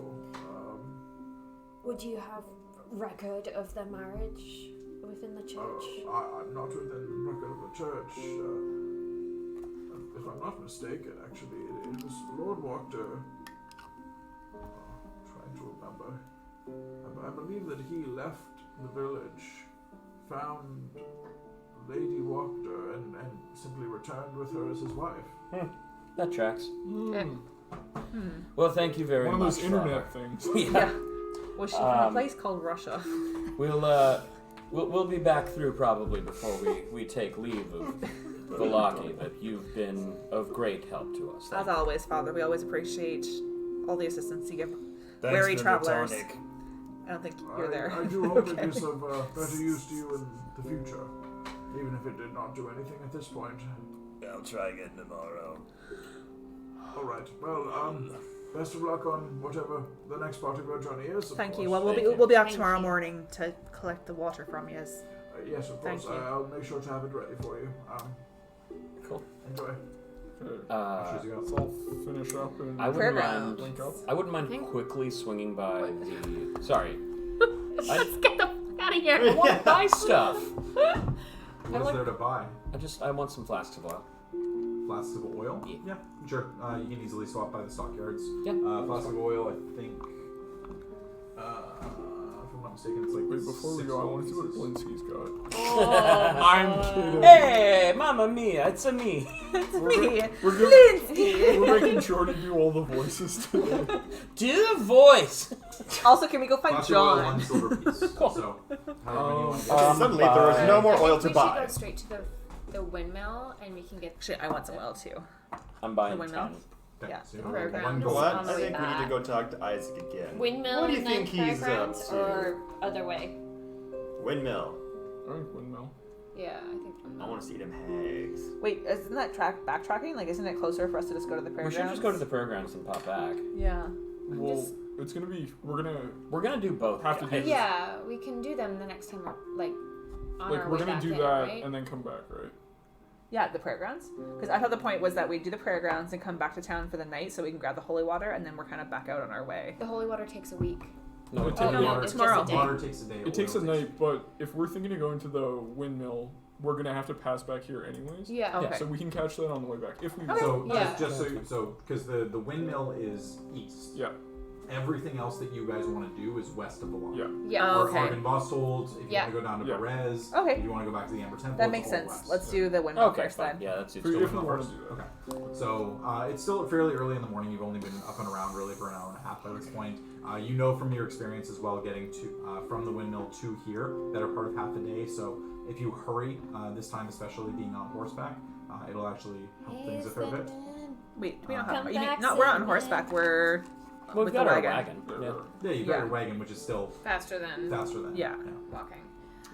Would you have record of their marriage within the church? I'm not within record of the church. If I'm not mistaken, actually, it was Lord Walker. Trying to remember. I believe that he left the village, found Lady Walker, and simply returned with her as his wife. That tracks. Mm. Well, thank you very One of much. those internet things. Yeah. was she from a place called Russia? We'll be back through probably before we take leave of Velaki, but you've been of great help to us. As always, Father, we always appreciate all the assistance you give Thanks weary for the travelers. tonic. I don't think you're there. I do hope it is of better use to you in the future, even if it did not do anything at this point. I'll try again tomorrow. All right. Well, best of luck on whatever the next part of your journey is. Of Thank course. you. Well, Thank you. we'll be back Thank tomorrow you. morning to collect the water from you. Yes, of Thank course. you. I'll make sure to have it ready for you. Cool. Enjoy. Cheers, you Let's guys. all finish up and I wouldn't Perfect. mind. link up. I wouldn't mind Think- quickly swinging by the. Sorry. Let's get the fuck out of here. I want to buy stuff. What is there to buy? I want some flasks of oil. Flasks of oil? Yeah. Sure. You can easily swap by the stockyards. Yeah. Flask of oil, I think, if I'm not mistaken. It's like Wait, before we 6 go, I gold want to see what pieces. Blinsky's got. Oh. I'm kidding. Hey, Mamma Mia, it's a me. It's We're me, Blinsky. We're making Jordy do all the voices today. Do the voice. Also, can we go find Cost you all John? 1 silver piece. So, however many you want to get. Suddenly, there is no more oil to We should buy. go straight to the windmill, and we can get. Actually, I want some oil too. I'm buying The windmill? 10. Okay, Yeah. so you Fairgrounds. have 1 You know gold. what? On the I way think we need to back. go talk to Isaac again. Windmill What do you and think then he's up fairgrounds to? or other way? Windmill. I think windmill. Yeah, I think. I want to see them hags. Wait, isn't that backtracking? Like, isn't it closer for us to just go to the We fairgrounds? should just go to the fairgrounds and pop back. Yeah. Well, it's gonna be. We're gonna do both. have to do. guys. Yeah, we can do them the next time we're like on Like our we're way gonna back do in, that right? and then come back, right? Yeah, the prayer grounds. Because I thought the point was that we do the prayer grounds and come back to town for the night so we can grab the holy water and then we're kind of back out on our way. The holy water takes a week. No, it Oh, takes no, no, it's tomorrow. just a day. Water takes a day. It takes a oil night, but if we're thinking of going to the windmill, we're gonna have to pass back here anyways. Yeah. Okay. So we can catch that on the way back if we. So Yeah. just so because the windmill is east. Yeah. Everything else that you guys want to do is west of the lawn. Yeah. Yeah. Oh, Or okay. Arvin Bosthold, if you Yeah. want to go down to Yeah. Perez, Okay. if you want to go back to the Amber Temple, That it's makes all sense. west. Let's do the windmill Okay, first fine. then. Yeah, that's If it. we Go want first. to do that. Okay. So it's still fairly early in the morning. You've only been up and around really for an hour and a half by this point. You know from your experience as well getting to from the windmill to here that are part of half a day. So if you hurry this time, especially being on horseback, it'll actually help things a fair bit. Wait, we don't Come have. You mean, back, not we're not on Cinnamon. horseback. We're We've with got the our wagon. wagon. Yeah. Yeah, you've got Yeah. your wagon, which is still Faster than faster than Yeah. walking.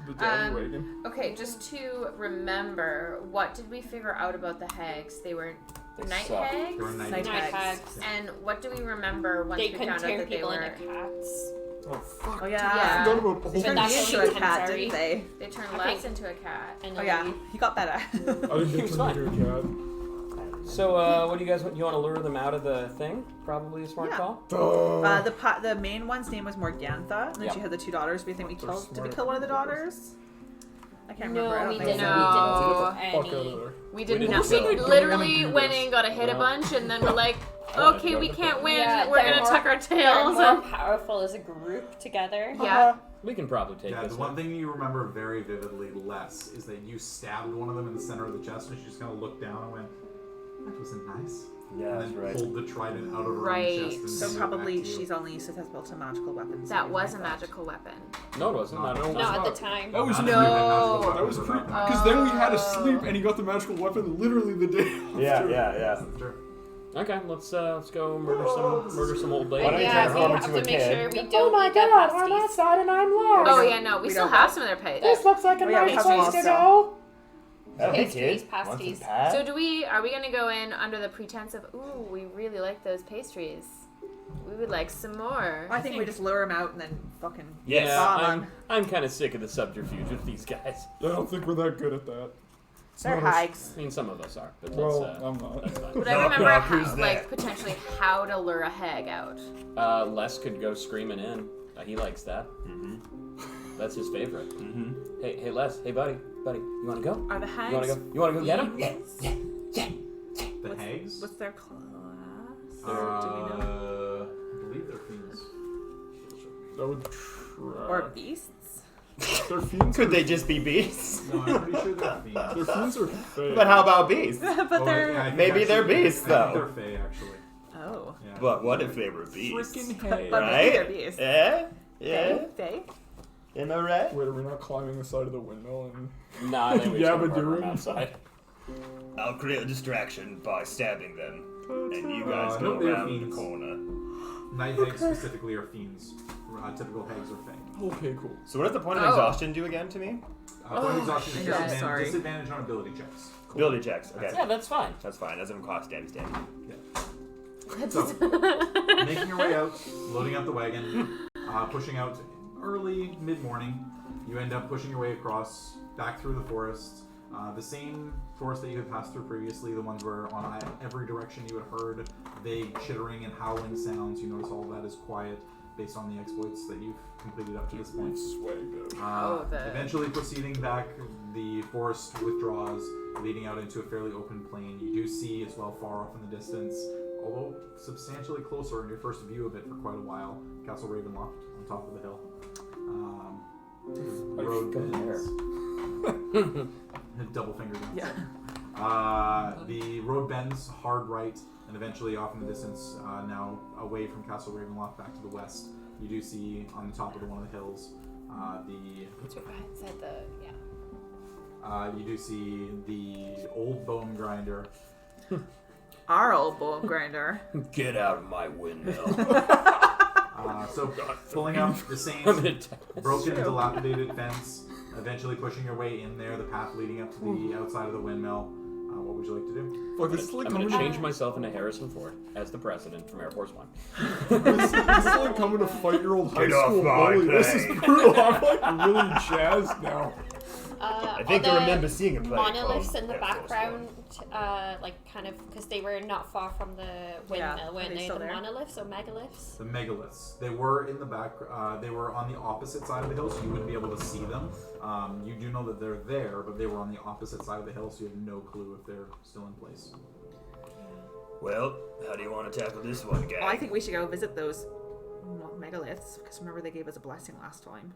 The daddy wagon. Okay, just to remember, what did we figure out about the hags? They were They night suck. hags. They were night Night Night hags. hags. And what do we remember once They we couldn't found out turn that they people were? into cats. Oh fuck. Oh Yeah. yeah. Forgot about They all turned But me that's into what a we cat, temporary. didn't they? They turned I Les think- into a cat. And Oh yeah, he got better. I didn't He get was to fine. meet her cat. So, what do you guys want? You want to lure them out of the thing? Probably a smart Yeah. call. The main one's name was Morgantha, and then Yeah. she had the 2 daughters. We think we They're killed. Did we smart. kill one of the daughters? I can't remember. I No, don't we think didn't. so. No. We didn't Fuck out do of any. there. We did didn't nothing. so. We Don't literally wanna do went this. in, got a hit a bunch, and then we're like, Oh, okay, yeah, we but- can't win. Yeah, we're they're gonna more- tuck our They're tails. more And, powerful as a group together. yeah. We can probably take Yeah, this. the one thing you remember very vividly less is that you stabbed one of them in the center of the chest, and she just kind of looked down and went, "That wasn't nice." Yeah, and that's then right. pulled the trident out of her Right. own chest. And So handed it probably back to you. she's only susceptible to magical weapons. That is was a my thought. magical weapon. No, it wasn't. Not, No, not, No, at the not. time. That was Not No. everyone had magical That weapons was pre. without them. Because then we had to sleep, and he got the magical weapon literally the day after. Yeah. Sure. Okay, let's go murder some old lady. Why don't you Yeah, transform we into have a to make kid? sure we don't eat their pasties. outside and I'm lost. Oh yeah, no, we We still don't have have- some of their pay. looks like a Oh, yeah, we have some also. Okay, Pasties, kid. pasties. Want some pat? So are we gonna go in under the pretense of, ooh, we really like those pastries. We would like some more. I think we just lure him out and then fucking Yes. Yeah, bomb him. I'm kind of sick of the subterfuge with these guys. I don't think we're that good at that. They're hags. I mean, some of us are, but Well, let's, I'm not. that's fine. Would I Knock, remember knock, how, who's like there? potentially how to lure a hag out? Les could go screaming in. He likes that. Mm-hmm. That's his favorite. Mm-hmm. Hey, Les. Hey, buddy. You want to go? Are the You hags? want to go? You want to go get him? The hags? What's their class? They're- I believe they're fiends. That would try. Or beasts? Their fiends Could are, they just be beasts? No, I'm pretty sure they're fiends. Their fiends are fake. But how about beasts? But Oh, they're. yeah, I think Maybe they're actually- beasts, I though. think they're fae, actually. Oh. Yeah. But what if they were beasts? Freaking But hay. maybe they're Right? beasts. Yeah? Yeah? They? Am I right? Wait, are we not climbing the side of the windmill and Nah, I think we Yeah, should but murder doing- him outside. I'll create a distraction by stabbing them. And you guys no, go they're around the fiends. corner. Night hags specifically are fiends. Typical hags are fae. Okay, cool. So what does the point of Oh. exhaustion do again to me? Point of exhaustion is I know, sorry. disadvantage on ability checks. Ability checks. Okay. Yeah, that's fine. That's fine. Doesn't cost damage. So, making your way out, loading up the wagon, pushing out early, mid-morning. You end up pushing your way across, back through the forest. The same forest that you had passed through previously, the ones where on every direction you had heard vague chittering and howling sounds. You notice all of that is quiet based on the exploits that you've completed up to this point. Swag Eventually proceeding back, the forest withdraws, leading out into a fairly open plain. You do see, as well, far off in the distance, although substantially closer in your first view of it for quite a while, Castle Ravenloft on top of the hill. road go bends. Double finger guns. Yeah. The road bends hard right, and eventually off in the distance, now away from Castle Ravenloft, back to the west, you do see on the top of one of the hills, It's right inside the you do see the old bone grinder. Our old bone grinder. Get out of my windmill. So pulling up the same broken, dilapidated fence, eventually pushing your way in there, the path leading up to the outside of the windmill. What would you like to do? Fuck, this is like I'm going to coming change myself into Harrison Ford as the president from Air Force One. This is like coming to fight your old high Get off school my bully. This is plane. brutal. I'm like really jazzed now. I think I remember seeing a play monoliths called in the Air Force background, like kind of because they were not far from the windmill, weren't they they? still The there? monoliths or megaliths? The megaliths. They were in the back. They were on the opposite side of the hill, so you wouldn't be able to see them. You do know that they're there, but they were on the opposite side of the hill, so you have no clue if they're still in place. Well, how do you want to tackle this one, guy? Well, I think we should go visit those megaliths because remember they gave us a blessing last time.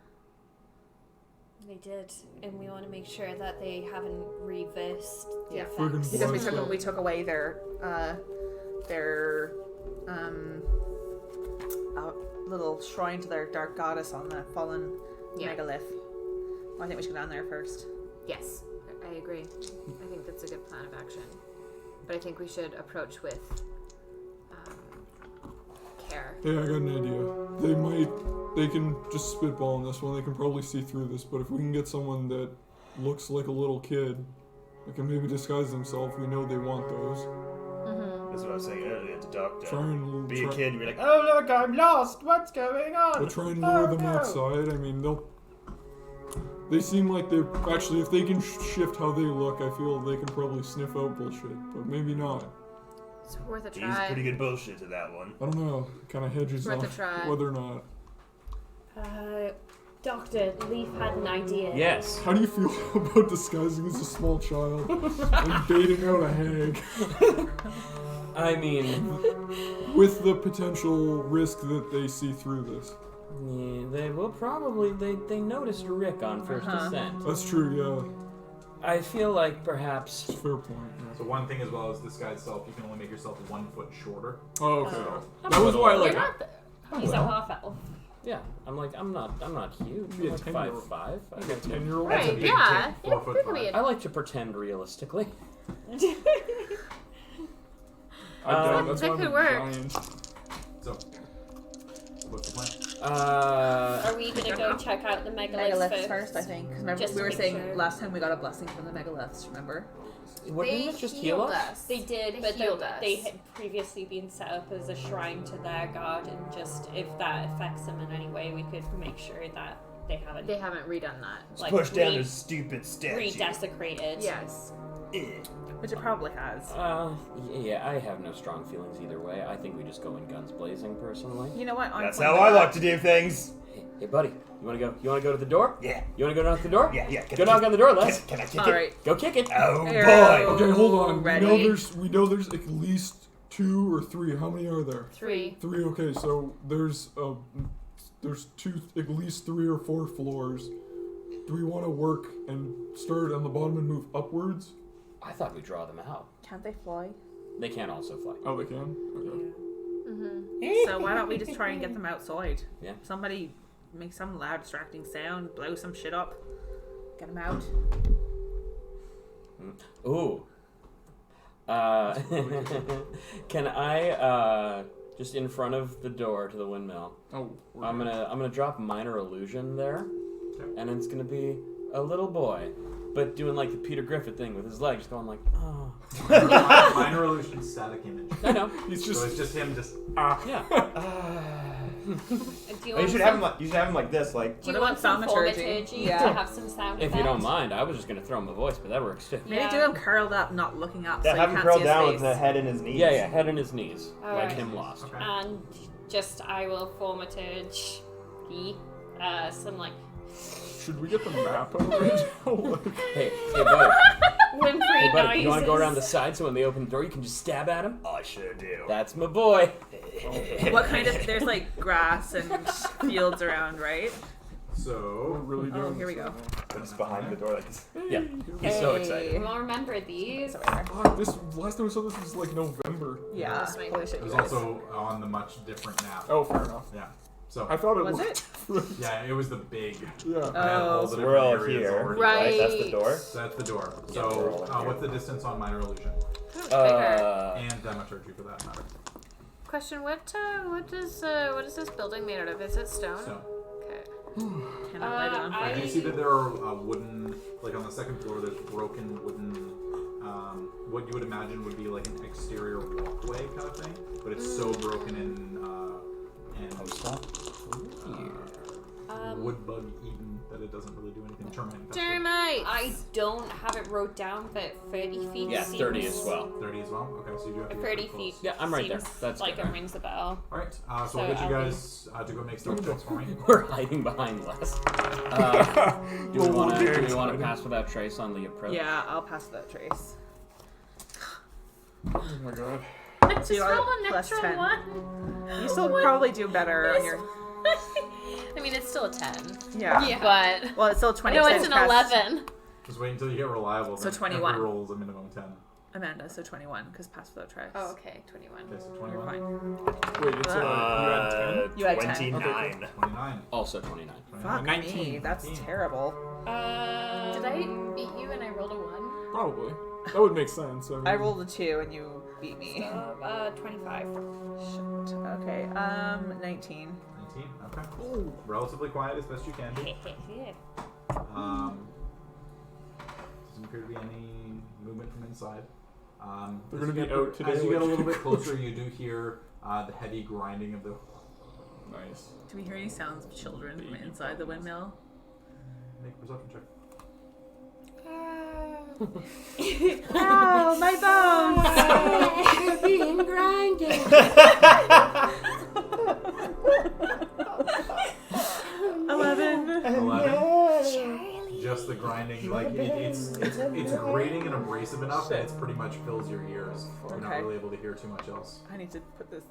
They did, and we want to make sure that they haven't reversed the Yeah. effects. Because Bless we took away their little shrine to their dark goddess on the fallen megalith. Well, I think we should go down there first. Yes, I agree. I think that's a good plan of action. But I think we should approach with care. Hey, I got an idea. They can just spitball on this one. They can probably see through this. But if we can get someone that looks like a little kid, that can maybe disguise themselves, we know they want those. That's what I was saying earlier to Doctor. Try and Be a kid and be like, oh look, I'm lost. What's going on? We'll try and lure them outside. I mean, they seem like they're actually. If they can shift how they look, I feel they can probably sniff out bullshit. But maybe not. It's worth a He's try. pretty good bullshit to that one. I don't know. Kind of hedges Worth on a try. whether or not. Doctor, Leaf had an idea. Yes. How do you feel about disguising as a small child and baiting out a hag I mean, with the potential risk that they see through this? yeah, they will probably. They noticed Rick on first descent. That's true. Yeah, I feel like perhaps. fair point. Yeah. So one thing as well as disguise self, you can only make yourself 1 foot shorter. Oh, okay. Oh. That was why, like, You're not He's a half elf. Yeah, I'm not huge. Be a I'm like 10-year-old. 5'5". like a 10-year-old. That's a Right, big yeah. kid, 4 foot There could be 5. I like to pretend realistically. That's that why I'm could a work. giant. So, what's the plan? Are we gonna go check out the megaliths Megaliths first, I think. 'Cause remember, Just we to were make saying sure. last time we got a blessing from the megaliths. Remember? Wouldn't They it just heal healed us? us. They did, They but healed us. they had previously been set up as a shrine to their god, and just if that affects them in any way, we could make sure that they haven't They haven't redone that. like Push down this stupid statue. re-desecrated. Yes. Which it probably has. Yeah, I have no strong feelings either way. I think we just go in guns blazing, personally. You know what? I'm That's fine how with I that. like to do things. Hey, buddy, you wanna go? You wanna go to the door? Yeah. You wanna go knock the door? Yeah. Go knock on the door, Les. Can I kick All it? right. Go kick it. Oh Arrow. boy. Okay, hold on. Ready? We know there's at least 2 or 3. How many are there? 3. 3. Okay, so there's at least 3 or 4 floors. Do we want to work and start on the bottom and move upwards? I thought we'd draw them out. Can't they fly? They can also fly. Oh, they can. Okay. So why don't we just try and get them outside? Yeah. Somebody make some loud, distracting sound, blow some shit up, get them out. Ooh. Can I just in front of the door to the windmill? Oh, I'm gonna drop minor illusion there, Okay. and it's gonna be a little boy, but doing like the Peter Griffin thing with his legs, going like, oh. Minor illusion static image. I know. he's So just. it's just him just Yeah. Do you You want should some, have him like this, like. do you What want about some thaumaturgy? thaumaturgy Yeah. to have some sound If you don't effect? mind, I was just gonna throw him a voice, but that works too. Maybe Yeah. do him curled up, not looking up, Yeah, so have you him can't curl see down his with face. the head in his knees. Yeah, head on his knees, All like right. him lost. Okay. And just I will thaumaturge some like Should we get the map out right now? Like, Hey, buddy, whimpering hey, buddy, noises. you want to go around the side so when they open the door, you can just stab at him? I sure do. That's my boy. What kind of? There's like grass and fields around, right? So We're really doing here we this go. right That's behind the door like this. Yeah. He's so excited. Well, remember these? now. This last time we saw this was like November. Yeah. This might Holy shit, it was you guys. also on the much different map. Oh, fair enough. Yeah. So I thought it Was looked it? yeah, it was the big. Yeah. Oh. So we're all areas here. already. Right. That's the door. So that's the door. Yeah, we're all So in here. what's the distance on minor illusion and thaumaturgy for that matter? Question: what is this building made out of? Is it stone? So Okay. Cannot light it on I- fire. you see that there are wooden, like on the second floor, there's broken wooden. What you would imagine would be like an exterior walkway kind of thing, but it's so broken and wood bug eaten that it doesn't really do anything. Termite infested. Termites. I don't have it wrote down, but 30 feet Yeah, seems 30 as well. 30 as well. Okay, so you do have to get 30 pretty close. feet. Yeah, I'm right there. seems That's like good. it rings a bell. All right. So So I'll get you I'll guys to go make stealth checks for me. We're hiding behind Les. Do we want to pass without trace on the approach? Yeah, I'll pass that trace. Oh my god. I just you are rolled a plus natural 10. one. You still probably do better on your. I mean, it's still a 10. Yeah. Yeah. But Well, it's still 20. no, it's an 11. Just wait until you get reliable. So then 21. Every roll is a minimum 10. Amanda, so 21, because pass without trace. Oh, okay, 21. Okay, so You're 21. fine. Wait, it's you had 10? You had 10. 29. 29. Also 29. Fuck 19. me, that's 19. terrible. Did I beat you and I rolled a 1? Probably. That would make sense. I rolled a 2 and you beat me. 25. Shit. Okay, 19. 19. Okay. Relatively quiet as best you can be. Doesn't appear to be any movement from inside. They're as gonna you be get- out today, As you get a like- little bit closer, you do hear the heavy grinding of the. Nice. Do we hear any sounds of children from inside the windmill? Make a perception check. Oh, my bones! Being grinded. 11. 11. Just the grinding, like it's grating and abrasive enough that it's pretty much fills your ears. You're not Okay. really able to hear too much else. I need to put this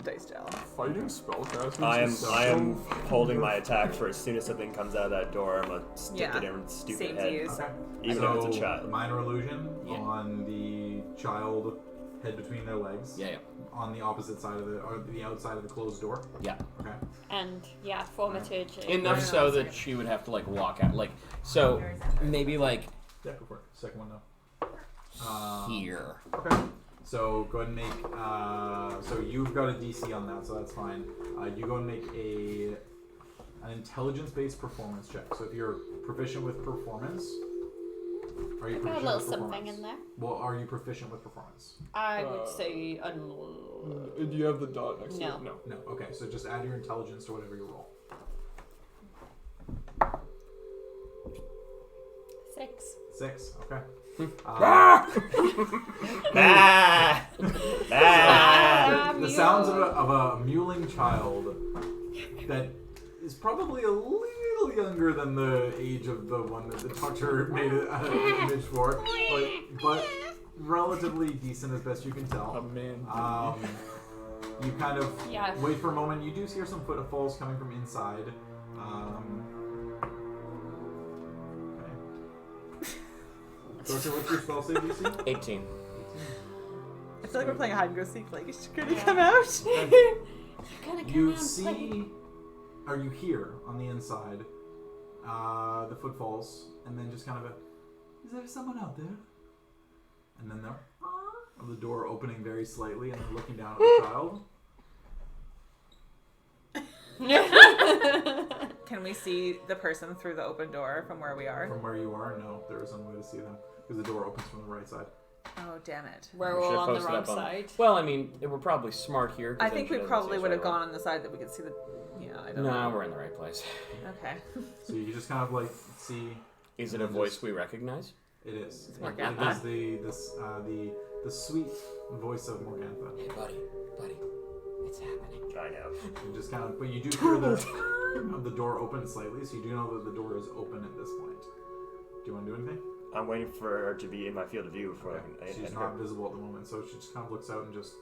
dice down. Fighting spellcasters. I am is so holding my attack for as soon as something comes out of that door, I'm gonna stick Yeah. it in its stupid Same to head. you. Okay. Even so, if it's a child. Minor illusion Yeah. on the child head between their legs. Yeah, On the opposite side of the outside of the closed door. yeah. Okay. And yeah, thaumaturgy. Enough so that she would have to like walk out. Like, so maybe like Yeah, go for it. Second one now. here. Okay. So go ahead and make. So you've got a DC on that, so that's fine. You go and make an intelligence-based performance check. So if you're proficient with performance, are you I got a proficient little with something performance? in there. Well, are you proficient with performance? I would Uh, say Do you have the dot next to No. it? No. No. Okay. So just add your intelligence to whatever you roll. 6. 6. Okay. Ah! The sounds of a mewling child that is probably a little younger than the age of the one that the doctor made an image for, but relatively decent as best you can A tell. man. You kind of Yeah. wait for a moment. You do hear some footfalls coming from inside. Okay. Doctor, what's your spell save DC? 18. I feel like we're playing hide and go seek. Like, is she gonna come out? You see, or you hear on the inside, the footfalls, and then just kind of is there someone out there? And then the door opening very slightly and then looking down at the child. Can we see the person through the open door from where we are? From where you are, no, there is no way to see them because the door opens from the right side. Oh, damn it. We're We all should've on the posted wrong up on- side. Well, I mean, we're probably smart here. 'Cause I then think she we doesn't probably see us would have right away. gone on the side that we could see the. Yeah, I don't No, know. we're in the right place. Okay. So you just kind of like see. Is it a voice we recognize? It is. Morgantha. It is the sweet voice of Morgantha. Hey, buddy, it's happening. I know. You just kind of, but you do hear the door open slightly, so you do know that the door is open at this point. Do you want to do anything? I'm waiting for her to be in my field of view before I can She's hit not her. visible at the moment, so she just kind of looks out and just.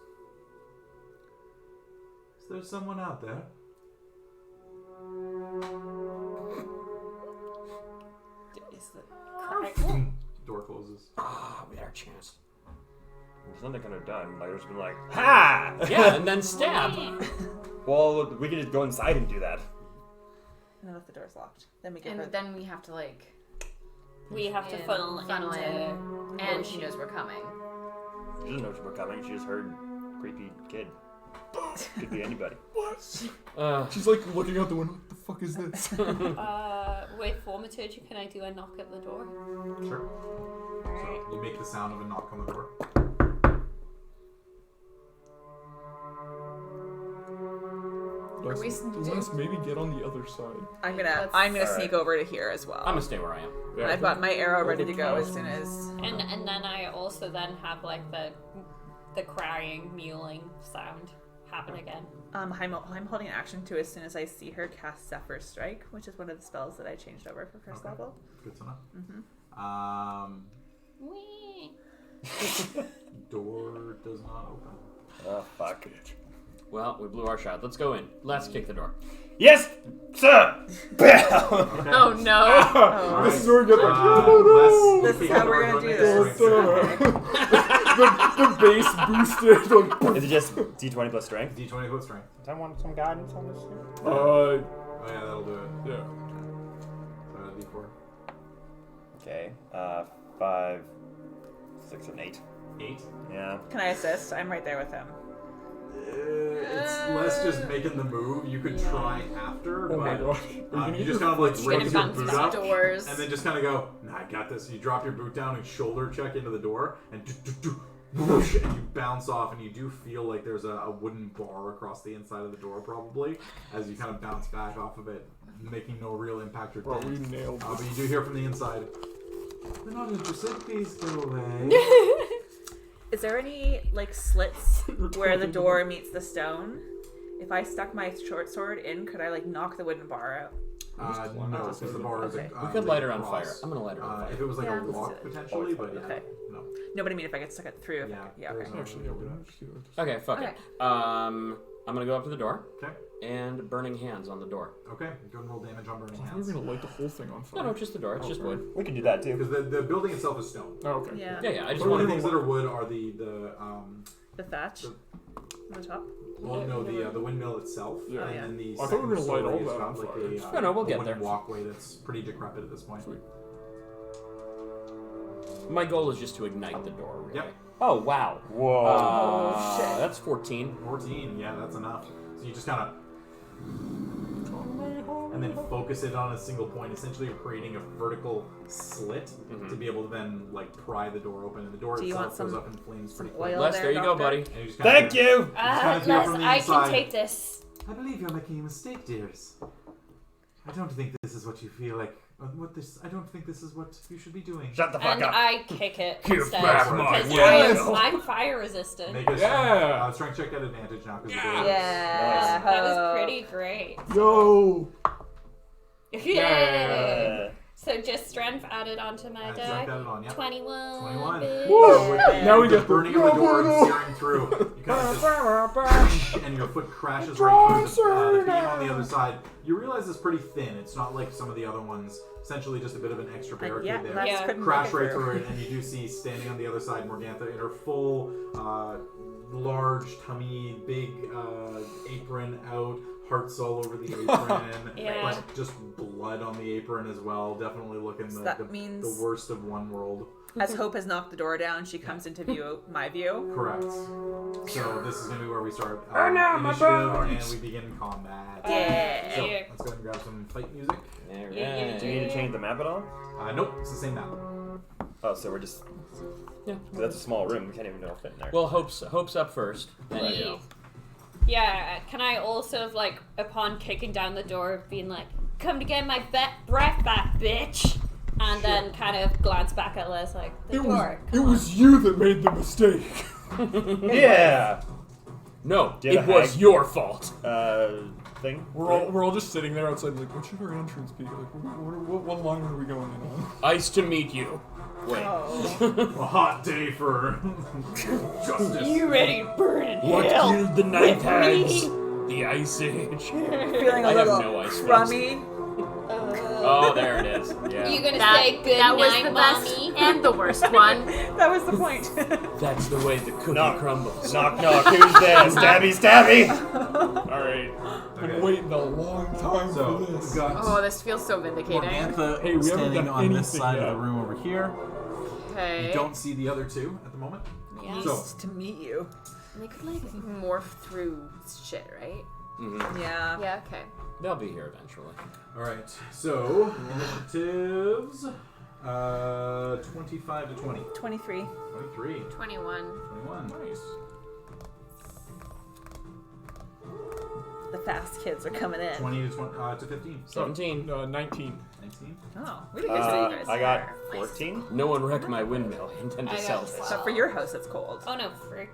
Is there someone out there? closes. We had our chance. There's nothing could have done. Like, there's been like, ha! Yeah, and then stab. Well, we could just go inside and do that. And then if the door's locked, then we get her. And then we have to like We have to in, funnel in, and she knows we're coming. She doesn't know we're coming. She just heard creepy kid. Could be anybody. She's like looking out the window. What the fuck is this? With thaumaturgy, can I do a knock at the door? Sure. So you make the sound of a knock on the door. Let's maybe get on the other side. I'm gonna sneak over to here as well. I'm gonna stay where I am. And I've got my arrow ready to go as soon as. And then I also then have like the crying, mewling sound happen again. I'm holding an action to as soon as I see her cast Zephyr's Strike, which is one of the spells that I changed over for first level. Good to know. Whee! Door does not open. Oh, fuck. Well, we blew our shot. Let's go in. Let's kick the door. Yes, sir. Oh no! This is where we get the This is how we're gonna do this. the base boosted. Like, Is it just D20 plus strength? D20 plus strength. I want some guidance on this. Oh yeah, that'll do it. Yeah. D4. Okay. 5, 6, and 8. 8. Yeah. Can I assist? I'm right there with him. It's less just making the move. You could try after, Oh my but gosh. you just kind of like raise your boot up Doors. and then just kind of go, nah, I got this. You drop your boot down and shoulder check into the door and whoosh, and you bounce off, and you do feel like there's a wooden bar across the inside of the door probably as you kind of bounce back off of it, making no real impact or Bro, we dent. nailed But this. you do hear from the inside, we're not interested, please go away. Is there any like slits where the door meets the stone? If I stuck my short sword in, could I like knock the wooden bar out? No, because the bar is Okay. We could light her on across. fire. I'm gonna light her on If fire. it was like Yeah, a let's lock do it. potentially, but yeah, Okay. no. No, but I mean if I could stuck it through. Yeah, Yeah. there's Okay. no- Actually, yeah, we're gonna just do it. Okay, fuck it. I'm gonna go up to the door Okay. and burning hands on the door. Okay, go and roll damage on burning I thought we hands. were gonna light the whole thing on fire. No, just the door. It's just wood. We can do that too. Because the building itself is stone. Oh, okay. Yeah. Yeah. I just The only want things that are wood are the The thatch on the top. well, no, the windmill itself, Yeah. and then the I thought we were second gonna light all story has that got on like fire. a No, we'll a get wooden there. walkway that's pretty decrepit at this point. Sweet. My goal is just to ignite the door. Really. Yep. Oh wow. Whoa. shit. That's 14. 14, yeah, that's enough. So you just kind of and then focus it on a single point. Essentially, you're creating a vertical slit to be able to then like pry the door open, and the door Do you want itself goes some- up in flames pretty some quickly. oil? Les, there you go, Doctor? buddy. And you just kinda Thank hear- you. kind of hear Les, from the I inside. can take this. I believe you're making a mistake, dears. I don't think this is what you feel like. I don't think this is what you should be doing. Shut the fuck And up. I kick it Give instead. back my Because will. I'm fire resistant. Make a Yeah. strength check at advantage now because Yeah. That was pretty great. Yo! Yay! So just strength added onto my Strength die. added on, yeah. 21. 21. bitch. So with the, Now we the get burning of the door and searing through. You kind of just and your foot crashes right through the beam on the other side. You realize it's pretty thin. It's not like some of the other ones. Essentially, just a bit of an extra barricade Yeah, there. that's Yeah. couldn't Crash make it right through it, and you do see standing on the other side Morgantha in her full, large tummy, big apron out, hearts all over the apron, Yeah. but just blood on the apron as well. Definitely looking So the, that the, means- the worst of one world. As Hope has knocked the door down, she comes into my view. Correct. So this is going to be where we start Oh no, my initiative, bones! and we begin combat. Yeah. So Yeah. let's go ahead and grab some fight music. Alright. Yeah. Do you need to change the map at all? Nope, it's the same map. Oh, so we're just. Yeah. That's a small room. We can't even all fit in there. Well, hope's up first. Then you know. Yeah, can I also, like, upon kicking down the door, being like, come to get my breath back, bitch? And then kind of glance back at Les, like, the door. It was you that made the mistake. Yeah. No, Do you it have a was hag? your fault. Thing. We're all just sitting there outside, like, what should our entrance be? Like, what line are we going in on? Ice to meet you. Wait. A hot day for justice. You ready to burn in What hell? killed the Night with Hags? me? The Ice Age. Feeling a I have little no ice spells. crummy. Oh, there it is. Yeah. You gonna say good that was night, the best mommy? and the worst one. That was the point. That's the way the cookie Knock. crumbles. Knock, knock. Who's there? Stabby, stabby. All right. Okay. Been waiting a long time So for we've this. got Oh, this feels so vindicating. Morgantha Hey, we haven't standing done on this anything side yet. of the room over here. Okay. You don't see the other two at the moment. Yeah. So To meet you. They could like morph through shit, right? Mm-hmm. Yeah. Yeah. Okay. They'll be here eventually. all right. So initiatives. 25 to 20. 23. 23. 21. 21. Nice. The fast kids are coming in. 20 to 15. 17. 19. 19. Oh, we did good so you guys. I got 14. No one wrecked my windmill. I intend to I sell got this. Except for your house, it's cold. Oh no, frick.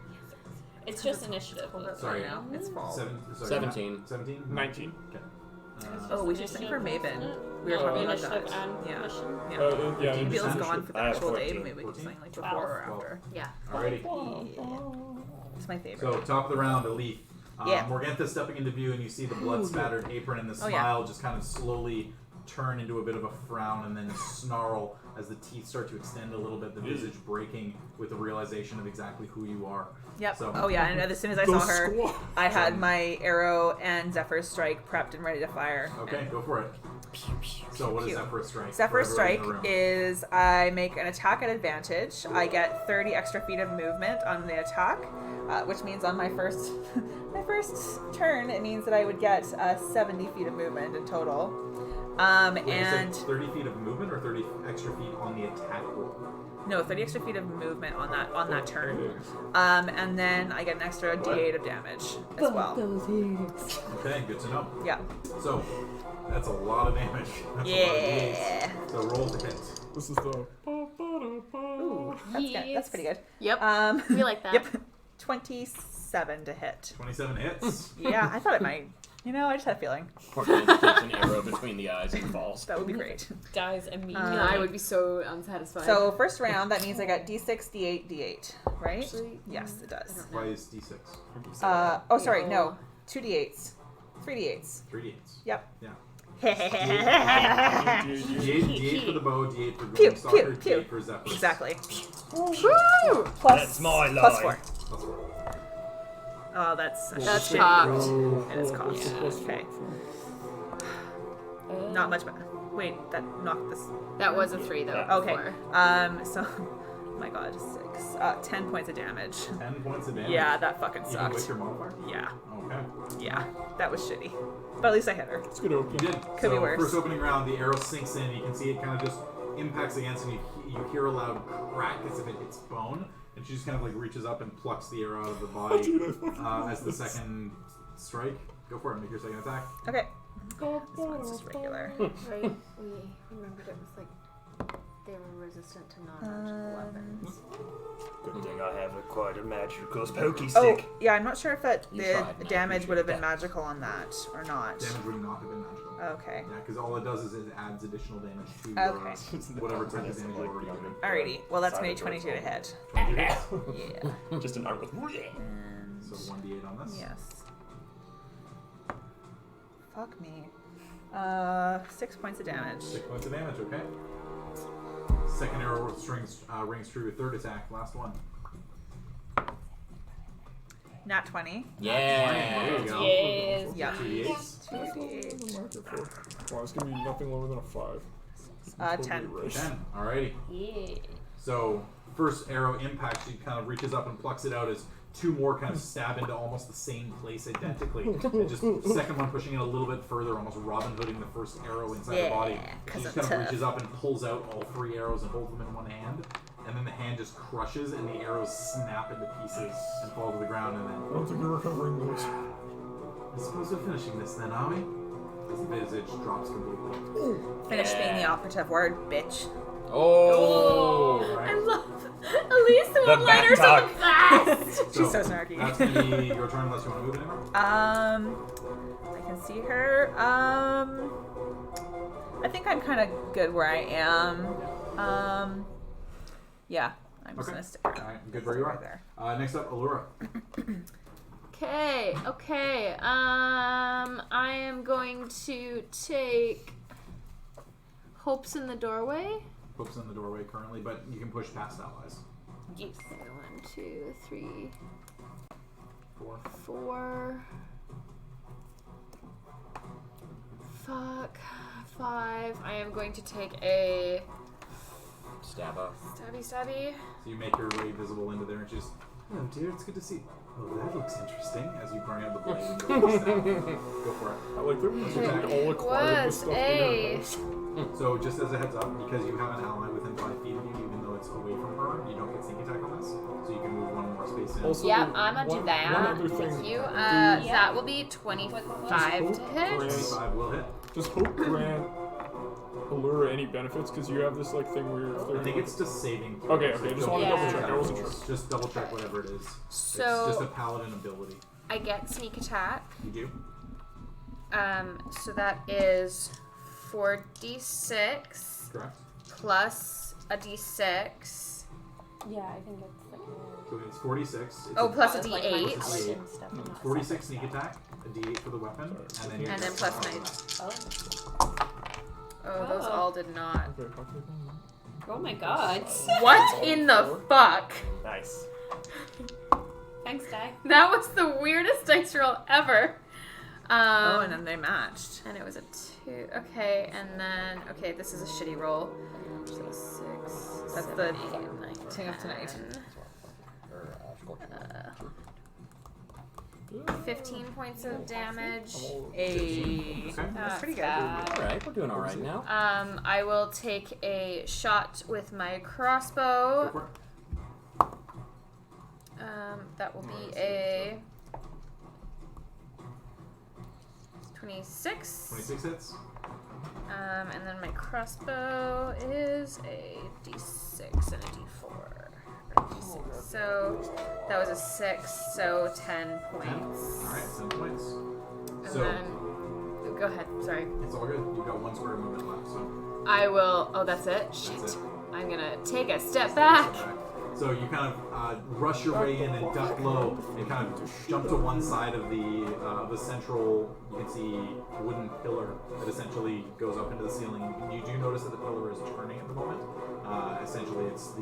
It's just initiative. Sorry. Now it's fall. 17. 17? 19. Okay. Oh, we should sing for Maven. We were Oh, talking about Initiative that. and Yeah. mission. Yeah. Yeah. Fifteen. Bill's gone for the I have actual day, 14. but maybe we can 14? sing like before or 12. after. Yeah. Alrighty. Yeah. It's my favorite. So, top of the round, Elif. Yeah. Morgantha stepping into view, and you see the blood-spattered apron and the Oh, yeah. smile just kind of slowly turn into a bit of a frown and then snarl as the teeth start to extend a little bit, the visage breaking with the realization of exactly who you are. Yep. So- Oh yeah, and as soon as I saw her, I had my arrow and Zephyr's Strike prepped and ready to fire. Okay, go for it. So, what is Pew. Zephyr's Strike? Zephyr's for everybody Strike in the room? is I make an attack at advantage. I get 30 extra feet of movement on the attack, which means on my first my first turn, it means that I would get 70 feet of movement in total. Wait, you And said 30 feet of movement or 30 extra feet on the attack roll? no, 30 extra feet of movement on that turn. And then I get an extra D8 of damage as well. Okay, good to know. Yeah. So, that's a lot of damage. That's a lot of Yeah. D8s. So, roll to hit. This is the. Ooh, that's pretty good. Yep. We like that. Yep. 27 to hit. 27 hits. Yeah, I thought it might. You know, I just had a feeling. Morgantha takes an arrow between the eyes and falls. That would be great. Dies immediately. Yeah, I would be so unsatisfied. So first round, that means I got D6, D8, D8, right? Actually, Yes, it does. Why is D6? Oh, sorry, no. 2 D8s. 3 D8s. 3 D8s. Yep. Yeah. exactly. D8 for the bow, D8 for Pew, going stalker, pew, D8 for Zephyr. Woo! Plus, That's my line. plus 4. Plus 4. Oh, that's That's shitty. cocked. It is cocked. Okay. Not much better. Wait, that knocked this. That was a 3 though. Okay. Before. So, oh my god, 6. 10 points of damage. 10 points of damage. Yeah, that fucking Even sucked. with your modifier? Yeah, Okay. yeah, that was shitty. But at least I hit her. It's good You open. did. Could So, be worse. first opening round, the arrow sinks in. You can see it kind of just impacts against, and you hear a loud crack as if it hits bone. And she just kind of like reaches up and plucks the arrow out of the body as the second strike. Go for it. Make your second attack. Okay. This one's just regular. Right. We remembered it was like they were resistant to non-magical weapons. Good thing I have quite a magical pokey Oh, stick. yeah, I'm not sure if that You the tried, and I damage would have been appreciate magical on that or not. Damage would not have been magical. Okay. Yeah, because all it does is it adds additional damage to Okay. your whatever type of damage you already given. Alrighty. Well, that's Sorry, me 22 to hit. 22 hits. Yeah. Just an arm with. And So 1d8 on this. yes. Fuck me. 6 points of damage. 6 points of damage. Okay. Second arrow rings true. Third attack. Last one. Nat 20. Yeah. There you go. Yes. Yeah. 2d8s. 2d8. Wow, it's gonna be nothing lower than a 5. 10. 10. Alrighty. Yeah. So first arrow impacts, she kind of reaches up and plucks it out as two more kind of stab into almost the same place identically. And just second one pushing it a little bit further, almost Robin Hooding the first arrow inside the body. Yeah, And 'cause she just I'm kind of tough. reaches up and pulls out all 3 arrows and holds them in one hand. And then the hand just crushes and the arrows snap into pieces and fall to the ground. And I then don't think you're recovering those. I suppose we're finishing this then, are we? As the visage drops completely. Finish being the operative word, bitch. Oh. I love Elise. The The one-liners back are the best. She's so snarky. That's going to be your turn unless you want to move anymore. I can see her. I think I'm kind of good where I am. Yeah, I'm just Okay. gonna stay. Alright, good where you right are. there. Next up, Allura. Okay. I am going to take Hope's in the doorway. Hope's in the doorway currently, but you can push past allies. Yes. 1, 2, 3, 4. 4. Fuck. 5. I am going to take a Stab up. stabby. So you make your way visible into there and just, hello dear, it's good to see you. Oh, that looks interesting. As you bring out the blade and go for it. I like that we all acquired this stuff together. So just as a heads up, because you have an ally within 5 feet of you, even though it's away from her, you don't get sneak attack on this. So you can move one more space in. Also, Yep, I'm gonna do one that. other thing. Thank you. That will be 25 to hit. 25 will hit. Does Hope grant Allura any benefits? Because you have this like thing where I think it's just saving throw. Okay, just want to double check. I wasn't sure. Just double check whatever it is. So it's just a paladin ability. I get sneak attack. You do? So that is 4d6 Correct. plus a d6. Yeah, I think it's like So it's 46. It's Plus a it's like d8. my paladin stuff. It's 46 sneak attack, a d8 for the weapon, and then, And then plus 9. Oh, those Oh. all did not. Oh my god. What in the fuck? Nice. Thanks, Di. That was the weirdest dice roll ever. And then they matched. And it was a 2. Okay, and then this is a shitty roll. So 6. That's 7, the 8, 9, thing of tonight. 15 points of damage. Okay. That's pretty good. Alright, we're doing alright now. I will take a shot with my Go crossbow. for it. That will be a 26. 26 hits. And then my crossbow is a d6 and a d4. So that was a 6, so 10 points. Alright, 10 points. And So then, go ahead, sorry. it's all good. You've got 1 square movement left, so I will, that's it? Shit. that's it. I'm gonna take a step back. So you kind of rush your way in and duck low and kind of jump to one side of the central, you can see, wooden pillar that essentially goes up into the ceiling. You do notice that the pillar is turning at the moment. Essentially, it's the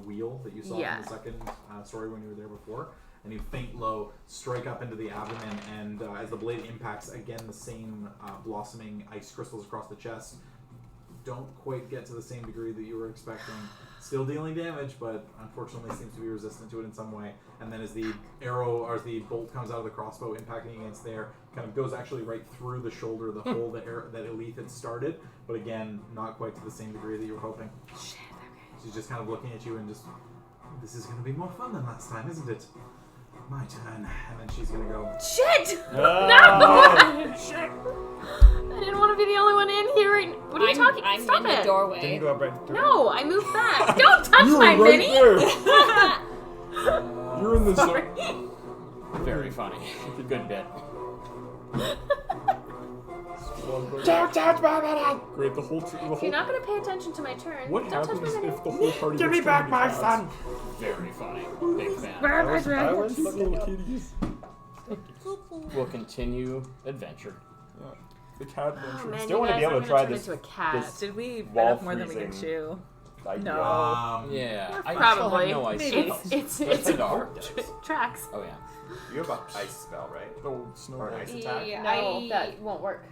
wheel that you saw in the second story when you were there before. And you feint low, strike up into the abdomen, and as the blade impacts, again, the same blossoming ice crystals across the chest. Don't quite get to the same degree that you were expecting. Still dealing damage, but unfortunately seems to be resistant to it in some way. And then as the arrow, or as the bolt comes out of the crossbow, impacting against there, kind of goes actually right through the shoulder, the hole that Elif had started, but again, not quite to the same degree that you were hoping. Shit, okay. She's just kind of looking at you and just, this is going to be more fun than last time, isn't it? My turn. And then she's going to go, Shit! No! Shit! I didn't want to be the only one in here. What are you talking? I'm Stop in it! the doorway. Didn't you go up right through? No, I moved back. Don't touch You my were right mini. there. You're in the zone. Very funny. Good bit. Don't touch my minute! Great, the whole. If you're not gonna pay attention to my turn, What don't touch happens my mini. if the whole party Give me gets back turned my into son! Very funny. Big fan. I was looking little up. kitties. We'll continue adventure. Yeah. The cat adventure. Man, Still you wanna guys, be able I'm to gonna try turn this- into a cat. this- Did we bite Wall off more than we can freezing. chew? I No. Yeah. I Probably. still have no idea. Maybe. It's It's dark. tracks. Oh yeah. You have an ice spell, right? Oh, snow. Or an ice attack? No, that won't work.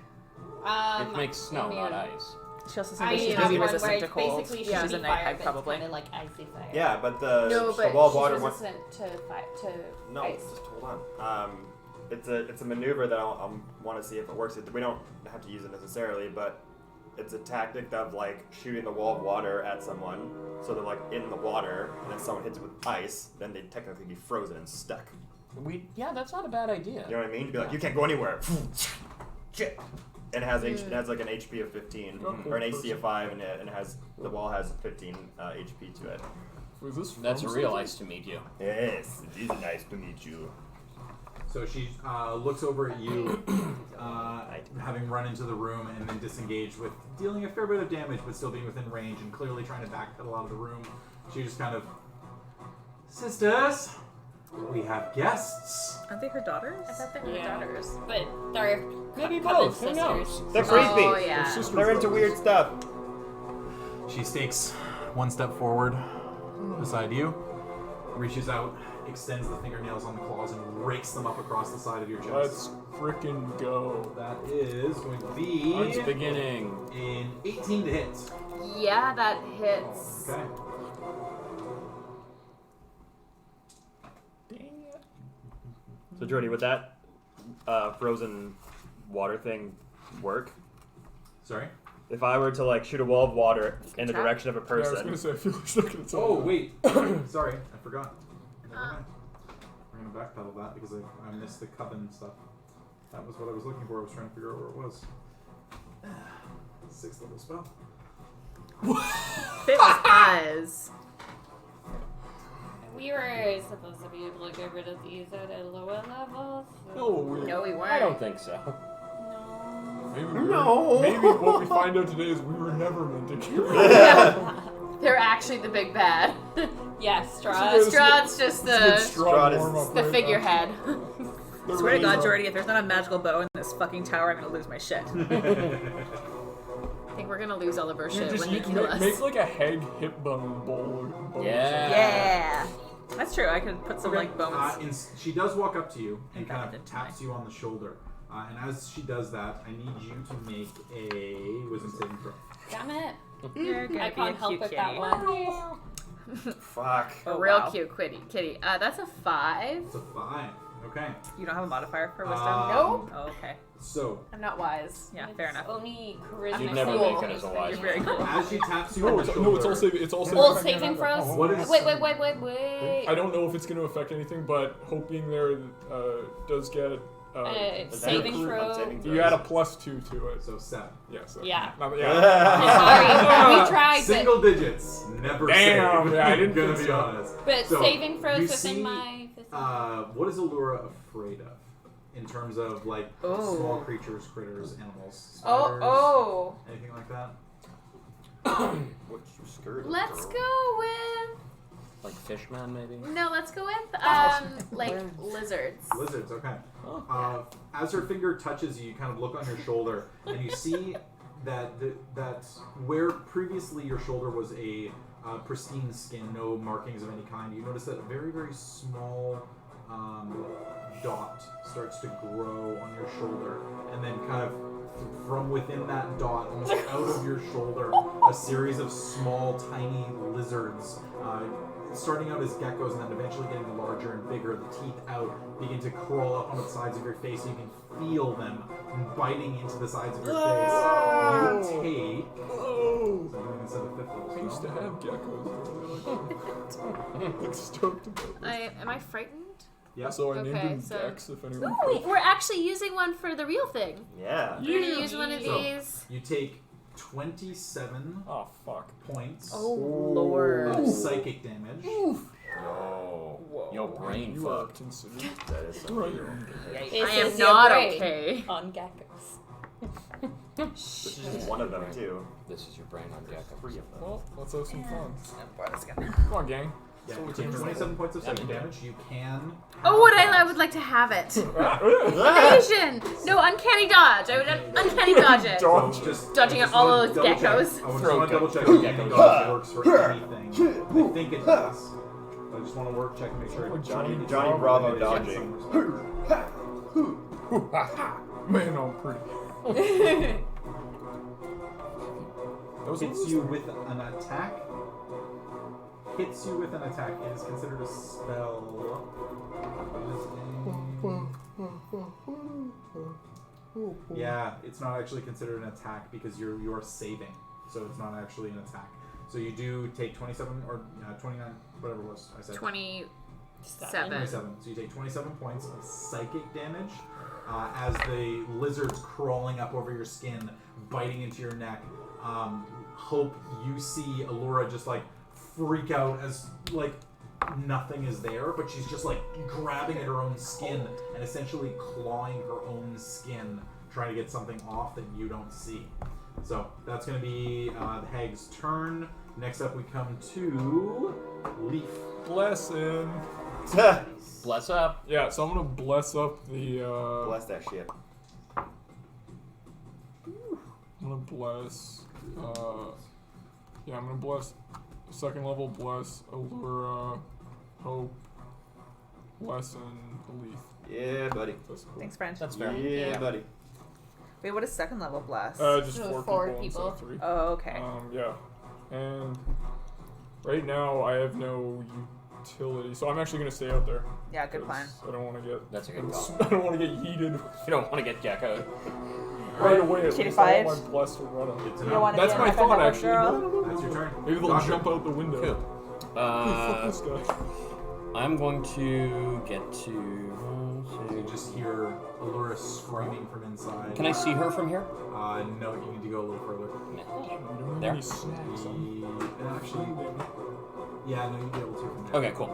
It makes snow, not ice. She also I said that she's have going to be one where resistant to it's cold. basically She's a shitty night fire, hag, but probably. It's kind of like icy fire. Yeah, but the but wall of she's water resistant to No, ice. just hold on. It's a maneuver that I'll want to see if it works. We don't have to use it necessarily, but it's a tactic of like shooting the wall of water at someone, so they're like in the water, and if someone hits it with ice, then they'd technically be frozen and stuck. Yeah, that's not a bad idea. You know what I mean? To be like, you can't go anywhere. Shit. And it has it has like an HP of 15 or an AC of 5, and it has the wall has 15 HP to it. Was this That's from real something? nice to meet you. Yes, it is nice to meet you. so she looks over at you, having run into the room and then disengaged with dealing a fair bit of damage, but still being within range and clearly trying to backpedal out of the room. She just kind of, sisters, we have guests. Aren't they her daughters? I thought they were Yeah. daughters. But they're Maybe cousins, both. Who sisters. knows? They're creepy. Oh yeah. Sisters They're into brothers. weird stuff. She takes one step forward beside you, reaches out, extends the fingernails on the claws, and rakes them up across the side of your chest. Let's frickin' go. That is going to be It's beginning. an 18 to hit. Yeah, that hits. Okay. So Jordy, would that frozen water thing work? Sorry? If I were to like shoot a wall of water in the Trap? direction of a Yeah, I was person, gonna say, I feel like she's not gonna tell Oh, me. wait. Sorry, I forgot. Never mind. We're going to backpedal that because I missed the coven stuff. That was what I was looking for. I was trying to figure out where it was. 6th level spell. If it was us. We were supposed to be able to get rid of these at a lower level. So No, we No, we weren't. I don't think so. no. maybe what we find out today is we were never meant to get rid of Yeah. They're actually the big bad. Yeah, Strahd. Yes. Strahd's just the Strahd is warm-up the right figurehead. now. Swear to God, Jordy, if there's not a magical bow in this fucking tower, I'm gonna lose my shit. I think we're gonna lose all of our You shit just when they you kill make, us. make like a hag hip bone bowl. Yeah. Yeah. That's true. I could put some like bones. She does walk up to you and kind of Invented taps you on the shoulder. And as she does that, I need you to make a wisdom saving throw. Damn it. You're gonna I be can't a help cute with kitty. that one. fuck. A Oh, real wow. cute kitty. That's a 5. It's a 5. Okay. You don't have a modifier for wisdom? Nope. Oh, okay. So, I'm not wise. Yeah, fair It's enough. Only charisma. You'd never saving make it throws as a for wise you. You're very cool. as she taps you on No, the it's, shoulder... no, it's all saving. It's all saving. Old saving throws. What is- Wait. I don't know if it's going to affect anything, but hoping there does get. Saving Saving throw. You add a +2 to it. So 7. Yeah. So, Yeah. yeah. Sorry, we tried, Single digits. Never Damn, save. yeah, I didn't I'm gonna think be so. honest. but So, saving you throws see, within my. What is Allura afraid of? In terms of, like, Oh. small creatures, critters, animals, Oh, spiders, oh. anything like that? Which skirt? Let's go with Like Fishman, maybe? let's go with like lizards. Lizards, okay. Oh. As her finger touches you, you kind of look on your shoulder, and you see that that where previously your shoulder was a pristine skin, no markings of any kind, you notice that a very, very small dot starts to grow on your shoulder, and then kind of from within that dot, almost out of your shoulder, a series of small, tiny lizards, starting out as geckos and then eventually getting larger and bigger, the teeth out, begin to crawl up on the sides of your face, so you can feel them biting into the sides of your face. You take... something instead of 5th level I used to spell. have geckos. Like stoked about it. Am I frightened? Yeah. So I named Okay, him so- Dex. If anyone. Ooh, we're actually using one for the real thing. Yeah. We're gonna use one of So- these. You take 27 Oh fuck. points Oh Lord. of psychic damage. Yo. Yo, brain You are fucked. That considered. is Right. This I am is your not brain okay. On geckos. This is just one of them too. This is your brain on Gecko. Three of them. Well, let's have some fun. Yeah. Come on, gang. Yeah, you take 27 points of psychic damage. You can... Oh, I would like to have it. Evasion! No, uncanny dodge. I would uncanny dodge it. So just, Dodging I just all wanna those double check. geckos. I just Throw want to double check geckos. if any dodge works for anything. I think it does. I just want to check and make sure. Johnny it's Bravo probably dodging. Man, I'm pretty. Those Hits you with an attack. Hits you with an attack. It is considered a spell. Yeah, it's not actually considered an attack because you're saving, so it's not actually an attack. So you do take 27 or 29, whatever it was I said. 27. 27. So you take 27 points of psychic damage as the lizard's crawling up over your skin, biting into your neck. Hope you see Allura just like freak out as like nothing is there, but she's just like grabbing at her own skin and essentially clawing her own skin, trying to get something off that you don't see. So that's going to be the hag's turn. Next up, we come to Leaf. bless him. Bless up. Yeah, so I'm gonna bless up the. Bless that shit. I'm gonna bless. Yeah, I'm gonna bless. Second level, bless, Allura, Hope, Lesson, Leaf. Yeah, buddy. That's cool. Thanks, friend. That's fair. Yeah, buddy. Wait, what is second level bless? Just So 4 4 people instead of people. 3. Oh, okay. Yeah. And right now I have no utility, so I'm actually gonna stay out there. Yeah, good plan. 'cause I don't want to get. That's a good call. I don't want to get yeeted You don't want to get geckoed. right away. At least I K5. want my blessed to run out. Good to You know. don't want to That's be my an thought, FNL actually. girl? That's your turn. Maybe they'll Doctor. jump out the window. Cool. Fuck this guy. I'm going to get to. You just hear Allura screaming from inside. Can I see her from here? No, you need to go a little further. There? Actually, yeah, no, you'd be able to from there. Okay, cool.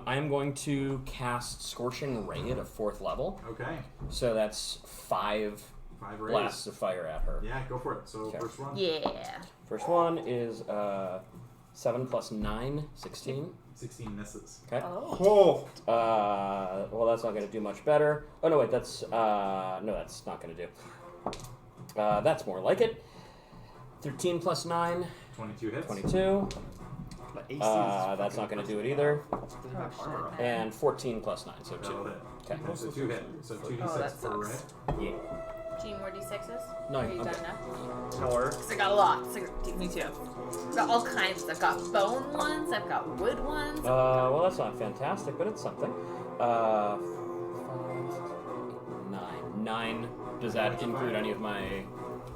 I'm going to cast Scorching Ray at a 4th level. Okay. So that's 5 5 rays. blasts of fire at her. Yeah, go for it. So Okay. first one. Yeah. First one is 7 plus 9, 16. 16 misses. Okay. Oh. Well, that's not going to do much better. Oh, no, wait, that's... no, that's not going to do. That's more like it. 13 plus 9, 22 hits. 22. My AC is That's not going to do it either. Oh, shit. And 14 plus 9, so 2. That'll hit. Okay. Okay, so 2 hit. So 2d6 Oh, that per sucks. ray. Yeah. Do you need more d6s? No, Are you okay. done now? More. Because I got a lot. Me too. I've got all kinds. I've got bone ones. I've got wood ones. Well, that's not fantastic, but it's something. 5, 9. 9. Does that include any of my...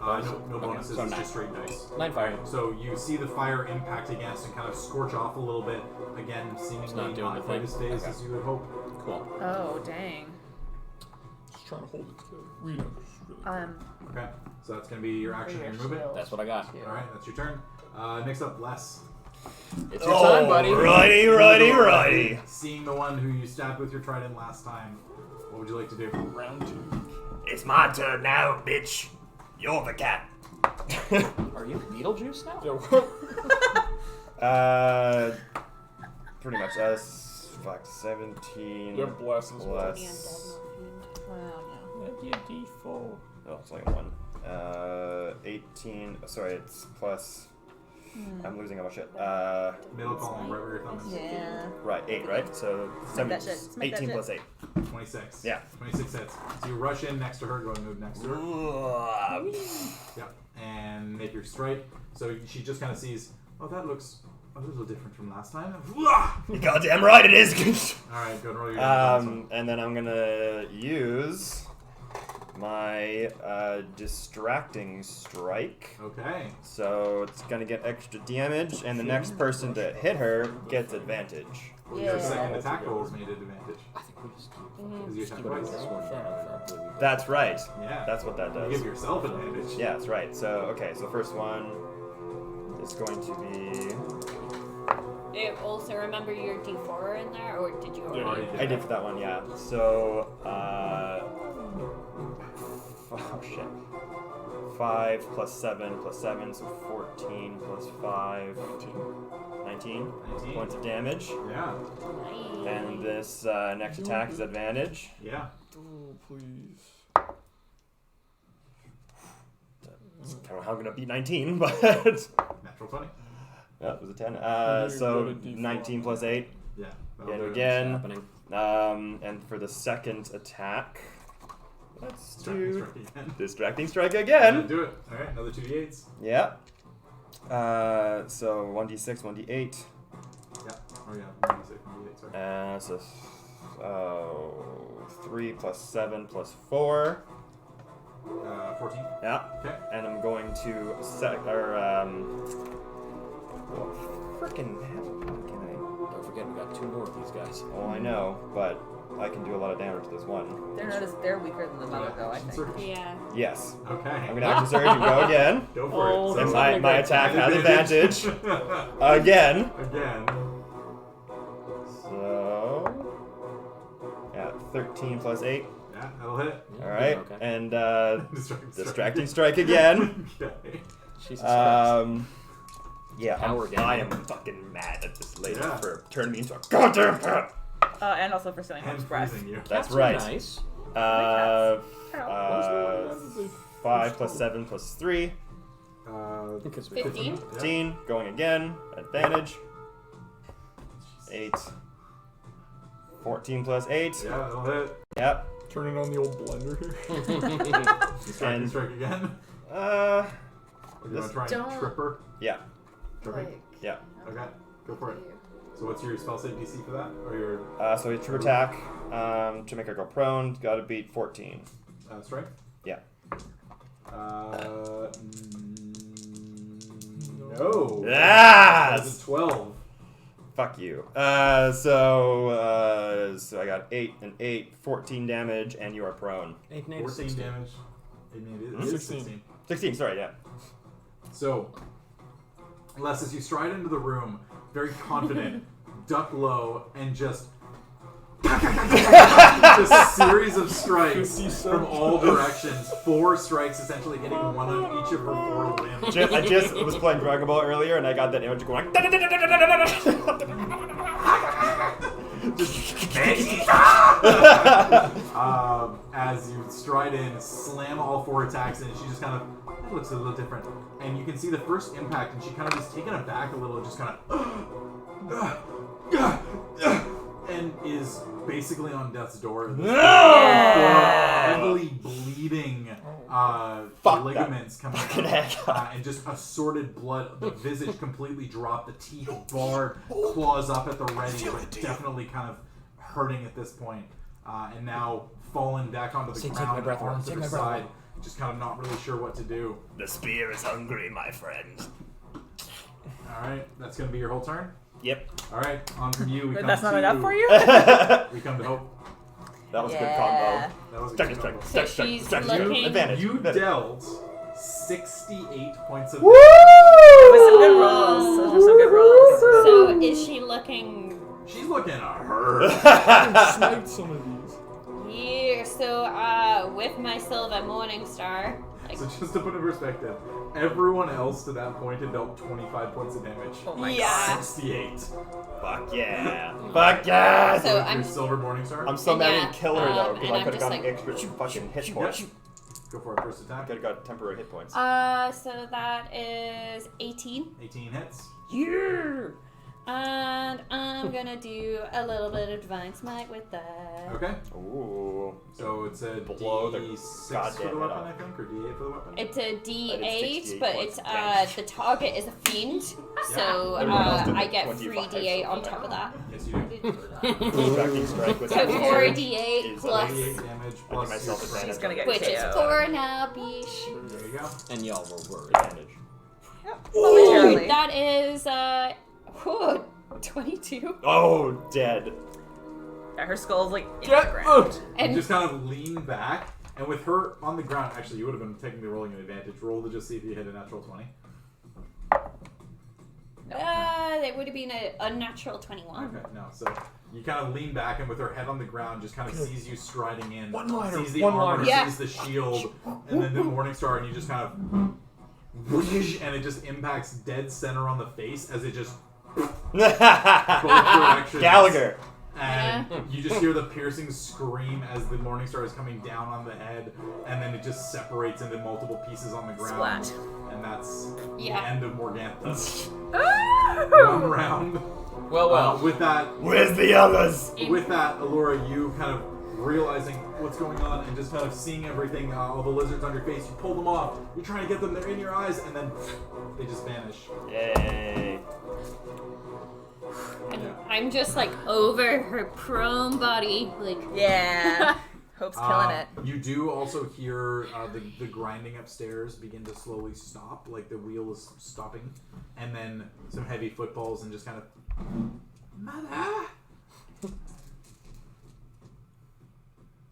No bonuses. so It's 9. just straight dice. 9 fire. So you see the fire impact against and kind of scorch off a little bit. Again, seemingly not doing the quite thing. as phased Okay. as you would hope. Cool. Oh, dang. Just trying to hold it together. We know. Okay, so that's going to be your action and your movement. That's what I got. Alright, that's your turn. Next up, Les. It's your time, buddy. Righty. Seeing the one who you stabbed with your trident last time, what would you like to do? Round 2. It's my turn now, bitch. You're the cat. Are you Beetlejuice now? Pretty much. Fuck, 17. You have bless as well. Plus. D4. Oh, it's only 1. 18. Sorry, it's plus. I'm losing all my shit. Middle column, right where your thumb is. Yeah. Right, 8, right? So Smack that shit. Smack that 18 shit. plus 8. 26. Yeah. 26 hits. So you rush in next to her, go and move next to her. Yep. And make your strike. So she just kind of sees, oh, that looks a little different from last time. You goddamn right it is. Alright, go and roll your damage. And then I'm gonna use my distracting strike. Okay. So it's gonna get extra damage, and the next person to hit her gets advantage. Well, your second attack roll is made at advantage. I think we just Because you attack twice. That's right. Yeah. That's what that You does. give yourself advantage. Yeah, that's right. So, okay, so first one is going to be... Also, remember your D4 in there, or did you already? I did for that one, yeah. So, oh shit. 5 plus 7 plus 7, so 14 plus 5, 19 points of damage. Yeah. And this next attack is advantage. Yeah. Oh, please. I don't know how I'm going to beat 19, but... Natural 20. That was a 10. Go So to D4. 19 plus 8. Yeah. And do it. again. happening. And for the second attack, let's Distracting do strike again. distracting strike Yeah, again. do it. Alright, another 2d8s. Yeah. So 1d6, 1d8. Yeah. Oh yeah, 1d6, 1d8, sorry. So 3 plus 7 plus 4. 14. Yeah. Okay. And I'm going to freaking hell can I? Don't forget, we got 2 more of these guys. Oh, I know, but I can do a lot of damage to this one. They're weaker than the mother, though, I think. Surge. Yeah. Yes. Okay. I'm gonna action surge and go again. Go for Oh, it. And that's my, not my a great attack has advantage. Again. Again. So, yeah, 13 plus 8. Yeah, that'll hit. All right, Okay. and Distracting strike again. Okay. Jesus Christ. Yeah, Power game. I am fucking mad at this lady Yeah. for turning me into a goddamn cat. And also for stealing And Hope's breath. freezing you. That's Cats are right. Nice. 5 plus 7 plus 3. Because we 15. 15, going again. Advantage. 8. 14 plus 8. Yeah, that'll hit. Yep. turning on the old blender here. And strike again. Uh. Or do you want to try and Don't- trip her? Yeah. Tripping? Like, Yeah. Okay, go for it. So what's your spell save DC for that? Or your So it's trip attack. To make her go prone, gotta beat 14. strike? Yeah. No. Yes! That's a 12. Fuck you. So I got 8 and 8, 14 damage, and you are prone. 8 and 8 is 14 16. damage. It is 16. 16, sorry, yeah. So, Les, as you stride into the room, very confident, duck low, and just a series of strikes from all directions. 4 strikes, essentially hitting one on each of her 4 limbs. I just was playing Dragon Ball earlier, and I got that image going like... As you stride in, slam all 4 attacks in, she just kind of looks a little different. And you can see the first impact, and she kind of just taken aback a little, just kind of... and is basically on death's door. Heavily bleeding ligaments coming out, and just assorted blood. The visage completely dropped, the teeth barred, claws up at the ready, but definitely kind of hurting at this point. And now fallen back onto the ground, arms to the side, just kind of not really sure what to do. The spear is hungry, my friend. Alright, that's going to be your whole turn? Yep. Alright, on from you. We come That's not to enough for you? We come to Hope. That was a Yeah. good combo. That was a Strike, good strike, combo. strike, So strike, she's strike. looking- Advantage. You Advantage. dealt 68 points of Those were some good rolls. Those were some good rolls. So is she looking? She's looking at her. Smite some of these. Yeah. So with my Silver Morning Star, like, So just to put in perspective, everyone else to that point had dealt 25 points of damage. Oh my Yeah. 68. Fuck yeah. Fuck yeah. So With I'm your Silver Morningstar. I'm so mad I Yeah, didn't kill her though, because and I I'm could have just gotten like- extra fucking hit points. Go for it, first attack. I could have got temporary hit points. so that is 18. 18 hits. Yeah. And I'm gonna do a little bit of Divine Smite with that. Okay. Ooh. So it's a Blow the D6 goddamn for the head weapon, off. I think, or D8 for the weapon? It's a did D8, 68 but points it's of damage. the target is a fiend, so Everyone else did I get 25, 3 D8 on top of that. Yes, you do. Distracting strike with So that 4 damage D8 is plus, 88 damage I give plus myself your- advantage. She's gonna get which is KO'd. 4 now, beesh. There you go. And y'all were worried. Advantage. Momentarily. That is 22. Oh, dead. Yeah, her skull's like in the ground. You And just kind of lean back, and with her on the ground, actually, you would have been technically rolling an advantage roll to just see if you hit a natural 20. it would have been an unnatural 21. Okay, no. So you kind of lean back, and with her head on the ground, just kind of sees you striding in. One-liner, Sees the one-liner. armor, Yeah. sees the shield, and then the Morningstar, and you just kind of whoosh, and it just impacts dead center on the face as it just both directions. Gallagher. And you just hear the piercing scream as the Morningstar is coming down on the head, and then it just separates into multiple pieces on the ground. Splat. And that's Yeah. the end of Morgantha. Ah! One round. Well. With that, Where's the others? Allura, you kind of realizing what's going on and just kind of seeing everything, all the lizards on your face, you pull them off, you're trying to get them, they're in your eyes, and then they just vanish. Yay. And Yeah. I'm just like over her prone body, like Yeah. Hope's killing it. You do also hear the grinding upstairs begin to slowly stop, like the wheel is stopping, and then some heavy footfalls and just kind of, Mother!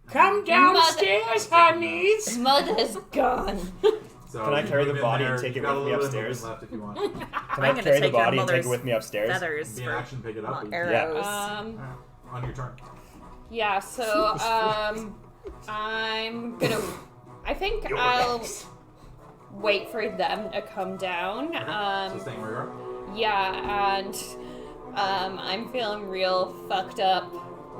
Come downstairs, honeys! Mother's gone. So Can I you carry move the in body there, and take you've it got with a me little bit of upstairs? left if you want. Can I'm I gonna carry the take your body and take it mother's with me upstairs? Feathers Be an for action, pick it up. arrows. On your turn. Yeah, so I'm gonna. I think I'll wait for them to come down. So staying where you are. Yeah, and I'm feeling real fucked up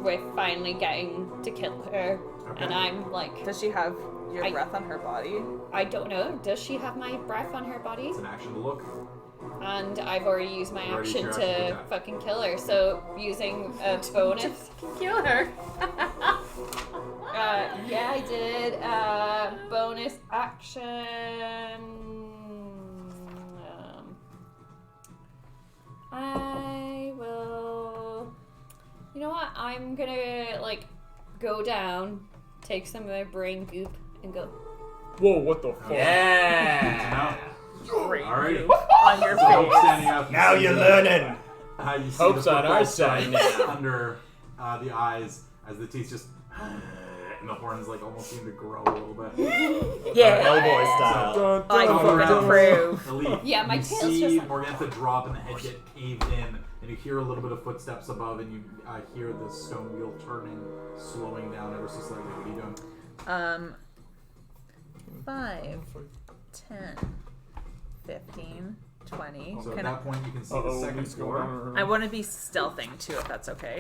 with finally getting to kill her, Okay. and I'm like, Does she have Your breath on her body? I don't know. Does she have my breath on her body? It's an action to look. And I've already used my Already action used to your action to fucking kill her. So using a bonus. Kill her. Yeah, I did. Bonus action. I will. You know what? I'm gonna like go down, take some of my brain goop, and go. Whoa, what the fuck? Yeah. Great. Alrighty. On your So face. standing up. Now you're learning. You see Hope's the on our purple side stripe now. under the eyes as the teeth just and the horns like almost seem to grow a little bit. Yeah. Hellboy style. Dun, I dun, All fucking dun. approve. Elite, Yeah, my you tail's see just like- Morgantha drop and the head get caved in, and you hear a little bit of footsteps above, and you hear the stone wheel turning, slowing down ever so slightly. What are you doing? 5, 10, 15, 20. So at Can that point, you can see the Uh-oh, second what's going floor. on? I want to be stealthing too, if that's okay.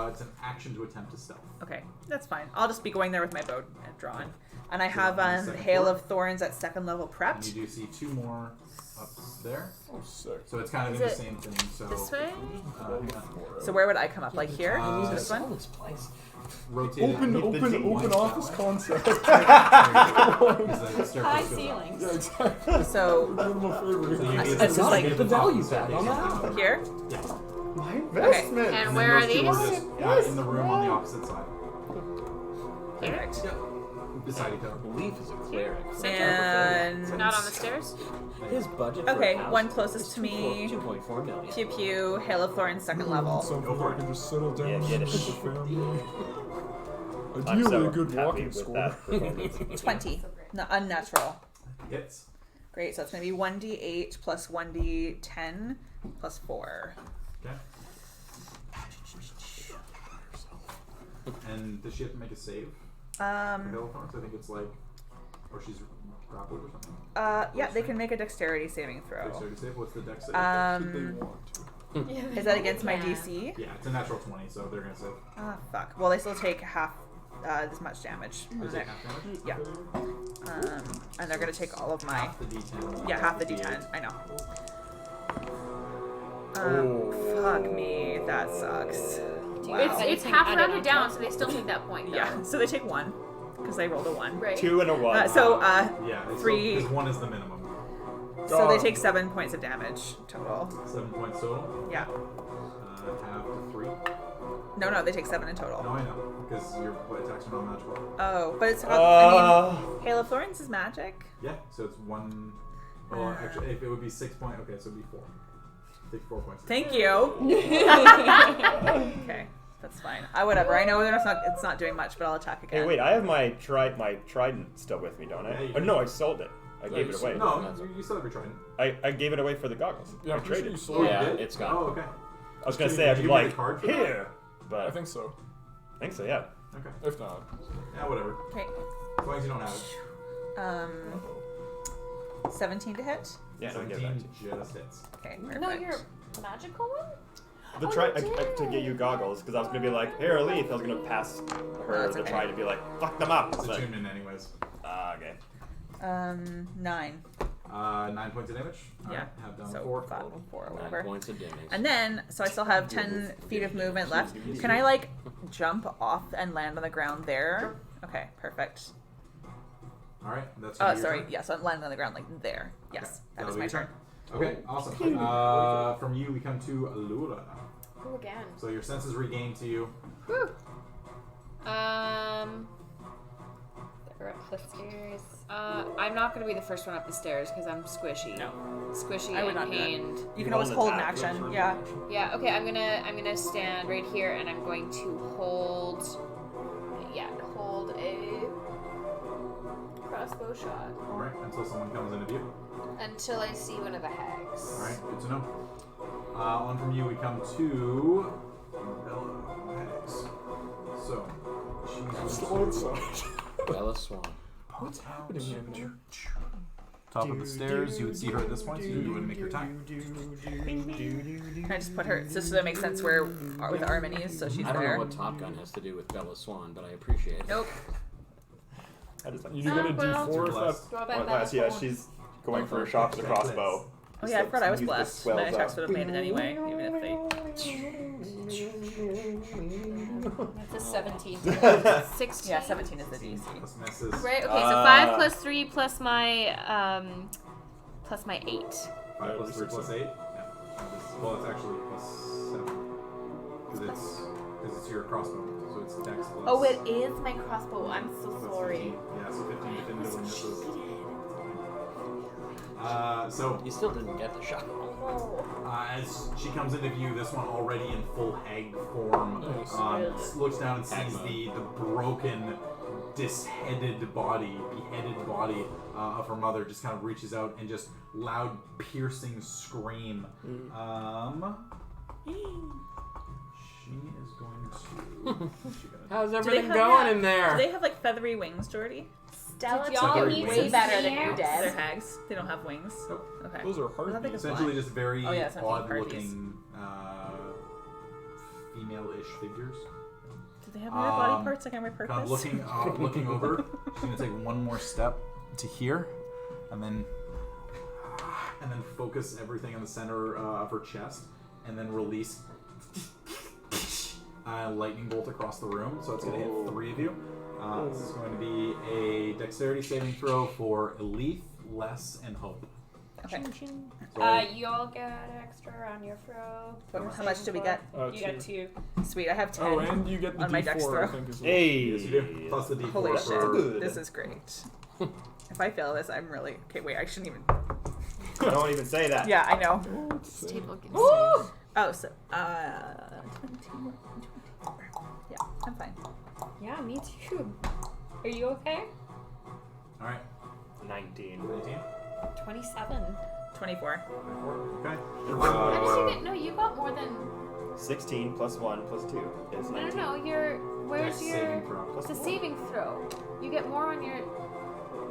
It's an action to attempt to stealth. Okay, that's fine. I'll just be going there with my bow drawn. And I So have on the second Hail floor? of Thorns at 2nd level And prepped. you do see 2 more up there. Oh, sick. So it's kind of Is in the it same thing. So This way? hang on. So where would I come up? Like here? This Sell one? this place. Rotate it. Open One office that way. concept. There's a staircase High goes up. ceilings. Yeah, exactly. So Give them a favor. So you It's get just like the value back on that. here? Yes. My Okay. investment. And And where are then those two these? just in the room on the opposite side. Perfect. Beside each other. Leaf is a cleric. And Not on the stairs? His budget for okay, a house one is closest to me. 2.4 million. Pew pew. Hail of Thorns 2nd level. Something for I can just settle down Yeah, and get it. with the family. I'm Ideally, so a good happy walking with score. that performance. 20. No, unnatural. Hits. Great, so it's going to be 1d8 plus 1d10 plus 4. Okay. And does she have to make a save? For Hail of Thorns? I think it's like, or she's grappled or something. Yeah, they can make a dexterity saving throw. Dexterity save. What's the dex save? Should they Um, want to? is that against my Yeah. DC? yeah, it's a natural 20, so they're gonna save. Ah, fuck. Well, they still take half as much damage. They take half damage. Yeah. And they're gonna take all of my. Half the D10. Yeah, half the D10. I know. Fuck me. That sucks. Do you Wow. have It's anything half added rounded on down, top? so they still take that point. Though. Yeah, so they take 1 because they rolled a 1. Right. 2 and a 1. Yeah, it's 3. Because 1 is the minimum. So they take 7 points of damage total. 7 points total. Yeah. Half to 3. No, they take 7 in total. No, I know. Because your attacks are not magical. Oh, but it's. I mean, Hail of Thorns is magic. Yeah, so it's 1. Well, actually, if it would be 6 points. Okay, so it'd be 4. Take 4 points. Thank you. Okay, that's fine. Whatever. I know it's not doing much, but I'll attack again. Hey, wait, I have my trident still with me, don't I? Yeah, you Oh, do. no, I sold it. I gave it away. No, you still have your trident. I gave it away for the goggles. Yeah, I I'm pretty sure traded. you sold Yeah, it. it's gone. Oh, okay. I was gonna Did say you I'd be give me the like card for that? here, but I think so. I think so. Yeah. Okay. If not. Yeah, whatever. Okay. As long as you don't have it. 17 to hit. Yeah. I'll get it back 17 to you. just hits. Okay, perfect. No, your magical one? The to get you goggles because I was gonna be like, here, Leith. I was gonna pass her that's the okay. trident and be like, fuck them up. It's But- attunement anyways. okay. 9. 9 points of damage. All Yeah. right, have down So 4. 4 or 9 whatever. points of damage. And then, so I still have 10 feet of movement left. Can I like jump off and land on the ground there? Okay, perfect. All right, that's Oh, your sorry. turn. Yes, I'm landing on the ground like there. Yes, that That'll is be my your turn. Okay, awesome. From you, we come to Allura. Who again? So your senses regained to you. Woo. They're up the stairs. I'm not going to be the first one up the stairs because I'm squishy. No. Squishy I would and not do that. pained. You can always hold an attack. action. Yeah. Yeah. Okay. I'm gonna stand right here and I'm going to hold. Yeah, hold a crossbow shot All right, until someone comes into view. until I see one of the hags. All right, good to know. On from you, we come to Bella Hags. So she's Slow side. Bella Swan. What's happening in here? top of the stairs. You would see her at this point, so you would make your attack. Can I just put her just so that makes sense where with Arminies, so she's I don't there. know what Top Gun has to do with Bella Swan, but I appreciate it. Nope. That is You get a D4 if that's... Draw by Unless, yeah, she's going for a shot with a crossbow. Oh yeah, I forgot I was Use the blessed. swells My attacks up. would have made it anyway, even if they. That's a 17. 16. Yeah, 17 is the DC. Plus misses. Right. Okay. So 5 plus 3 plus my 8. 5 plus 3 plus 8? Yeah. Well, it's actually plus 7. Because it's your crossbow. So it's dex plus. Oh, it is my crossbow. I'm so plus sorry. 15. Yeah, so 15 definitively misses. So You still didn't get the shot. as she comes into view, this one already in full hag form, looks down and sees the broken, beheaded body of her mother. Just kind of reaches out and just loud, piercing scream. She is going to. How's Do they everything have going that- in there? Do they have like feathery wings, Jordy? Stella Did y'all told need me some way better than you snacks? They're did. hags. They don't have wings. Nope. Okay. Those are I thought they harpies. could Essentially, fly. just very Oh, yeah, it's not odd-looking female-ish figures. Do they have weird body parts like on my purpose? Kind of looking over. She's gonna take one more step to here, and then focus everything on the center of her chest, and then release a lightning bolt across the room. So it's gonna hit 3 of you. This is going to be a dexterity saving throw for Elif, Les, and Hope. Okay. So, You all get extra on your throw. How much do we get? You get 2. Sweet, I have 10. Oh, and you get the on my dex D4, I throw. think, as well. Hey. yes, you do. Plus the D4 Holy for... shit. This is great. If I fail this, I'm really... Okay, wait, I shouldn't even... Don't even say that. Yeah, I know. This table gets Oh, so, 22. Yeah, I'm fine. Yeah, me too. Are you okay? Alright, 19. 19. 27. 24. Okay. How did you get? No, you got more than. 16 plus 1 plus 2 is 19. No. Where's Dex your? saving throw. It's a saving throw. You get more on your.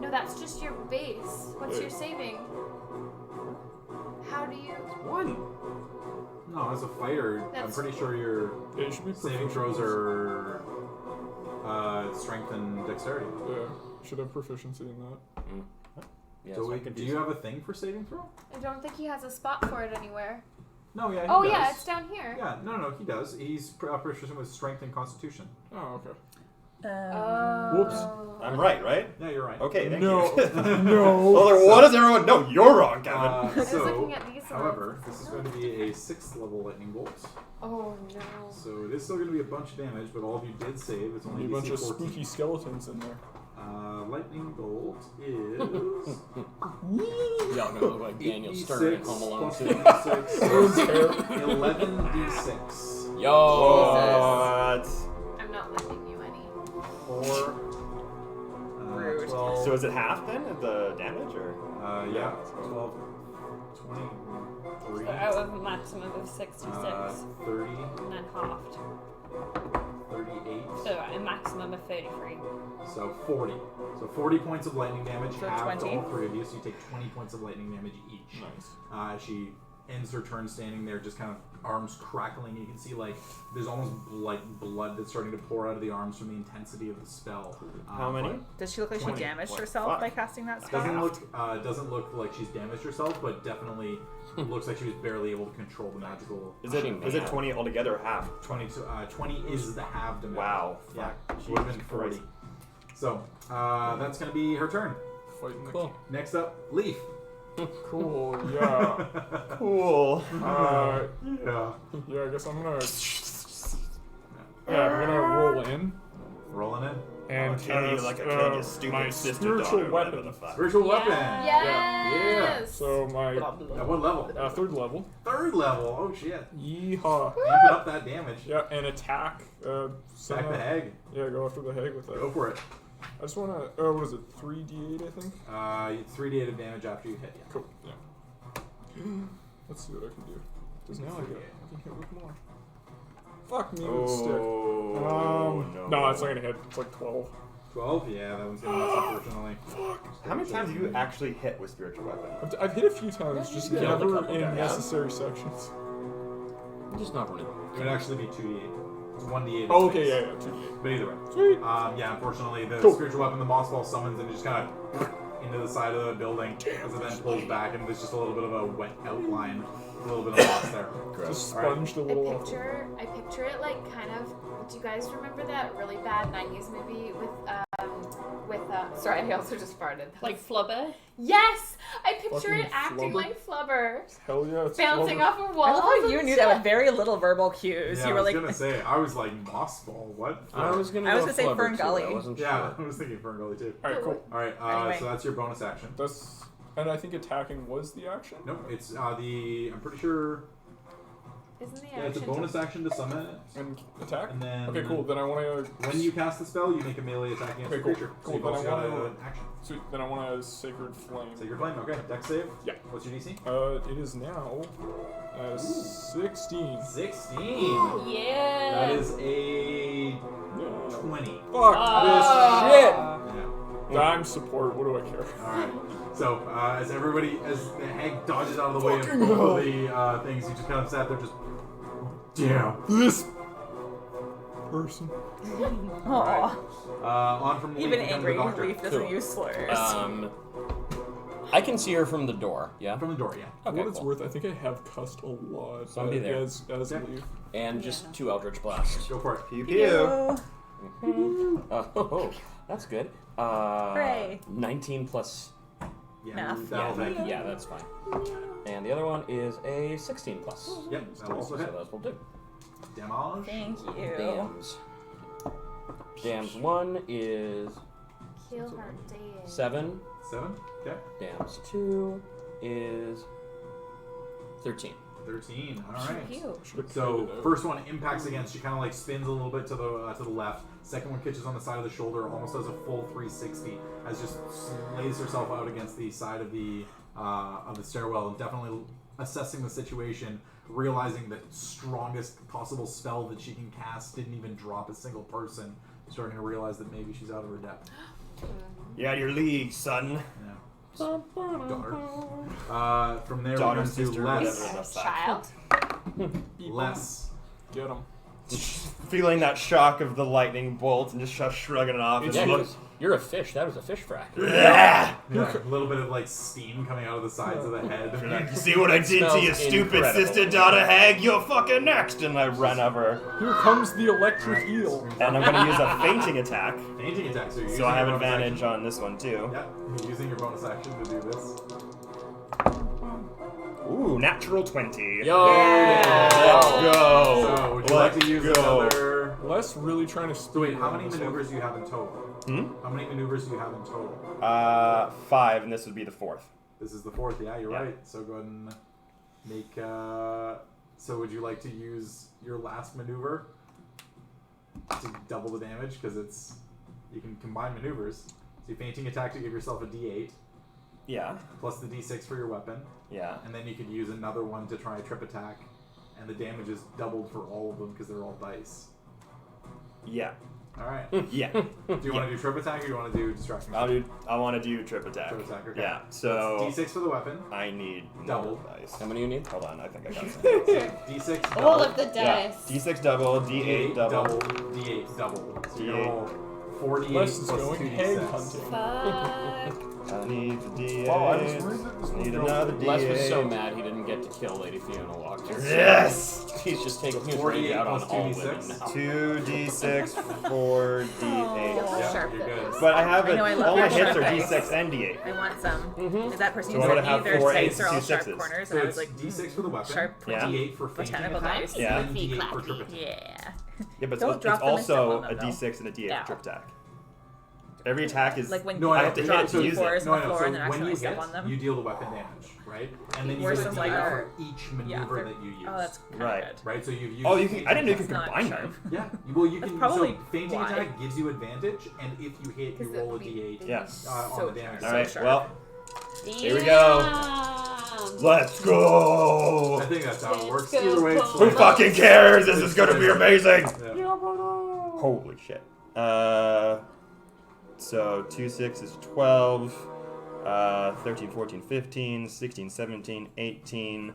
No, that's just your base. What's your saving? How do you? 1. No, as a fighter, I'm That's- pretty sure your Yeah, it should be saving proficiency. throws are strength and dexterity. Yeah, should have proficiency in that. Yeah, So so wait, do you have a thing for saving throw? I don't think he has a spot for it anywhere. No, yeah, he Oh does. yeah, it's down here. Yeah, no, he does. He's proficient with strength and constitution. Oh, okay. Whoops. I'm right? Yeah, you're right. Okay, thank No. you. No. Well, like, what does everyone? No, you're wrong, Kevin. I was So, looking at these however, this is going to be a 6th level lightning bolt. Oh no. So it is still going to be a bunch of damage, but all of you did save. It's only A bunch DC of 14. spooky skeletons in there. Lightning bolt is Y'all gonna look like Daniel Stern in Home Alone plus 2. 11d6. Yo! What? I'm not letting you any. 4. Rude. 12. So is it half then of the damage, or? Yeah. 12. 23. So out of a maximum of 66. 30. And then halved. 38. So a maximum of 33. So 40. So 40 points of lightning damage, So half to 20. all 3 of you, so you take 20 points of lightning damage each. Nice. She ends her turn standing there, just kind of arms crackling. You can see like there's almost like blood that's starting to pour out of the arms from the intensity of the spell. How many? Does she look like 20. she damaged What? herself Fuck. by casting that spell? Doesn't look like she's damaged herself, but definitely looks like she was barely able to control the magical. Is it 20 altogether or half? 20 is the halved amount. Wow. Yeah, Fuck. she would have been Jesus 40. Christ. So that's gonna be her turn. Fighting the Cool. Next up, Leaf. Cool, yeah. Cool. Yeah. Yeah, I guess I'm gonna. Yeah, I'm gonna roll in Rolling in. and I'll kill you cast, like I killed your stupid my sister, spiritual daughter, whatever weapon. the fuck. Spiritual weapon. Yes. So my At what level? 3rd level. 3rd level. Oh shit. Yeehaw. Amping up that damage. Yeah, and attack. Back the hag. Yeah, go after the hag with that. Go for it. I just wanna. Oh, what is it? 3d8, I think. 3d8 of damage after you hit. Yeah. Cool. Yeah. Let's see what I can do. Because now I can hit with more. Fuck me with a stick. Oh, No, it's not gonna hit. It's like 12. 12. Yeah, that one's gonna miss unfortunately. How many times have you actually hit with spiritual weapon? I've hit a few times, just Yeah, like a never couple in guys. necessary sections. I'm just not running. It would actually be 2d8. It's 1d8. Oh, okay, yeah, 2d8. But either way. Sweet. Yeah, unfortunately, the Cool. spiritual weapon, the moss ball summons and just kind of into the side of the building as it then pulls back, and there's just a little bit of a wet outline, a little bit of moss there. Just All right. sponged a I little off. picture it like kind of. Do you guys remember that really bad '90s movie with sorry, I also just farted. Like Flubber? Yes, I picture Fucking it acting Flubber. like Flubber, Hell yeah, it's bouncing Flubber. off a I wall. love how you knew that with very little verbal cues. Yeah, You I were was like, gonna say, I was like, moss ball, what? I was gonna I was go gonna say Flubber, Fern too. Gully. I wasn't Yeah, sure. I was thinking Fern Gully too. Alright, cool. Alright, Anyway. so that's your bonus action. That's, and I think attacking was the action? Nope, it's I'm pretty sure, Isn't the yeah, it's a action bonus action to summon it. And attack? And then Okay, cool. Then I want to. when you cast the spell, you make a melee attack against Okay, the cool. creature. Cool, So you've then also I got wanna- an action. Sweet. Then I want a Sacred Flame. Sacred Flame, okay. Dex save? Yeah. What's your DC? It is now 16. 16! Yeah. That is a Yeah. 20. Fuck Ah. this shit! Yeah. I'm support. What do I care? Alright. So, as the hag dodges out of the way of Fucking all of the things, you just kind of sat there just, damn. This person. aw. On from Leaf, Even we come to angry, the doctor. Leaf doesn't Cool. use slurs. I can see her from the door, yeah? From the door, yeah. For Okay, what it's cool. worth, I think I have cussed a lot. Somebody there. As Yeah. Leaf. And just 2 Eldritch Blasts. Go for it. Pew pew. Oh, that's good. Hooray. 19 plus. Yeah, Math. that'll hit. Yeah, that's fine. And the other one is a 16 plus. Yep, that'll also So hit. those will do. Damage. Thank you. Dams. Dams 1 is Kill her dead. 7. 7. Okay. Dams 2 is 13. 13. Alright. Pew. So first one impacts against. She kind of like spins a little bit to the left. Second one catches on the side of the shoulder, almost does a full 360, as just lays herself out against the side of the stairwell, and definitely assessing the situation, realizing that strongest possible spell that she can cast didn't even drop a single person. Starting to realize that maybe she's out of her depth. You're out of your league, son. Yeah. Daughter. From there, Daughter, we're going to sister, less. whatever the fuck. Child. Less. Get him. Feeling that shock of the lightning bolt and just shrugging it off. Yeah, and look. you're a fish. That was a fish frack. Yeah. Yeah, a little bit of like steam coming out of the sides of the head. You see what I did to your Smells stupid incredible. sister, daughter hag? You're fucking next. And I run over. Here comes the electric eel. And I'm going to use a fainting attack. Fainting attack, so you're using So I have your bonus advantage action. on this one too. Yeah, you're using your bonus action to do this. Ooh, natural 20. Yo! Let's go. So, would you like to use go. another? Les really trying to So wait, speed how on many this maneuvers do you have in total? Hmm? How many maneuvers do you have in total? 5, and this would be the 4th. This is the 4th. Yeah, you're Yeah. right. So go ahead and make. So would you like to use your last maneuver to double the damage? Because you can combine maneuvers. So you fainting attack to give yourself a D8 Yeah. plus the D6 for your weapon, Yeah. and then you could use another one to try a trip attack, and the damage is doubled for all of them because they're all dice. Yeah. All right. Yeah. Do you want to do trip attack or do you want to do distraction? I want to do trip attack. Trip attack. Okay. Yeah. So That's D6 for the weapon. I need Double. more dice. How many you need? Hold on, I think I got some. D6 double. All of the Yeah. dice. D6 double, D8 double. D8 double. So you're D8. gonna roll 48 Les is plus going 2 hag D6. hunting. Fuck. I need the D8. Oh, I just read that this Need one another D8. Les was so mad he didn't get to kill Lady Fiona Walker. Yes! He's just taking his 48 rage out on plus all 2d6. women now. 2d6, 4d8. Oh, Yeah, sharp you're that good. is. But I have I know, I love all my your hits are sharp d6 and d8. I want some. Is that person So who I said would have their 4 dice eights, are all 2 sharp sixes. corners, So and I was it's like, D6 for the weapon, sharp Yeah. D8 for fainting botanical attack, dice. Yeah. and Flippy D8 for clappy. trip attack. Yeah. Yeah, but Don't it's drop them and step also on them, a though. d6 and a d8 Yeah. trip attack. Every attack is Like when No, you I have to drop hit to use it. D4s No, on I the know. floor So and then when accidentally you step hit, on them. you deal the weapon damage, right? And then you Worse get a than like D8 our- for each Yeah, maneuver they're- that you use. Oh, that's kind Right. of good. Right, so you've used. Oh, you can. I didn't know you It's could not combine sharp. them. Yeah, well, you That's can. probably So fainting why. attack gives you advantage, and if you hit, you 'Cause roll a we- D8 Yeah. on So the damage. All right. sharp. Well, here we go. Damn. Let's go. I think that's how it works. Let's go, Either way, it's Paul. Who fine. fucking cares? This is gonna be amazing. Yeah. Holy shit. So 2, 6 is 12. 13, 14, 15, 16, 17, 18,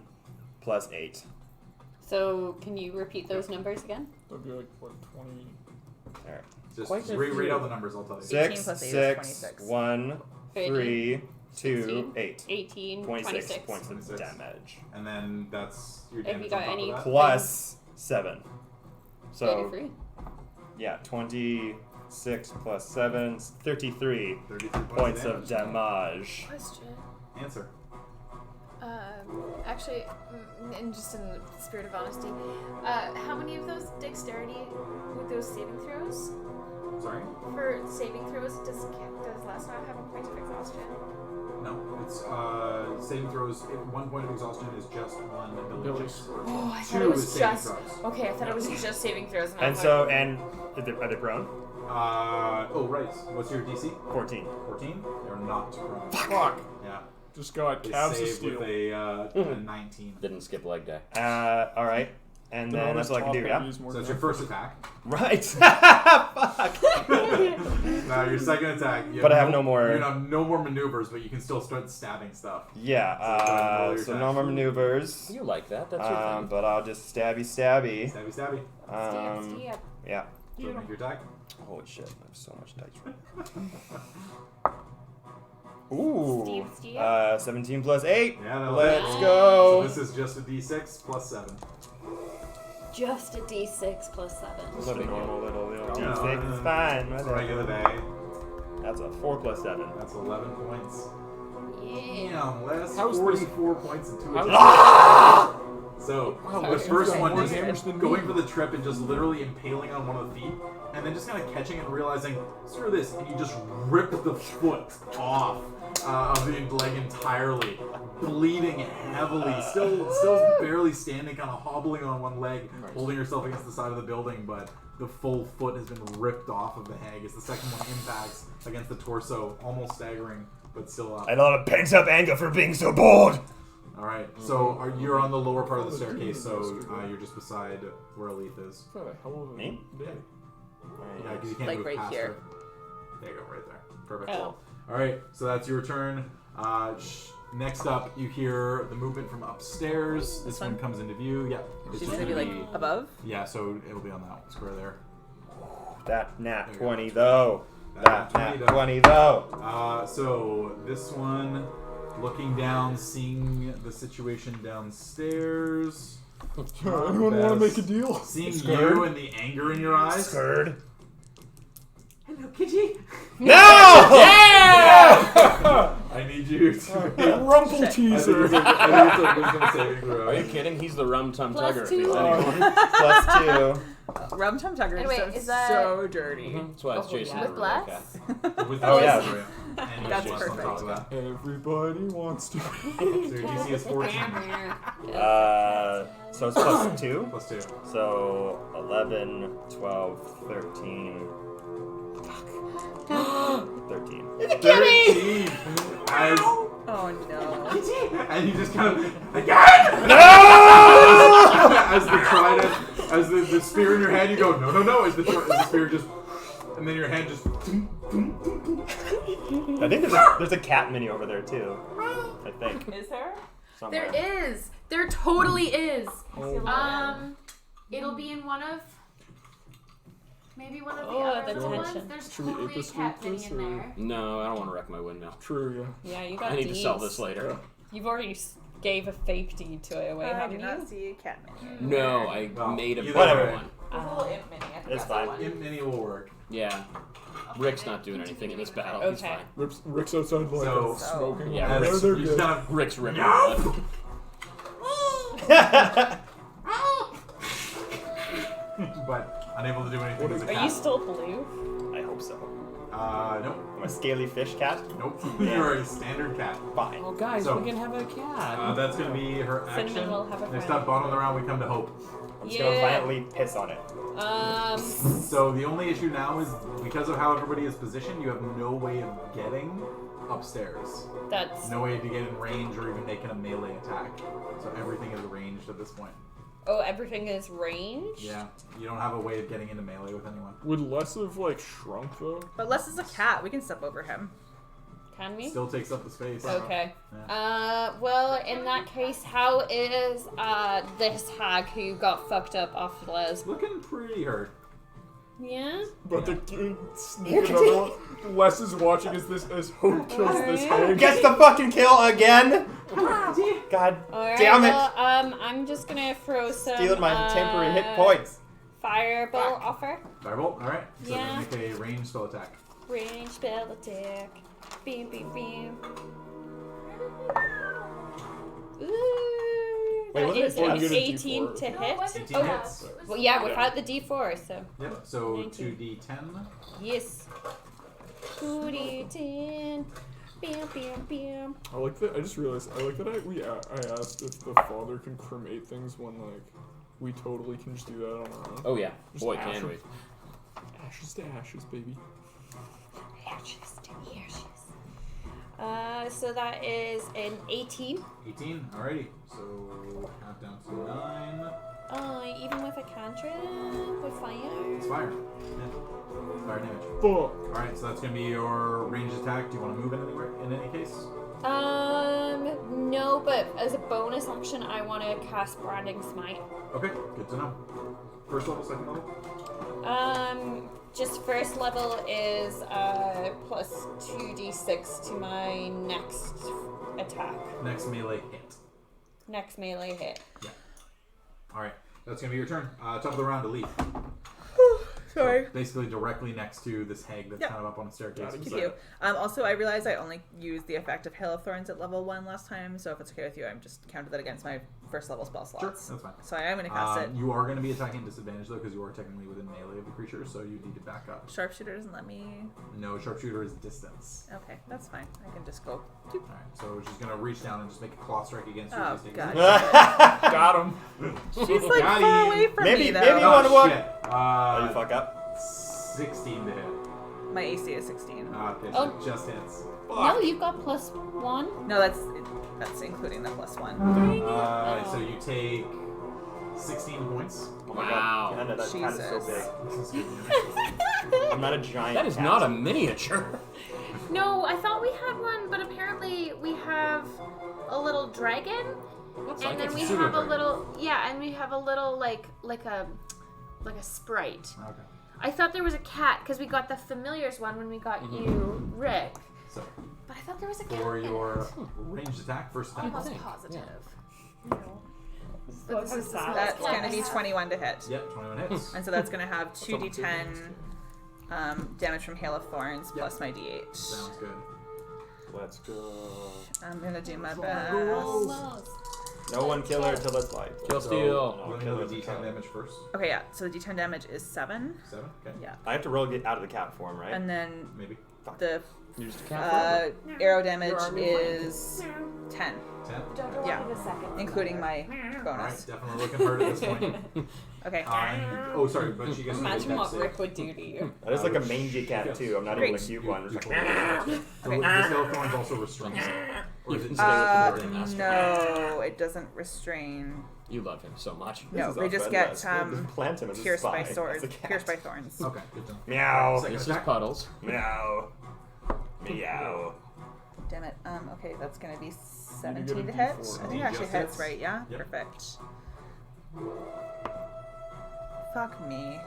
plus 8. So, can you repeat those numbers again? That'd be like, what, 20? Alright. Just Quite a read few. out the numbers, I'll tell you. 18 plus 8 is 6, 26. 1, 3, 2, 16, 8. 18, 26 26. points of 26. damage. And then that's your Have you damage got on top any- of that. Plus 7. So, 33. yeah, 26 plus 7 is 33 33 points of damage. Question. Answer. Actually, and just in the spirit of honesty, how many of those dexterity with those saving throws? Sorry? For saving throws, does last not have a point of exhaustion? No. It's saving throws. 1 point of exhaustion is just one ability. Oh, I thought 2 it was is saving just. throws. Okay, I thought it was just saving throws. And I And was so, like, and are they prone? Oh, right. What's your DC? 14. 14? They're not prone. Fuck! Yeah. Just got They calves of save steel. with a 19. Didn't skip leg day. Alright. And They're then on that's his all I can top do, and yeah? use more So it's your damage. first attack. Right. Fuck. Now your second attack. You But I have no more- You have no more maneuvers, but you can still start stabbing stuff. Yeah, roll your so attack. no more maneuvers. You like that? That's your thing. But I'll just stabby. Stabby, stabby. stab. Yeah. So make your attack. Holy shit, I have so much dice roll. Ooh. Steve. 17 plus 8. Yeah, that'll Let's hit. So go. this is just a d6 plus 7. Just a d6 plus 7. Just a normal little Yeah, d6 is fine. It's a whatever. regular day. That's a 4 plus 7. That's 11 points. Yeah. Damn, Les. How's 44 points in 2 How's- attacks. So Wow, the Leslie's first got one more just damage than going me. for the trip and just literally impaling on one of the feet, and then just kind of catching it and realizing, screw this, and you just rip the foot off of the leg entirely, bleeding heavily, still barely standing, kind of hobbling on one leg, holding yourself against the side of the building, but the full foot has been ripped off of the hag as the second one impacts against the torso, almost staggering, but still up. I had a lot of pent up anger for being so bored. All right, so you're on the lower part of the staircase, so you're just beside where Aleth is. What the hell of a Me? day. Yeah, because you can't Like move right past here. her. There you go, right there. Perfect. Oh. All right, so that's your turn. Next up, you hear the movement from upstairs. This one one? comes into view. Yeah, it's She's just gonna be like above. yeah. So it'll be on that square there. That nat There you go. 20 though. That That nat nat 20 20 though. So this one, looking down, seeing the situation downstairs. Anyone want to make a deal? Seeing Scared? you and the anger in your eyes. Scared. Hello, Kitty. No! I need you to. Rumple I think teaser. it's a wisdom saving throw. Are you kidding? He's the rum tum Plus tugger. if 2. he's anyone. Plus 2. Rum Tum Tugger And wait, sounds is that- so dirty. That's why it's Oh, Jason. yeah. With bless? With Oh, the yeah. wisdom throw, and That's plus on top of that. Everybody wants to. So your DC is 14. So it's plus 2. Plus 2. So 11, 12, 13. Fuck. 13. 13! As, Oh no. and you just kind of, again! As the trident, as the spear in your hand, you go, no, as the spear just, and then your hand just, I think there's a cat mini over there too. I think. Is there? Somewhere. There is. There totally is. Oh, It'll be in one of. Maybe one of the Oh, other the little tension. ones. There's Should we totally a ape cat escape mini this, in or- there. No, I don't want to wreck my windmill. True, yeah. Yeah, you got I need to sell Ds. this later. You've already gave a fake deed to it away, I do haven't not you? see a cat mini. No, I Well, made a either better way. one. There's a little imp mini. I think It's that's that fine. one. Imp Mini will work. Yeah. Rick's not doing anything in this battle. He's Okay. fine. Rick's outside like So- smoking. Yeah, As They're you just good. kind of, Rick's ripping No! blood. but unable to do anything as a Are cat. you still blue? I hope so. Nope. I'm a scaly fish cat. Nope. You're a standard cat. Fine. Oh, guys, So- we can have a cat. That's going to be her Cinnamon action. will have a Next friend. up, bottom of the round, we come to Hope. I'm just gonna violently piss on it. So the only issue now is because of how everybody is positioned, you have no way of getting upstairs. That's No way to get in range or even making a melee attack. So everything is ranged at this point. everything is ranged. Yeah, you don't have a way of getting into melee with anyone. Would Les have like shrunk though? But Les is a cat. We can step over him. Can we? Still takes up the space. Okay. Yeah. Well, in that case, how is this hag who got fucked up off the les? Looking pretty hurt. Yeah. But the sneak another one. Les is watching as Hope kills this hag. Gets the fucking kill again. God Alright, damn it! well, I'm just gonna throw some. Stealing my temporary hit points. Firebolt offer. Firebolt. All right. So Yeah. make a ranged spell attack. Range spell attack. Beam, beam, beam. Ooh, Wait, that wasn't is it an 18 18 to No, hit. what's it 18 hits. Well, yeah, without the D4, so. Yep. So 19. 2d10. Yes. 2d10. Bam, bam, bam. I like that. I just realized. I like that. I asked if the father can cremate things when like we totally can just do that on our own. Oh yeah, Just boy, ashes. can we. Ashes to ashes, baby. Ashes to ashes. So that is an 18. 18. Alrighty. So half down to 9. Even with a cantrip, with fire. It's fire. Yeah. Fire damage. Fuck. Alright, so that's gonna be your ranged attack. Do you want to move in any case? No, but as a bonus action, I want to cast Branding Smite. Okay, good to know. First level, second level? Just first level is plus 2d6 to my next attack. Next melee hit. Next melee hit. Yeah. Alright, that's gonna be your turn. Top of the round, Elite. Sorry. So basically directly next to this hag that's Yep. kind of up on the staircase. Thank you. Also, I realized I only used the effect of Hail of Thorns at level 1 last time, so if it's okay with you, I'm just counted that against my first level spell slots. Sure, that's fine. So I am going to cast it. You are going to be attacking at disadvantage though, because you are technically within melee of the creature, so you need to back up. Sharpshooter doesn't let me. No, sharpshooter is distance. Okay, that's fine. I can just go. Alright, so she's going to reach down and just make a claw strike against you. Oh, Just take God. it. Got him. She's like Got far him. away from Maybe- me, though. maybe you Oh, wanna walk- shit. Oh, you fuck up. 16 to hit. My AC is 16. Okay, so Oh. it just hits. No, you've got plus 1. No, that's including the plus 1. So you take 16 points. Oh my Wow. god. That kind of so Jesus. big. This is good. I'm not a giant. That is cat. not a miniature. No, I thought we had one, but apparently we have a little dragon, and then we Super have a dragon. little and we have a little like a sprite. Okay. I thought there was a cat because we got the familiars one when we got you Rick, So but I thought there was a cat. for in your ranged attack, first attack. Almost think, positive. So this is the That's smallest going to be cat. 21 to hit. Yep, 21 hits. And so that's going to have 2d10 damage from Hail of Thorns Yep. plus my d8. Sounds good. Let's go. I'm going to do my best. Almost. No one kill her till it's light. Kill So, steal. let me know the d10 damage first. Okay, yeah. So the d10 damage is 7. 7? Okay. Yeah. I have to roll get out of the cat form, right? And then Maybe. the You're just a cat. arrow damage is 10, 10? Yeah. including my Alright, bonus. definitely looking hurt at this point. Okay. Oh, sorry, but she gets Imagine what Rick would do to you. That is like a mangy cat too. I'm not even a Great. cute one. It's like, The Elthorn's also restrained. Or is it No, it doesn't restrain. You love him so much. No, This is they our just friend, get Just plant him as a pierced by spy. sword, As a cat. pierced by thorns. Okay, good to know. Meow. Second This is attack. Puddles. Meow. Meow. Damn it. Okay, that's gonna be You 17 get to a hit. D4. I think it actually Just hits, hits. right? Yeah. Yep. Perfect. Fuck me.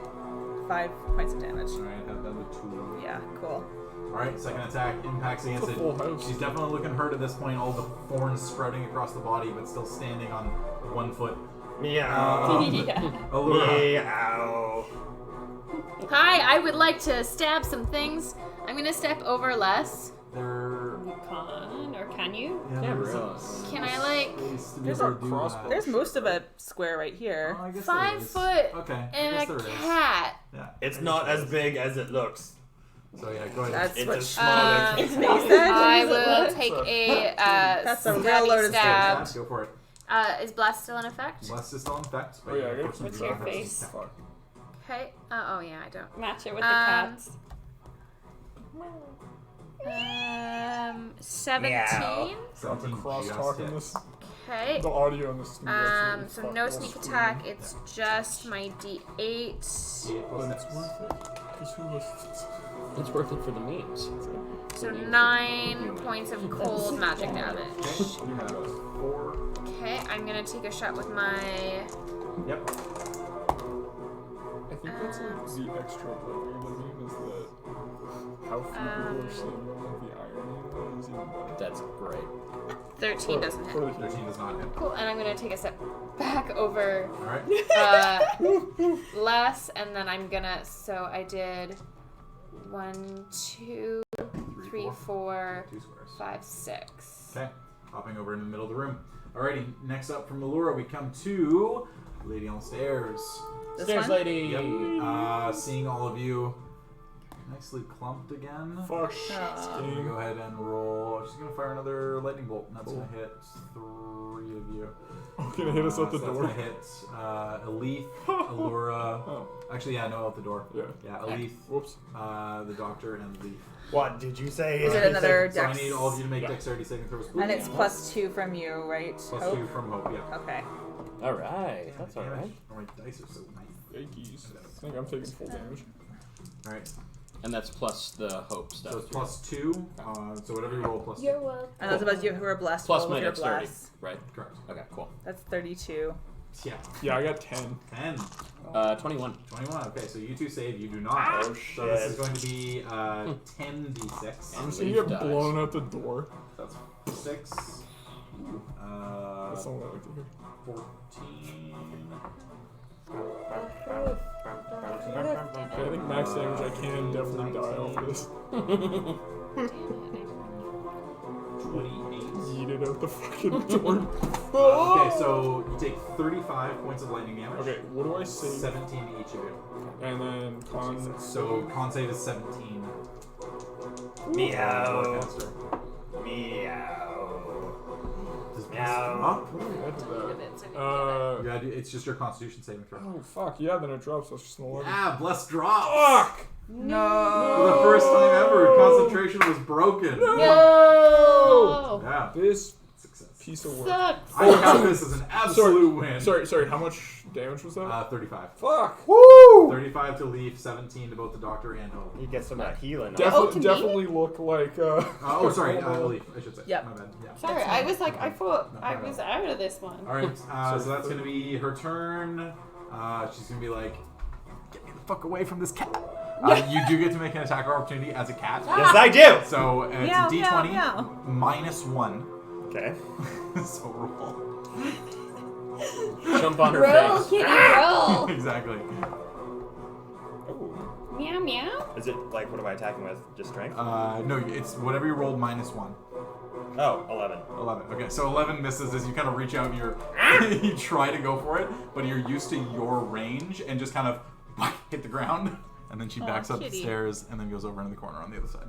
5 points of damage. Alright, have done with 2. Yeah. Cool. Alright, second attack impacts against It's a it. full house. She's definitely looking hurt at this point, all the thorns sprouting across the body, but still standing on 1 foot. Meow. Yeah. Allura. Meow. Hi, I would like to stab some things. I'm gonna step over less. There. You can, or can you? Yeah, Can't there's really. Can I like space to be There's able a to do crossbow. that. There's most of a square right here. Oh, I guess 5 there is. foot Okay. I and guess a there is. cat? Yeah. It's not as big as it looks. So yeah, go ahead. That's It's what a she small. It's said. I will take a That's a real stabby loaded stab. Go for it. Is blast still in effect? Bless is still in effect. But Oh, yeah, I of got course, What's you do your not have face? attack. Fuck. Okay. Oh yeah, I don't. Match it with the cats. 17. 17 Cross just talking hits. this. Okay. The audio in this. is gonna be absolutely So fucked. no I'll sneak scream. attack. It's just my D8. 8 plus But it's 6. worth it. 'Cause who listens? It's worth it for the memes. So 9 points of cold magic damage. You have 4. Okay, I'm gonna take a shot with my. Yep. I think that's like the extra layer of the meme is that how few people are seeing like the irony of that is even better. That's great. 13 doesn't hit. 13 does not hit. Cool, and I'm gonna take a step back over Alright. less, and then I'm gonna. So I did 1, 2, 3, 4, 2 squares. 5, 6. Okay. Hopping over in the middle of the room. Alrighty, next up from Allura, we come to Lady on the Stairs. This Stairs one? lady. Yep. Seeing all of you nicely clumped again. Fuck. I'm gonna go ahead and roll. She's gonna fire another lightning bolt, and that's gonna hit 3 of you. Oh, gonna hit us at the so door. That's gonna hit Elif, Allura. Oh. Actually, yeah, no, out the door. Yeah. Yeah, Elif, Whoops. the doctor, and Leaf. What did you say? Is it another So I dex? need all of you to make dexterity saving throws. And it's +2 from you, right? Plus Hope? 2 from Hope, yeah. Okay. Alright, that's Damage. alright. Oh, my dice are so nice. Yankees. I think I'm taking full damage. Alright, And that's plus the hope stuff. so it's plus 2. So whatever you roll, plus 2. You're welcome. And those of us who are blessed Plus roll my with your dexterity, bless. right? Correct. Okay, cool. That's 32. Yeah. Yeah, I got 10. 10. 21. 21. Okay, so you two save, you do not. Oh, So this shit. is going to be 10d6. I'm just Leaf gonna get dies. blown out the door. That's 6. That's not what I like to hear. 14. Okay, I think max damage I can definitely die off this. 28. Yeet it out the fucking door. Okay, so you take 35 points of lightning damage. Okay, what do I save? 17 to each of you. And then con. So con save is 17. Meow. Caster. Meow. Does Meow. Up? What do we add to that? You gotta do, it's just your Constitution saving throw. Oh fuck, yeah, then it drops. That's just an 11. Yeah, blessed drop. Fuck! No. For the first time ever, concentration was broken. No! Yeah, This success. piece of work. Sucks. I count this as an absolute win. Sorry, how much damage was that? 35. Fuck! Woo! 35 to Leaf, 17 to both the Doctor and Hope. You get some of that healing. Oh, to me? Definitely look like. Oh, sorry, Leaf, I should say. Yep. My bad. Yeah. Sorry, I was like, I thought No, I no, no. was out of this one. Alright, so that's gonna be her turn. She's gonna be like, get me the fuck away from this cat. You do get to make an attack opportunity as a cat. Yes, I do. So it's Meow, a d20 meow, -1. Okay. So roll. Jump on her Roll, face. kitty, roll. Exactly. Meow, meow. Is it like what am I attacking with? Just strength? No, it's whatever you rolled -1. Oh, 11. 11. Okay, so 11 misses as you kind of reach out and you try to go for it, but you're used to your range and just kind of hit the ground. And then she backs up the kitty. stairs and then goes over into the corner on the other side.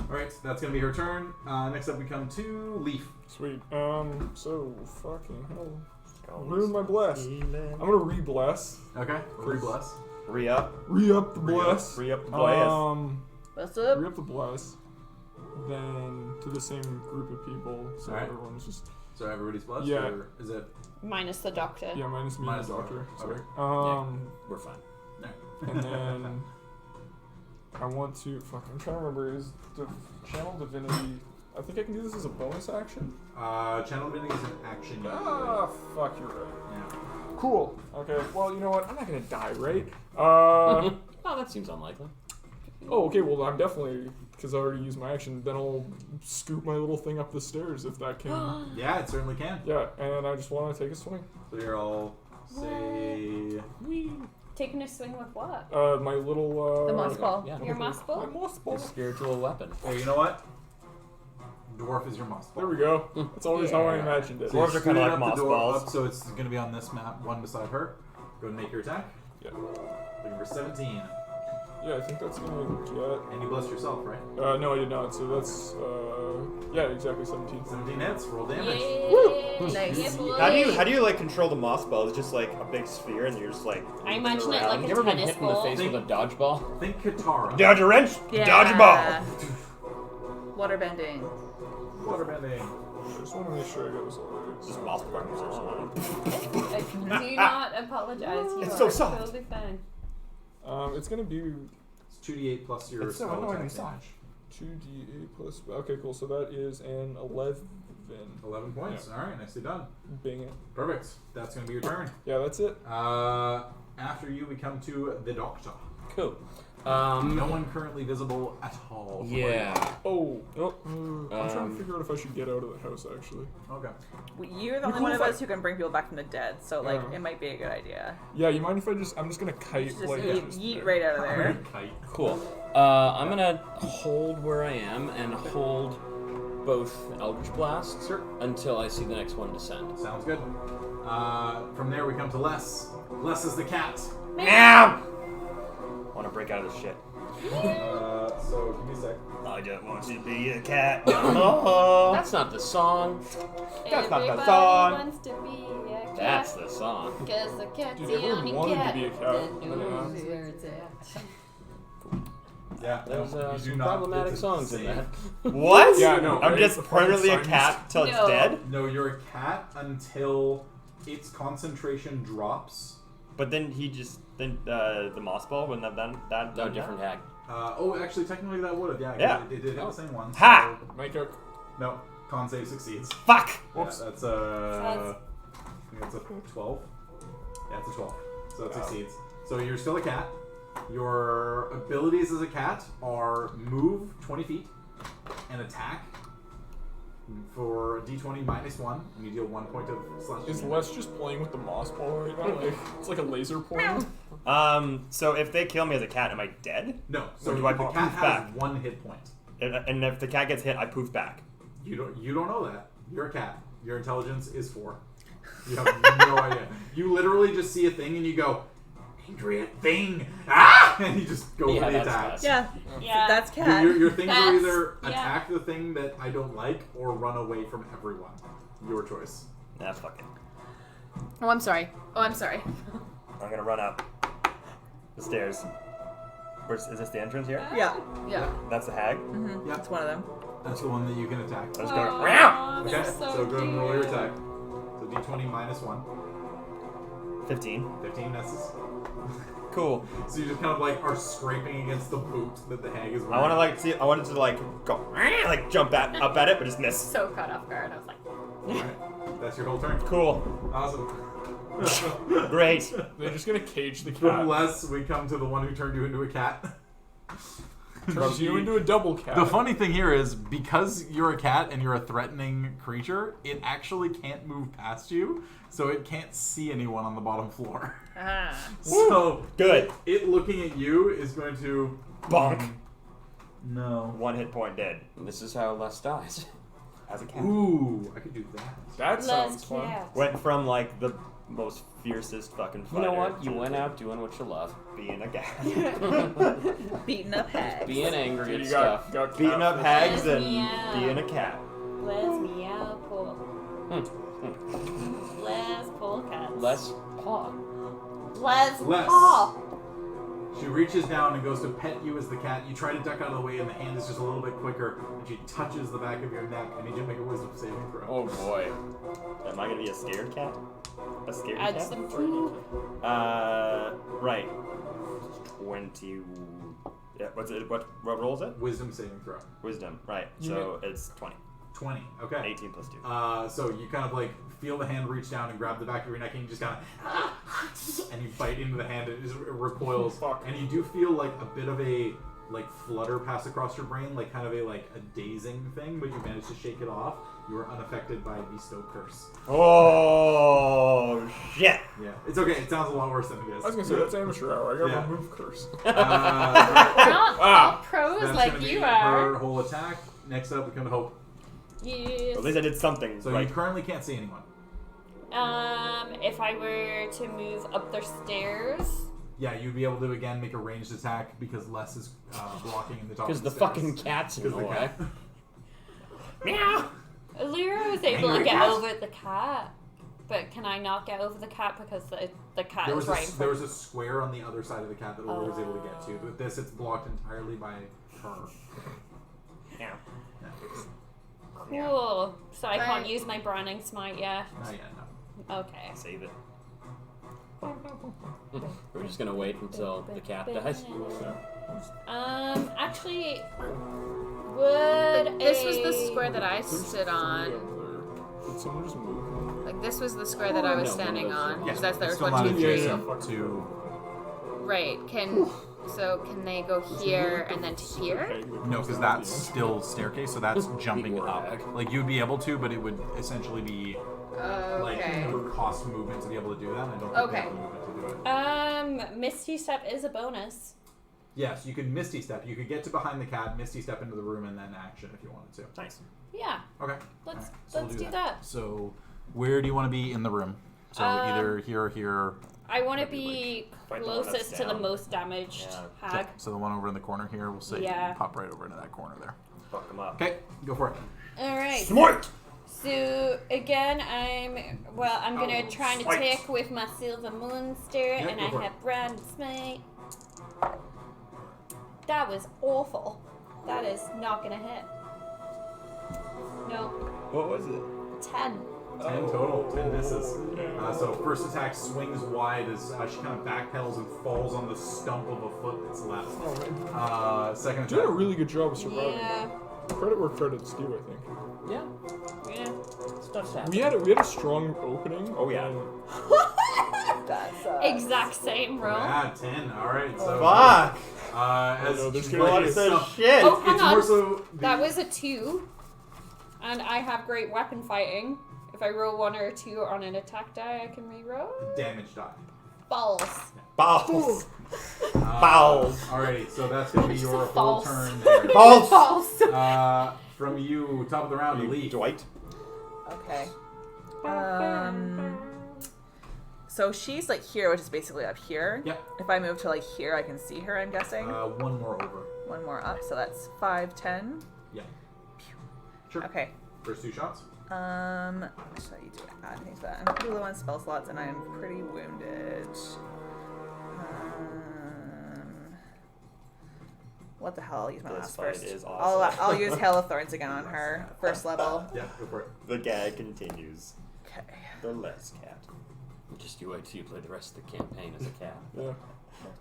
Alright, that's going to be her turn. Next up we come to Leaf. Sweet. So fucking hell. Ruin my bless. I'm gonna re-bless. Okay, re-bless. Re-up. Re-up the bless. Re-up the bless. What's up? Re-up the bless. Then to the same group of people. So Alright. everyone's just. So everybody's blessed? Yeah. Or is it? Minus the doctor. Yeah, minus me Minus and the doctor. okay. Sorry. We're fine. And then I want to. Fuck, I'm trying to remember. Is the channel divinity. I think I can do this as a bonus action. Channel Divinity is an action. Ah, fuck, you're right. Yeah. Cool. Okay, well, you know what? I'm not gonna die, right? Oh, that seems unlikely. Oh, okay, well, I'm definitely. Because I already used my action, then I'll scoop my little thing up the stairs if that can. Yeah, it certainly can. Yeah, and I just want to take a swing. So here I'll say... Taking a swing with what? My little. The moss ball. Yeah. Your moss My ball? moss ball. Your spiritual weapon. Hey, you know what? Dwarf is your moss ball. There we go. That's always how I imagined it. So you Dwarves are kinda scoot like up the moss door balls. Up, so it's going to be on this map, one beside her. Go and make your attack. Yeah. Looking for 17. Yeah, I think that's gonna get. And you blessed yourself, right? No, I did not. So that's. Yeah, exactly 17. 17 hits. Roll damage. Yeah. Nice. Yeah, boy. How do you like control the moss ball? It's just like a big sphere and you're just like. I imagine it around. like You a ever been tennis hit in the ball. face with a dodgeball? Think Katara. Dodge a wrench. Yeah. Dodge a ball. Waterbending. Waterbending. I just want to make sure I get this all right. Just moss buttons or something. Do not apologize. You It's are so soft. totally fine. It's gonna be. 2d8 plus your It's so spell annoying attack song. damage. 2d8 plus. Okay, cool. So that is an 11. 11 points. Yeah. All right, nicely done. Bing it. Perfect. That's going to be your turn. Yeah, that's it. After you, we come to the doctor. Cool. No one currently visible at all. Yeah. Oh. Oh. I'm trying to figure out if I should get out of the house, actually. Okay. You're the only cool one of if I- us who can bring people back from the dead, so like Yeah. it might be a good idea. Yeah, you mind if I'm just gonna kite, Just like... yeet right out of there. Kite. Cool. I'm gonna hold where I am and hold both Eldritch Blasts until I see the next one descend. Sounds good. From there, we come to Les. Les is the cat. Meow! I want to break out of this shit. So give me a sec. I don't want to be a cat. No. That's not the song. That's not the Everybody song. wants to be a cat. That's the song. Because the cat's Dude, the everyone only wanted to cat be a cat, that and then knows asked. where it's at. Yeah. There's you do some not problematic get to songs in save. that. What? Yeah, no, I'm right? just The permanently a fucking cat till it's No. dead? No, you're a cat until its concentration drops. But then the moss ball wouldn't have done that. No, different hag. Actually, technically that would have. Yeah. 'cause Yeah. It did have the same one. Ha! So, Make a... no. Con save succeeds. Fuck! Whoops. Yeah, that's I think that's a 12. Yeah, it's a 12. So it succeeds. So you're still a cat. Your abilities as a cat are move 20 feet and attack for a d20 -1, and you deal 1 point of slashing Is damage. Les just playing with the moss ball right now? Like, it's like a laser pointer? So if they kill me as a cat, am I dead? No. So Or do I the poof cat has back? 1 hit point. And if the cat gets hit, I poof back. You don't know that. You're a cat. Your intelligence is 4. You have no idea. You literally just see a thing and you go, angry at thing. Ah! And you just go Yeah, for the that's attack. fast. Yeah, Yeah. that's cat. Your things are That's- either yeah. attack the thing that I don't like or run away from everyone. Your choice. Nah, fuck it. Oh, I'm sorry. I'm gonna run up the stairs. Is this the entrance here? Yeah, yeah. That's the hag? Yeah, That's one of them. that's the one that you can attack. I'm just gonna... Aw, Okay, they're so go ahead and roll your cute. attack. So d20 -1. 15. 15 misses. Cool. So you just kind of like are scraping against the boot that the hag is wearing. I want to like see. I wanted to like go like jump up at it, but just miss. So caught off guard. I was like, Alright, that's your whole turn. Cool. Awesome. Great. They're just gonna cage the From cat. Les, we come to the one who turned you into a cat. Turns you into a double cat. The funny thing here is, because you're a cat and you're a threatening creature, it actually can't move past you, so it can't see anyone on the bottom floor. Ah. So Good. it looking at you is going to Bonk. No. 1 hit point dead. This is how Les dies. As a cat. Ooh, I could do that. That sounds Les fun. cat. Went from like the most fiercest fucking You fighter. know what? You to went out doing what you love. being a cat. Beating up hags. Being angry Dude, at you stuff. got Beating up hags Let and me out. being a cat. Les meow pull. Les polecat. Les paw. Les Les. paw. She reaches down and goes to pet you as the cat. You try to duck out of the way, and the hand is just a little bit quicker, and she touches the back of your neck. I need you to make a wisdom saving throw. Oh boy. Am I gonna be a scared cat? A scared Add cat? some food. Right. 20. Yeah, what's it? What roll is it? Wisdom saving throw. Wisdom. Right. You So it's 20. 20. Okay. 18 plus 2. So you kind of like feel the hand reach down and grab the back of your neck, and you just kind of and you bite into the hand, and it just recoils. Fuck. And you do feel like a bit of a like flutter pass across your brain, like kind of a dazing thing, but you manage to shake it off. You are unaffected by the Stowe curse. Oh shit! Yeah, it's okay. It sounds a lot worse than it is. I was gonna say, that's amateur hour. I gotta Yeah. remove curse. We're not all pros That's like gonna be you her are. whole attack. Next up, we come to Hope. Yes. At least I did something. So right. you currently can't see anyone. If I were to move up the stairs, Yeah, you'd be able to again make a ranged attack because Les is blocking in the top. Because of the stairs. fucking cat's in the Because the way. cat. Meow. Lyra was able to Angry get cat. over the cat. But can I not get over the cat because the cat There is was, right in there front? was a square on the other side of the cat that Laura was able to get to. With this, it's blocked entirely by her. Yeah. Cool. So I can't Right. use my Branding Smite yet. Not yet, no. Okay. Save it. We're just gonna wait until the cat dies. Actually, would This was the square that I stood on. Did someone just move? Like this was the square that I was No, standing one of those on. are- Because that's there's Still 1, not 2, 3. adjacent to. Right. Can they go here and then to here? No, because that's still staircase, so that's jumping up. Like you'd be able to, but it would essentially be like Okay. it would cost movement to be able to do that. And I don't think they have the movement to do it. Misty Step is a bonus. Yes, you could Misty Step. You could get to behind the cat, Misty Step into the room, and then action if you wanted to. Nice. Yeah. Okay. Let's Alright, so let's do that. So, where do you want to be in the room? So either here or here. I want to be Find the one that's closest to the down. most damaged Yeah. hag. So the one over in the corner here, we'll say Yeah. pop right over into that corner there. Fuck them up. Okay, go for it. All right. Smart! So again, I'm gonna try to take with my Silver Moonster, and go I for it. have Brand Smite. That was awful. That is not gonna hit. No, What was it? 10. 10 total, 10 misses. So first attack swings wide as she kind of backpedals and falls on the stump of a foot that's left. Second Doing a attack. really good job of surviving. Yeah. Credit where credit's due, I think. Yeah. Yeah. Stuff's happening. We had a strong opening. Oh, yeah. and That's Exact same roll. Yeah, 10. Alright, so. Fuck! As no, there's she's gonna be a lot like, of it's shit. Oh, hang it's more on. so That was a 2, and I have great weapon fighting. If I roll 1 or 2 on an attack die, I can re-roll. damage die. Balls. Balls. Balls. Alrighty, so that's gonna be your full False. turn there. Balls. Balls. From you, top of the round, Lee. Dwight. Okay. So she's like here, which is basically up here. Yep. If I move to like here, I can see her, I'm guessing. One more over. One more up, so that's 5, 10. Yeah. Sure. Okay. First 2 shots. Should I do add anything to that? I'm pretty low on spell slots and I'm pretty wounded. What the hell? I'll use my This last fight first. is awesome. I'll use Hail of Thorns again on her. First level. Yeah, go for it. The gag continues. Okay. The less cat. Just you wait till you play the rest of the campaign as a cat. yeah.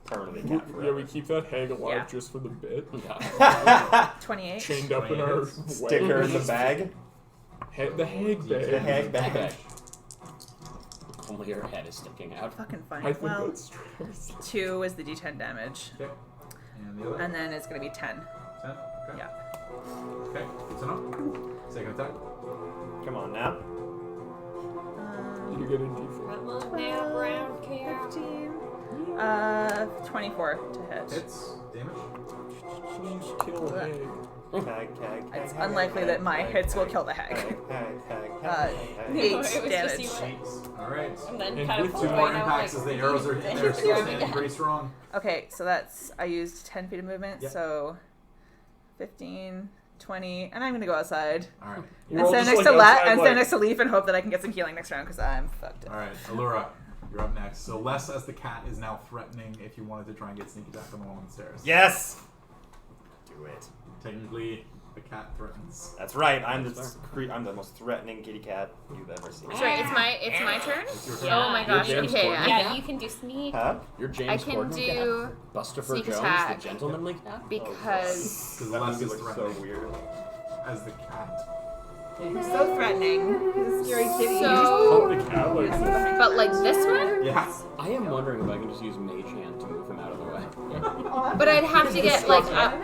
Permanently cat Yeah, forever. we keep that hag alive Yeah. just for the bit. Yeah. 28. Chained up in our Stick her in the bag. The hag bag. The hag bag. Okay. Only her head is sticking out. Fucking I funny. think Well, that's true. 2 is the d10 damage. Okay. And the other? And then it's going to be 10. 10? Okay. Yeah. Okay, good to know. Second attack. Come on now. You get a d4. Come on now, brown cat. 15. 24 to hit. Hits. Damage. Please kill hag. Hag, hag, It's hag, unlikely hag, that my hag, hits will hag, kill the hag. hag, hag, Uh, hag, 8 It was just damage. you. Alright. And then And kind of with 2 fall more right now, impacts like, as the arrows are hitting there, still standing pretty strong. Okay, so that's, I used 10 feet of movement, Yep. so 15, 20, and I'm gonna go outside. Alright. And all stand just, next like, to outside, stand like- next to Leaf and hope that I can get some healing next round because I'm fucked up. Alright, Allura, you're up next. So Les as the cat is now threatening if you wanted to try and get sneak attack on the one on the stairs. Yes! Do it. Technically, the cat threatens. That's right. I'm the most threatening kitty cat you've ever seen. Sorry, it's my turn. It's your turn. Yeah. Oh my gosh. You're James Okay. Corden. Yeah, you can do sneak. Huh? You're I James can Corden do cat? Buster sneak Jones, attack. the gentlemanly cat? because Because That Les movie is looks so threatening weird. as the cat. He's so threatening. He's a scary kitty. so. The cat, like, But like this one, Yeah. I am wondering if I can just use Mage Hand to move him out of the way. but I'd have to get like up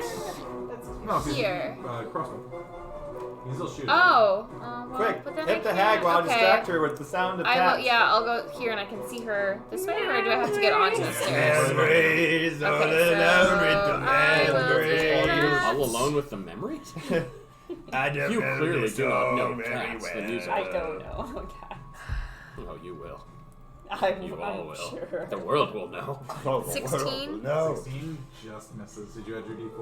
No, because here. crossbow. You can still shoot. Oh. Well, Quick, but then hit I the can't. hag while I Okay. distract her with the sound of I taps. will. Yeah, I'll go here and I can see her this way, or do I have to get onto the stairs? Memories Okay, so I will do that. All alone with the memories? I don't You know clearly this do not so know very cats, the well. music. I don't know. Okay. Oh, you will. I'm You all will. sure. The world will know. Oh, the 16? world, no. 16 just misses. Did you add your d4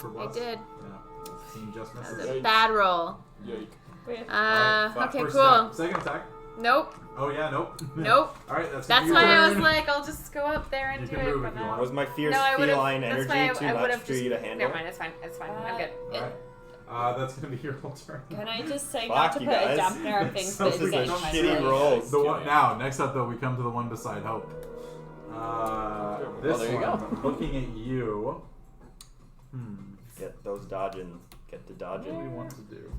for I bless? did. Yeah. 16 just That misses. was a bad roll. yike. Okay, First cool. attack. Second attack. Nope. Oh yeah, nope. Nope. Alright, that's That's your why I turn. was like, I'll just go up there and You do can it. move But if you no. want. Was my fierce No, I would've- feline that's energy why too I much would've for just, you to handle? Never mind, it's fine. It's fine. I'm good. Alright. That's gonna be your whole turn. Can I just say Fuck not to you put guys. a dampener on things This but is a saying shitty myself? roll. The one, now, next up though, we come to the one beside Hope. This there you one, go. looking at you. Get those dodging. Get to dodging. What do you want to do?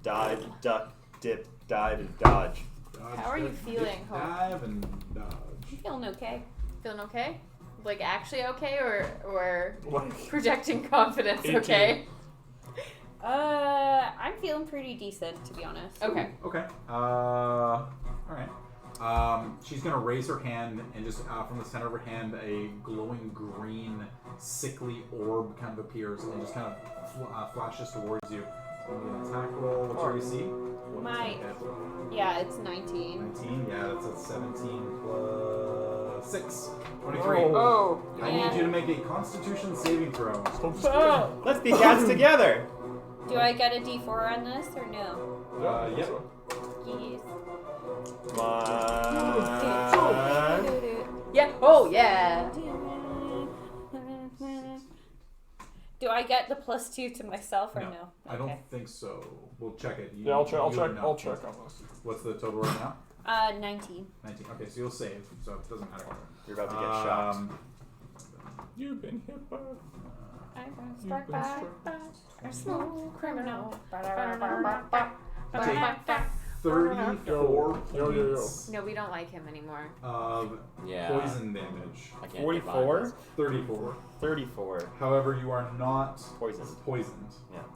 Dive, duck, dip, dive, and dodge. Dodge, How are you dip, feeling, dip, Hope? dive and dodge. I'm feeling okay. Feeling okay? Like actually okay, or Like, projecting confidence? 18. Okay. I'm feeling pretty decent, to be honest. Okay. Okay. All right. She's gonna raise her hand, and just from the center of her hand, a glowing green, sickly orb kind of appears and just kind of flashes towards you. So I'm gonna attack roll. What's your AC? Yeah, it's 19. 19. Yeah, that's a 17 plus 6. 23. Oh. I need you to make a Constitution saving throw. Let's be cats together. Do I get a D4 on this or no? Yep. Yes. Come on. Yeah. Oh yeah. Do I get the +2 to myself or no? I don't think so. We'll check it. Yeah, I'll check. I'll you check. would know. I'll check on this. What's the total right now? 19. 19. Okay, so you'll save, so it doesn't matter. You're about to get shocked. You've been hit by. I'm Struck by a small criminal. Take 34 Yo. points No, we don't like him anymore. of Yeah. poison damage. I can't 44? 34. 34. However, you are not Poisoned. poisoned.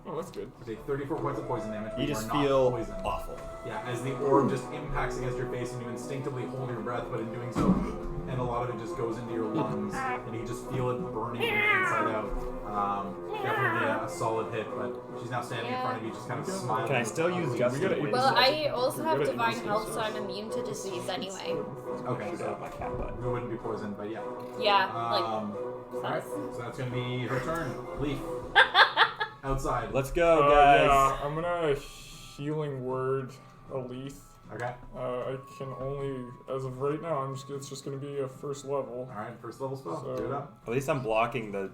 Oh, that's good. You take 34 points of poison damage. But You you just are not feel poisoned. awful. Yeah, as the orb just impacts against your face and you instinctively hold your breath, but in doing so, and a lot of it just goes into your lungs, and you just feel it burning inside out. Definitely a solid hit, but she's now standing in front of you, just kind of smiling. Can I still use Just gotta in eat case? Well, I also have Good at divine using health, this. so I'm immune to disease anyway. Okay, Shoot so out my cat butt. you wouldn't be poisoned, but yeah. Yeah, Alright, so that's gonna be her turn. Leaf. Outside. Let's go, guys. Yeah, I'm gonna healing word Alith. Okay. I can only, as of right now, it's just gonna be a first level. Alright, first level spell. So- Do it up. At least I'm blocking the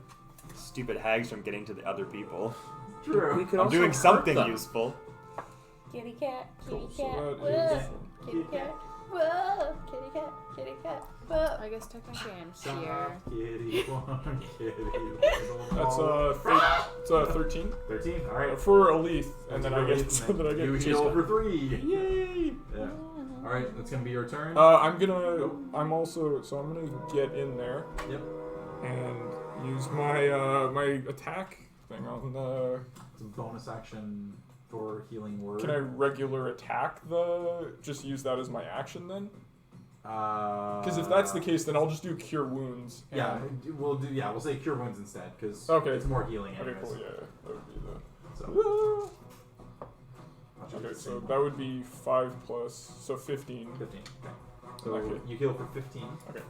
stupid hags from getting to the other people. True. I'm doing something useful. kitty cat, kitty Cool, so cat, that whoa, is- kitty cat, whoa, kitty cat, kitty cat, whoa. I guess technically I'm here. Kitty, one, kitty, That's it's 13 13. Alright. for Alith, and then I Relief, get and then I get you chased heal by- for 3. Yay! Yeah. Alright, that's gonna be your turn. I'm gonna get in there Yep. and use my my attack thing on the. It's a bonus action for healing word. Can I regular attack just use that as my action then? Because if that's the case, then I'll just do cure wounds. Yeah, and- we'll say cure wounds instead because Okay. it's more healing. Okay, Anyways. cool. Yeah, that would be the. So, Okay, so that would be 5 plus, so 15. 15. Okay. So Okay. you heal for 15, Okay,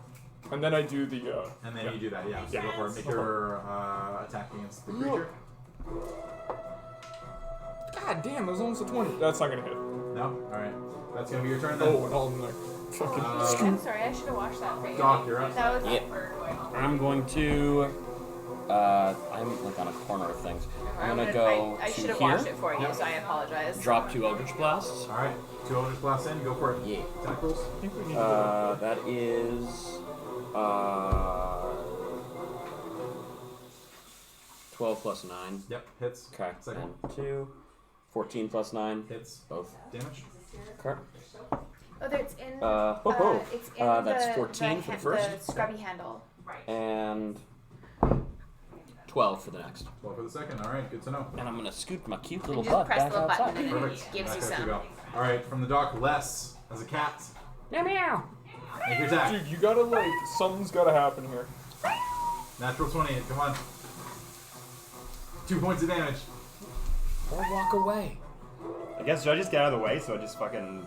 and then I do the. and then yeah. you do that. Yeah. So Yeah. go for it. Make your attack against the creature. God damn, that was almost a 20. That's not gonna hit. No. All right. That's gonna be your turn then. Oh, and all in the fucking. I'm sorry, I should have watched that for you. Doc, you're up. That was Yep. I'm going to. I'm like on a corner of things. I'm gonna go I to should have here. watched it for you, so I apologize. Drop 2 Eldritch Blasts. All right. 2 Eldritch Blasts in. Go for it. Yeah. Attack rolls. I think we need to That is 12 plus 9. Yep. Hits. Okay. Second one. And 2. 14 plus 9. Hits. Both. Damage. Okay. Oh, there, it's in. Ho-ho. It's in That's the, 14 for the first. The scrubby handle. And 12 for the next. 12 for the second. All right. Good to know. And I'm gonna scoot my cute little And just butt press back the button outside. and it Perfect. gives you Back out some. go. All right. From the dock, Les as a cat. Meow meow. Make your attack. Dude, you gotta something's gotta happen here. Natural 28. Come on. 2 points of damage. Or walk away. I guess should I just get out of the way so I just fucking.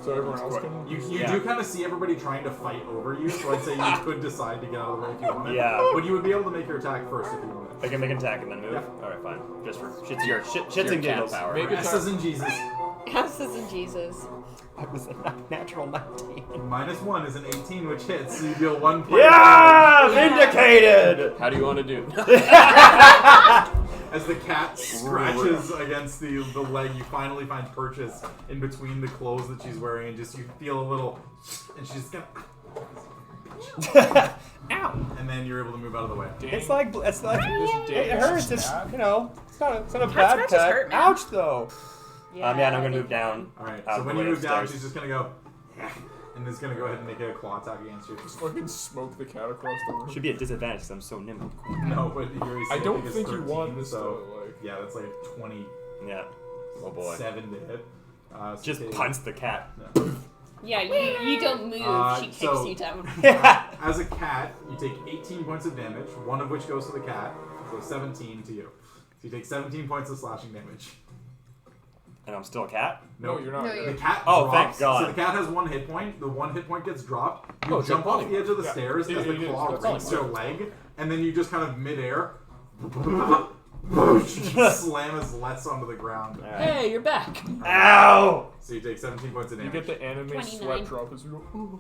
So everyone else can. You Yeah. do kind of see everybody trying to fight over you, so I'd say you could decide to get out of the way if you wanted. Yeah. But you would be able to make your attack first if you wanted. I can make an attack and then move. Yeah. All right, fine. Just for shits Your and cat giggles. power. Make it S's and Jesus. Houses and Jesus. I was a natural 19. -1 is an 18, which hits, so you deal 1 point. Yeah, vindicated. How do you want to do? As the cat scratches against the leg, you finally find purchase in between the clothes that she's wearing, and just you feel a little, and she's gonna. Ow! and then you're able to move out of the way. It's like This it hurts. It's bad. you know, it's not a Cat bad scratches cut. hurt, man. Ouch though. Yeah, And I'm gonna they move down. All right. out So of when the you way move down, upstairs. she's just gonna go, and is gonna go ahead and make a claw attack against you. Just fucking smoke the cat across the room. Should be a disadvantage because I'm so nimble. No, but your AC I don't is think you 13, want this so though. Like, yeah, that's like a 27 Yeah. Oh boy. to hit. So Just take- punch the cat. Yeah, you don't move. She kicks so- you down. As a cat, you take 18 points of damage, one of which goes to the cat, so 17 to you. So you take 17 points of slashing damage. And I'm still a cat. no, you're not. No, you're- The cat Oh, thank drops, God. So the cat has 1 hit point. The 1 hit point gets dropped. You Oh, it's jump a off poly. the edge of the Yeah. stairs It- as the it is. claw That's all rakes it your was. leg, and then you just kind of midair slam his less onto the ground. Alright. Hey, you're back. Ow! So you take 17 points of You damage. get the anime 29. sweat drop as you go. Ooh.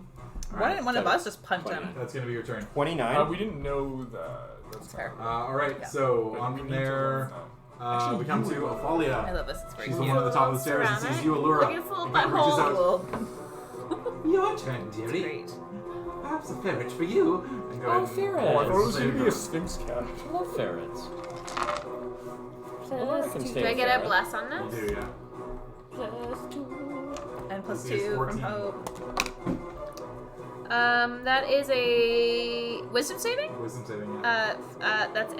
One of us just punched him. That's gonna be your turn. 29. We didn't know that. That's fair. All right, Yeah. so But on we from need to there, learn we come to I Ophalia. love this. It's very She's the cute. one at the top of the stairs and sees you, Allura. Looking full and kind of reaches out. butthole. Your turn, dearie. Great. Perhaps a ferret for you. And go Oh, ahead and- ferret. Oh, I thought it was Save gonna be her. a sphinx cat. I love ferrets. Plus can two. stay Do I a get a ferret. bless on You this? do, yeah. Plus 2. And plus This is 2 from 14. Hope. That is a wisdom saving. Wisdom saving, yeah. That's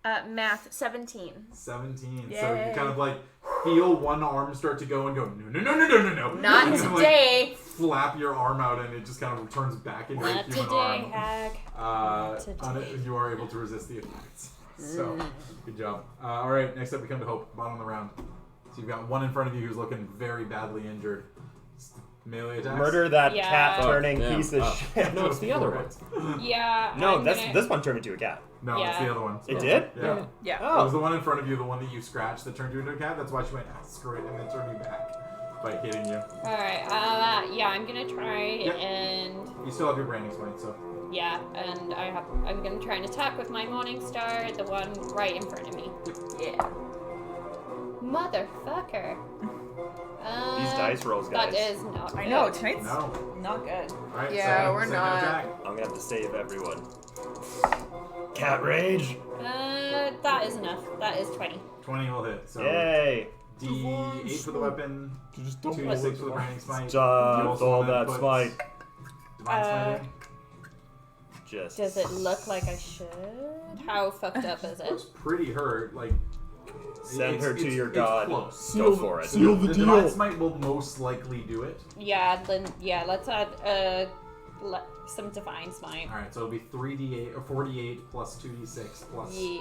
a math 17. 17. So Yay. you kind of like feel one arm start to go and go, no. Not And then, like, today. flap your arm out and it just kind of returns back into a Not human today, arm. hag. On it, you are able to resist the effects. So, good job. All right, next up we come to Hope, bottom of the round. So you've got one in front of you who's looking very badly injured. Melee attacks. Murder that Yeah. cat turning Yeah. piece of Oh. shit. No, it's the other one. Yeah. No, I'm this gonna- this one turned me into a cat. No, it's Yeah. the other one. It did? Yeah. Yeah. It was Oh. the one in front of you, the one that you scratched that turned you into a cat. That's why she went, screw it, and then turned you back by hitting you. Alright, yeah, I'm gonna try Yep. and You still have your branding point, so. yeah, and I'm gonna try and attack with my Morning Star, the one right in front of me. Yeah. Motherfucker. These dice rolls, guys. That is not I good. know, tonight's No. not good. Alright, Yeah, second, we're second not. attack. I'm gonna have to save everyone. Cat rage. That is enough. That is 20. 20 will hit. So Yay. D8 for the weapon, You just don't 2d6 for the branding smite. Just You also all wanna that put smite. Divine smite in. Just. Does it look like I should? How fucked up is Looks it? pretty hurt. Like, Send her to it's- your it's god. close. Go for it. Seal the Divine deal. smite will most likely do it. Yeah, then let's add some divine smite. All right, so it'll be 3d8 or 48 plus 2d6 plus. Yeah.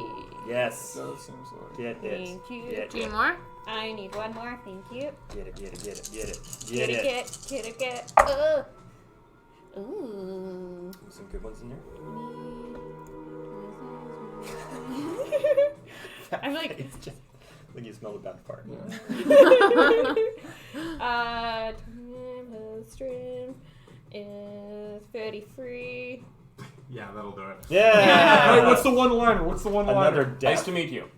Yes. That seems like. Get it. Thank you. Get Do you it. need more? I need one more. Thank you. Get it. Get it. Get it. Get it. Get Get it, it. get. Ooh. Some good ones in there. I'm like, It's just like you smell the bad part. stream is 33. Yeah, that'll do it. Yeah. Hey, what's the one-liner? What's the one-liner? Another Nice death. to meet you.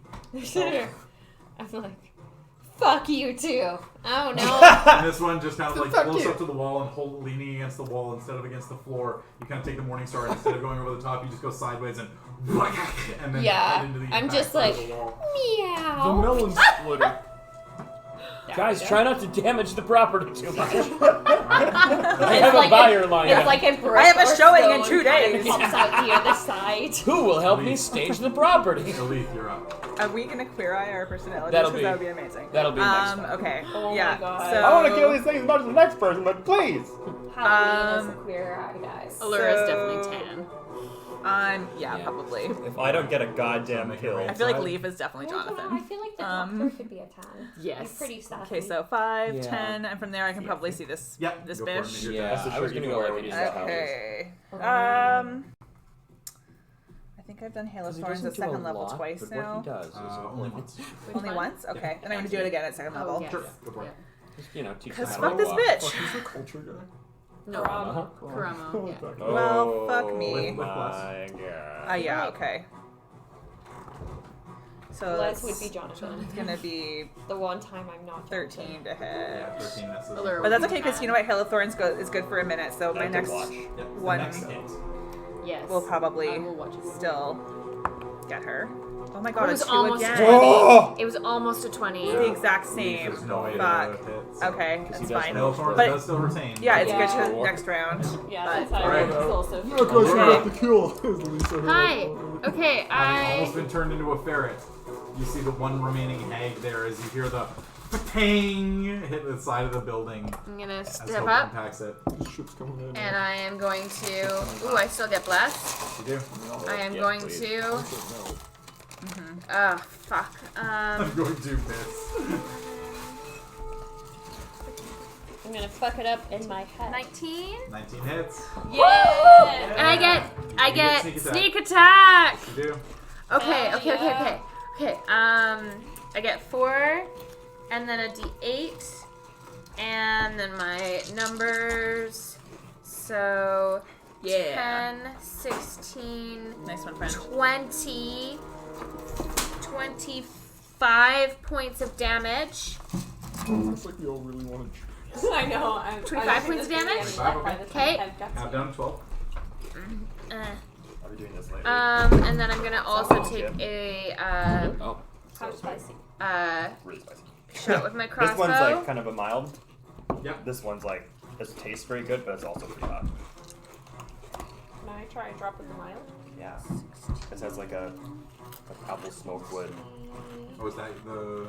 I'm like, fuck you too. Oh no. And this one just kind of like Fuck close you. up to the wall and leaning against the wall instead of against the floor. You kind of take the Morning Star and instead of going over the top, you just go sideways and then Yeah, head into the I'm impact just part of like- the wall. The Meow. melon splitter. Guys, try not to damage the property too much. I It's have like a buyer lined It's up. like a brick I have a or showing in stone 2 kind of days. pops out the other side. Who will help me stage the property? Elise, you're up. Are we gonna queer eye our personalities? That'll 'Cause be- that would be amazing. That'll be next time. Okay. Oh my yeah. God. So, I want to kill these things as much as the next person, but please. Halloween is a queer eye, guys. Allura's So- definitely tan. Yeah, Yeah. probably. If I don't get a goddamn kill. I feel like Leaf is definitely Oh, yeah, I Jonathan. feel like the Um, doctor could be a 10. Yes. He's pretty sassy. Okay, so 5, Yeah. 10, and from there I can probably see this Yep, this go for it, bitch. make your Yeah, attack. I was gonna go like these Okay. Um, I think I've done Hail of He Thorns doesn't at do second a level lot, twice but now. what he does is Only once. Only once? Okay. And I'm gonna do it again at second level. yes. Sure, go for it. just, you know, teach Because them fuck how this to bitch. Fuck, he's a culture guy. No. Uh-huh. Kurama. Yeah. Well, fuck me. With My plus. god. Yeah, okay. So Les would be Jonathan. It's gonna be The one time I'm not 13 to hit. Yeah, 13 misses. But that's okay because you know what? Hail of Thorns is good for a minute. So my next Yep, one the next hit. Yes. will probably I will watch it. still get her. Oh my It god, was it's 2 almost again. a 20. It was almost a 20. The exact same. There's no way to Fuck. hit. Okay, that's fine. Hail of Thorns But does still retain. yeah, it's Yeah. good to next round. Yeah, But- that's how Alright. it's also. Yeah, because you got Okay. the kill. Is Lisa Hi. Okay, Having almost been turned into a ferret, you see the one remaining hag there as you hear the pang hit the side of the building I'm gonna as step Hope up, impacts it. The ship's coming in. and I am going to. Ooh, I still get blessed. You do. I am Yeah, going please. to. No. Fuck. I'm going to miss. I'm gonna fuck it up in my head. 19. 19 hits. Yeah! And I get You get sneak sneak attack. You do. Okay, Hell okay, okay, yeah. okay, okay. I get 4, and then a D8, and then my numbers. So Yeah. 10, 16, Nice one, friend. 20, 25 points of damage. It's like we all really want to. I know. 25 points of damage? Okay. Have done 12. I'll be doing this later. And then I'm gonna also take a Oh. How spicy. Really spicy. shot with my crossbow. This one's like kind of a mild. Yep. This one's like, it tastes very good, but it's also pretty hot. Can I try and drop in the mild? Yeah. This has like a apple smoke wood. Oh, is that the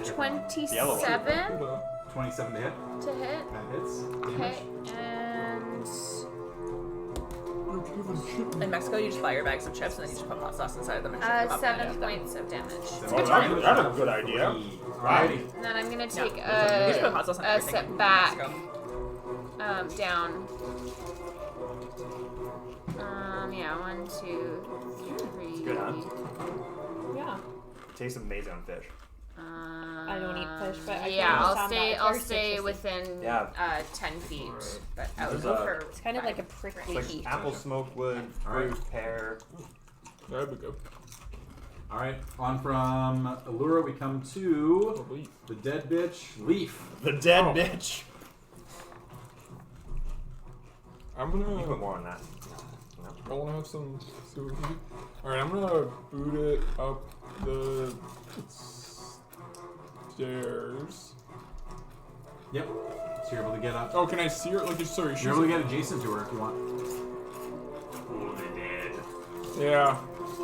27 27 to hit? to hit. That hits. Okay, and In Mexico, you just buy your bags of chips and then you just put hot sauce inside of them and shake them up. 7 points of damage. Oh, that's a good idea. Alrighty. And then I'm gonna take You just put hot sauce on a everything step in back, Mexico. down. Yeah, 1, 2, 3. good, huh? Yeah. It tastes amazing on fish. I don't eat fish, but I yeah, can I'll understand stay. that. I'll Very stay citrusy. within Yeah. 10 feet, but I would There's go a- for. It's kind of like a prickly It's heat. like apple smoke wood, fruit, pear. There we go. Alright, on from Allura, we come to Oh, Leaf. the dead bitch, Leaf. The dead Oh. bitch. I'm You put gonna. more on that. I want to have some. Alright, I'm gonna boot it up the stairs. Yep. So you're able to get up. Oh, can I see her? Like, sorry, she's. You're able to get adjacent to her if you want. Yeah.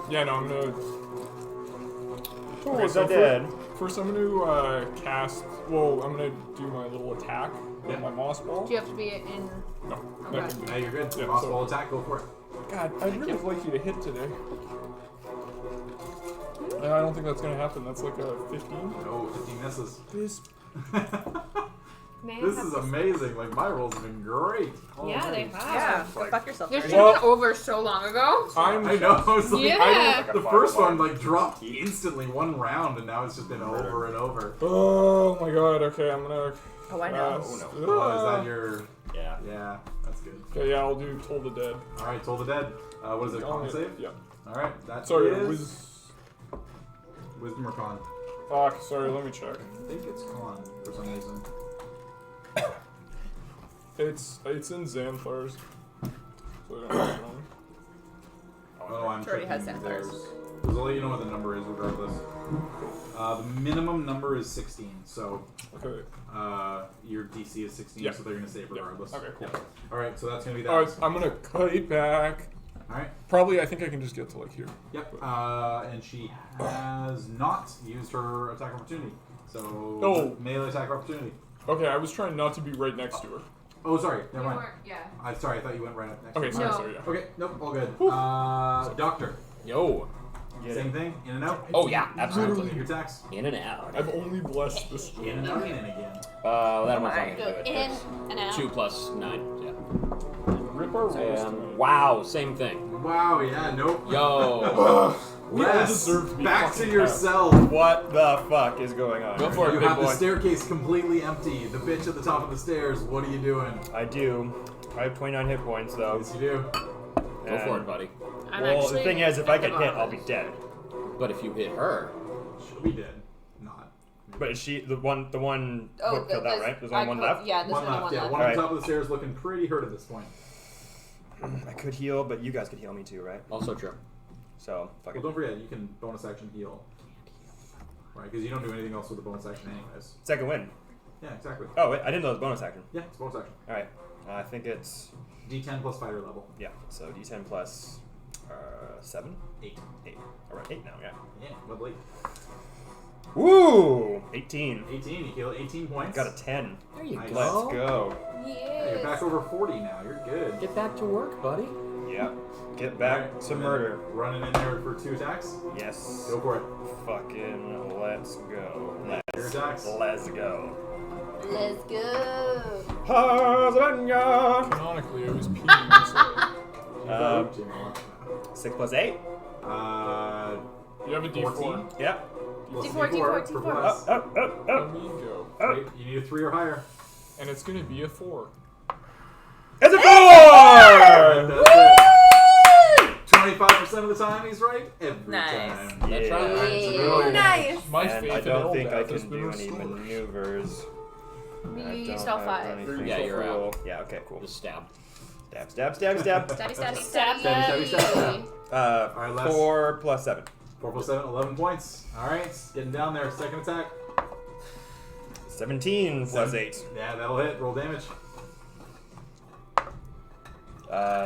Yeah, no, I'm gonna. Oh, Okay, is so that dead? First, I'm gonna cast. Well, I'm gonna do my little attack with Yeah. my moss ball. Do you have to be in? No, Okay. that can do. Now you're good. Yeah, Boss so- ball attack, go for it. God, I'd really like you to hit today. I don't think that's gonna happen. That's like a 15. No, 15 misses. This. Man, This that's is a- amazing. Like, my rolls have been great. Yeah, they Already. have. Yeah, go fuck yourself. This Barry. should have been over so long ago. I'm. I know. It's like, Yeah. the first one like dropped instantly one round, and now it's just been over and over. Oh my god. Okay, I'm gonna. Oh, I know. cast- Oh, is that your? Yeah. Yeah, that's good. Okay, yeah, I'll do Toll the Dead. All right, Toll the Dead. What is it? Con save? Yeah. All right, that Sorry, is Wisdom or Con. Fuck. Sorry, let me check. I think it's Con for some reason. It's in Xanthar's. So I don't know. Oh, I'm It already has checking Xanthars. theirs. I'll let you know what the number is regardless. The minimum number is 16, so Okay. your DC is 16, Yeah. so they're gonna save Yeah. regardless. Okay, cool. Yep. All right, so that's gonna be that. Alright, I'm gonna cut it back. All right. Probably, I think I can just get to like here. Yep. And she has not used her attack opportunity, so Oh. melee attack opportunity. Okay, I was trying not to be right next to her. Oh, sorry. Never mind. Yeah. I'm sorry. I thought you went right up next. Okay, to sorry, her. sorry, yeah. Okay. Nope. All good. Doctor. Yo. Same thing. In and out. Oh yeah, absolutely. Make your attacks. In and out. I've only blessed this. In and out and in again. That one's not gonna Go do it. in and out. 2 plus 9. Yeah. Rip our rolls. Wow, same thing. Wow. Yeah. Nope. Yo. We all Yes. deserve to be Back to fucking yourself. What the fuck is going on? Go for it, You big have the boy. staircase completely empty. The bitch at the top of the stairs. What are you doing? I do. I have 29 hit points though. Yes, you do. Go for it, buddy. I'm Well, actually the thing is, if I at the get hit, bottom. I'll be dead. But if you hit her, She'll be dead. Not. But is she the one Oh, killed out, right? There's only one left? Yeah, there's One only left. one Yeah, left. one on Alright. top of the stairs looking pretty hurt at this point. I could heal, but you guys could heal me too, right? Also true. So, fuck Well, it. don't forget, you can bonus action heal. Right, because you don't do anything else with the bonus action anyways. Second win. Yeah, exactly. Oh, wait, I didn't know it was bonus action. Yeah, it's bonus action. Alright. I think it's, D10 plus fighter level. yeah, so D10 plus 7? 8. 8. Alright, 8 now, yeah. Yeah, lovely. Woo! 18. 18, you heal 18 points. Got a 10. There you Nice. go. Let's go. Yeah, you're back over 40 now. You're good. Get back to work, buddy. Yeah. Get back Alright, to and murder. then running in there for 2 attacks. Yes. Go for it. Fucking let's go. Your attacks. Let's go. Let's go. Lasagna! Canonically, it was peeing. So. 6 plus 8? You have a D4. 14. Yep. Plus D4, D4 for plus. Amigo. Wait, you need a 3 or higher. And it's gonna be a 4. It's a 4! That's it. 25% of the time he's right. Every Nice. time. That's Yeah. right. Nice. My And faith I in don't think I Eldath has can been do any restored. maneuvers. You I used don't all have 5. anything Yeah, you're cool. out. Yeah, okay, cool. Just stab. Stab, stab, stab, stab. Stabby, stabby, Stab, stabby. stabby. Alright, last. 4 plus 7. 4 plus 7, 11 points. Alright, getting down there. Second attack. 17 plus 8. Yeah, that'll hit. Roll damage.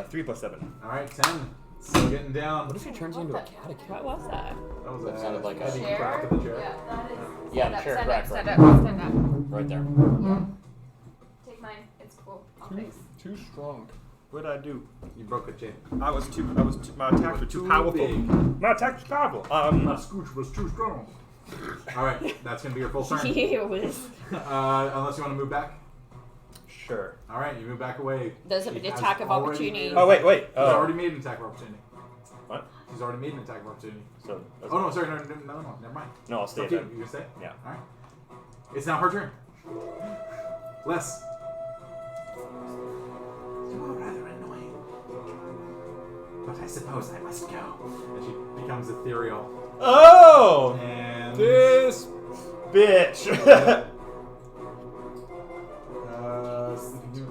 3 plus 7. Alright, 10. Still getting down. What if he turns into a cat again? What was that? That was That sounded like a heavy chair? crack of the chair. Yeah, that is. Yeah, stand up, sure, stand correct, up, stand right. up, stand up. Right there. Take mine. It's cool. I'll Too, fix. too strong. What did I do? You broke a chain. My attacks were too powerful. Big. My attacks were powerful. My scooch was too strong. Alright, that's going to be your full turn. It was. Unless you want to move back. Sure. Alright, you move back away. There's an She has attack of already opportunity. made an Oh, wait, attack. wait. She's Oh. already made an attack of opportunity. What? She's already made an attack of opportunity. So, Oh, no, sorry, no, never mind. No, I'll It's stay up to you. then. You can stay? Yeah. Alright. It's now her turn. Les. You are rather annoying. But I suppose I must go. And she becomes ethereal. Oh! And This. Bitch!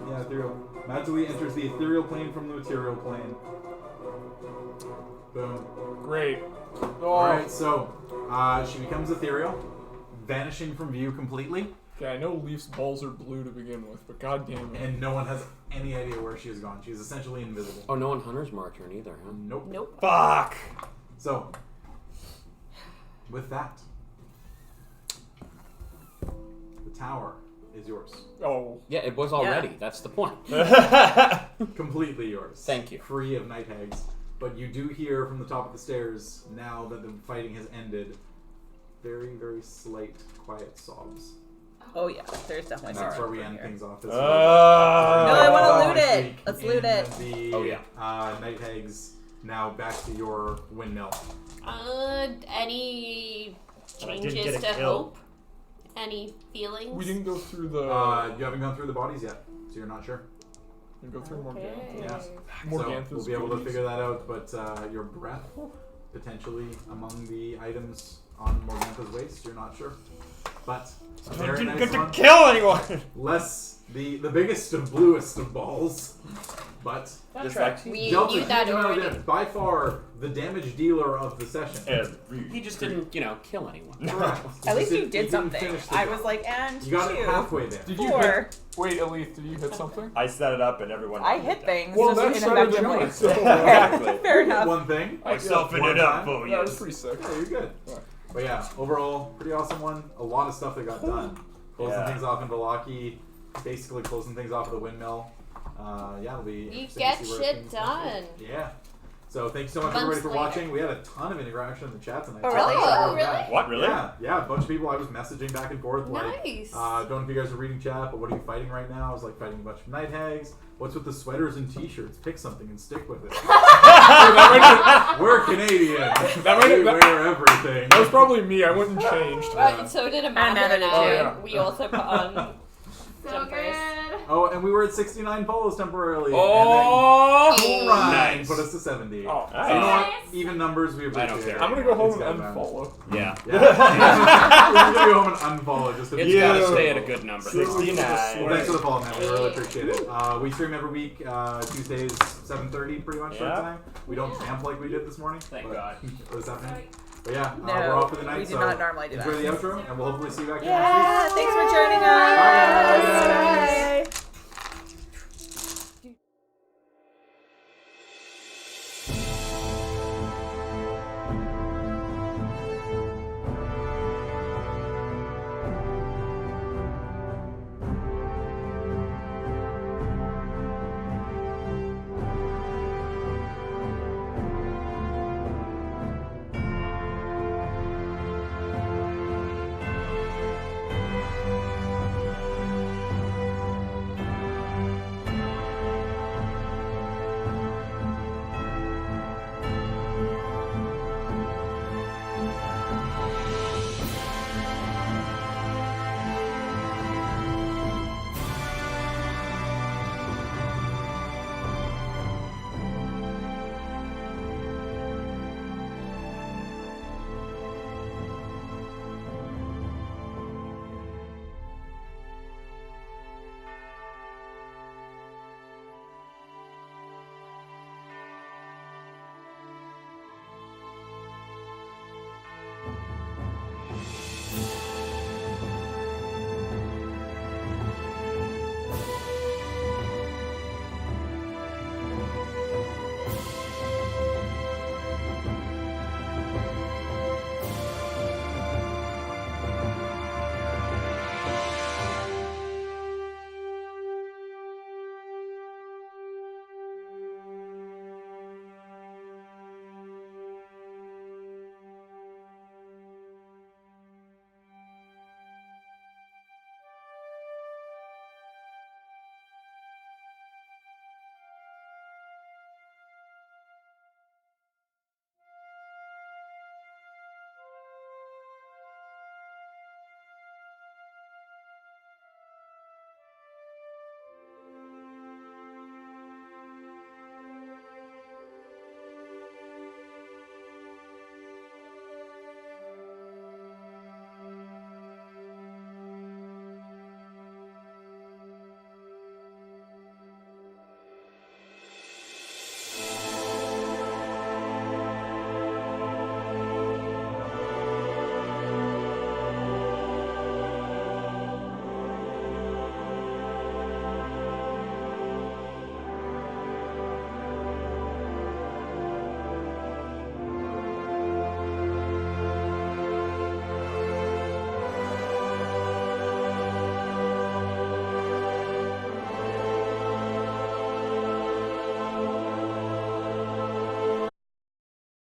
yeah, ethereal. Magically enters the ethereal plane from the material plane. Boom. Great. Oh. Alright, so she becomes ethereal, vanishing from view completely, Okay, I know Leaf's balls are blue to begin with, but goddamn it. and no one has any idea where she has gone. She's essentially invisible. Oh, no one Hunter's Mark turn either, huh? Nope. Nope. Fuck! So, with that, the tower is yours. Oh. Yeah, it was already. That's the point. Completely yours. Thank you. Free of night hags. But you do hear from the top of the stairs, now that the fighting has ended, very, very slight, quiet sobs. Oh yeah, there's definitely That's some where we stuff in end here. things off. No, I want to loot Next it. week Let's loot in it. The, Oh, yeah. night hags. Now back to your windmill. Any And I did changes get a to kill. hope? Any feelings? We didn't go through the. You haven't gone through the bodies yet, so you're not sure. We didn't go through Okay. Yeah. Morgantha's So we'll be able to goodies. figure that out, but your breath, potentially among the items on Morgantha's waist, you're not sure. But a I very didn't nice get to one. kill anyone! Less the biggest and bluest of balls, but Just like, We Delta knew that came out already. ahead, by far the damage dealer of the session. He just didn't, kill anyone. Correct. At least you didn't did something. finish the I job. was like, and You got it two, halfway there. Did you 4. hit? Wait, Elise, did you hit something? I set it up and everyone. I hit things. Well, just that's better than ineffectively. mine. So, Exactly. Fair enough. One thing. I softened it up for yeah, you. that's pretty sick. Oh, you're good. Yeah. But yeah, overall, pretty awesome one. A lot of stuff that got done. Closing Yeah. things off in Velaki, basically closing things off at the windmill. Yeah, it'll be You interesting to get see where shit things go. done. Yeah. So thank you so much Months everybody for later. watching. We had a ton of interaction in the chat tonight. Oh, really? Oh, really? What, really? Yeah, a bunch of people I was messaging back and forth like, Nice. don't know if you guys are reading chat, but what are you fighting right now? I was like fighting a bunch of night hags. What's with the sweaters and t-shirts? Pick something and stick with it. We're Canadian. We wear everything. That was probably me. I went and changed. Right, so did Amanda and I. Oh, yeah. We also put on So jumpers. good. Oh, and we were at 69 follows temporarily. Oh, and then Ryan nice. put us to 70. Oh, So you know what? Even numbers, we appreciate don't care. it. I'm gonna go home It's and gotta unfollow. Yeah. Yeah. We're gonna go home and unfollow just to It's be got to careful. stay at a good number. 69. Well, thanks for the follow, man. We really appreciate it. We stream every week, Tuesdays, 7:30, pretty much Yeah. our time. We don't camp like we did this morning. Thank but- God. What does that mean? But yeah, No, we're off for the night. we do so not normally do enjoy that. the outro, and we'll hopefully see you back here Yeah, next week. thanks for joining us. Bye, guys. Bye.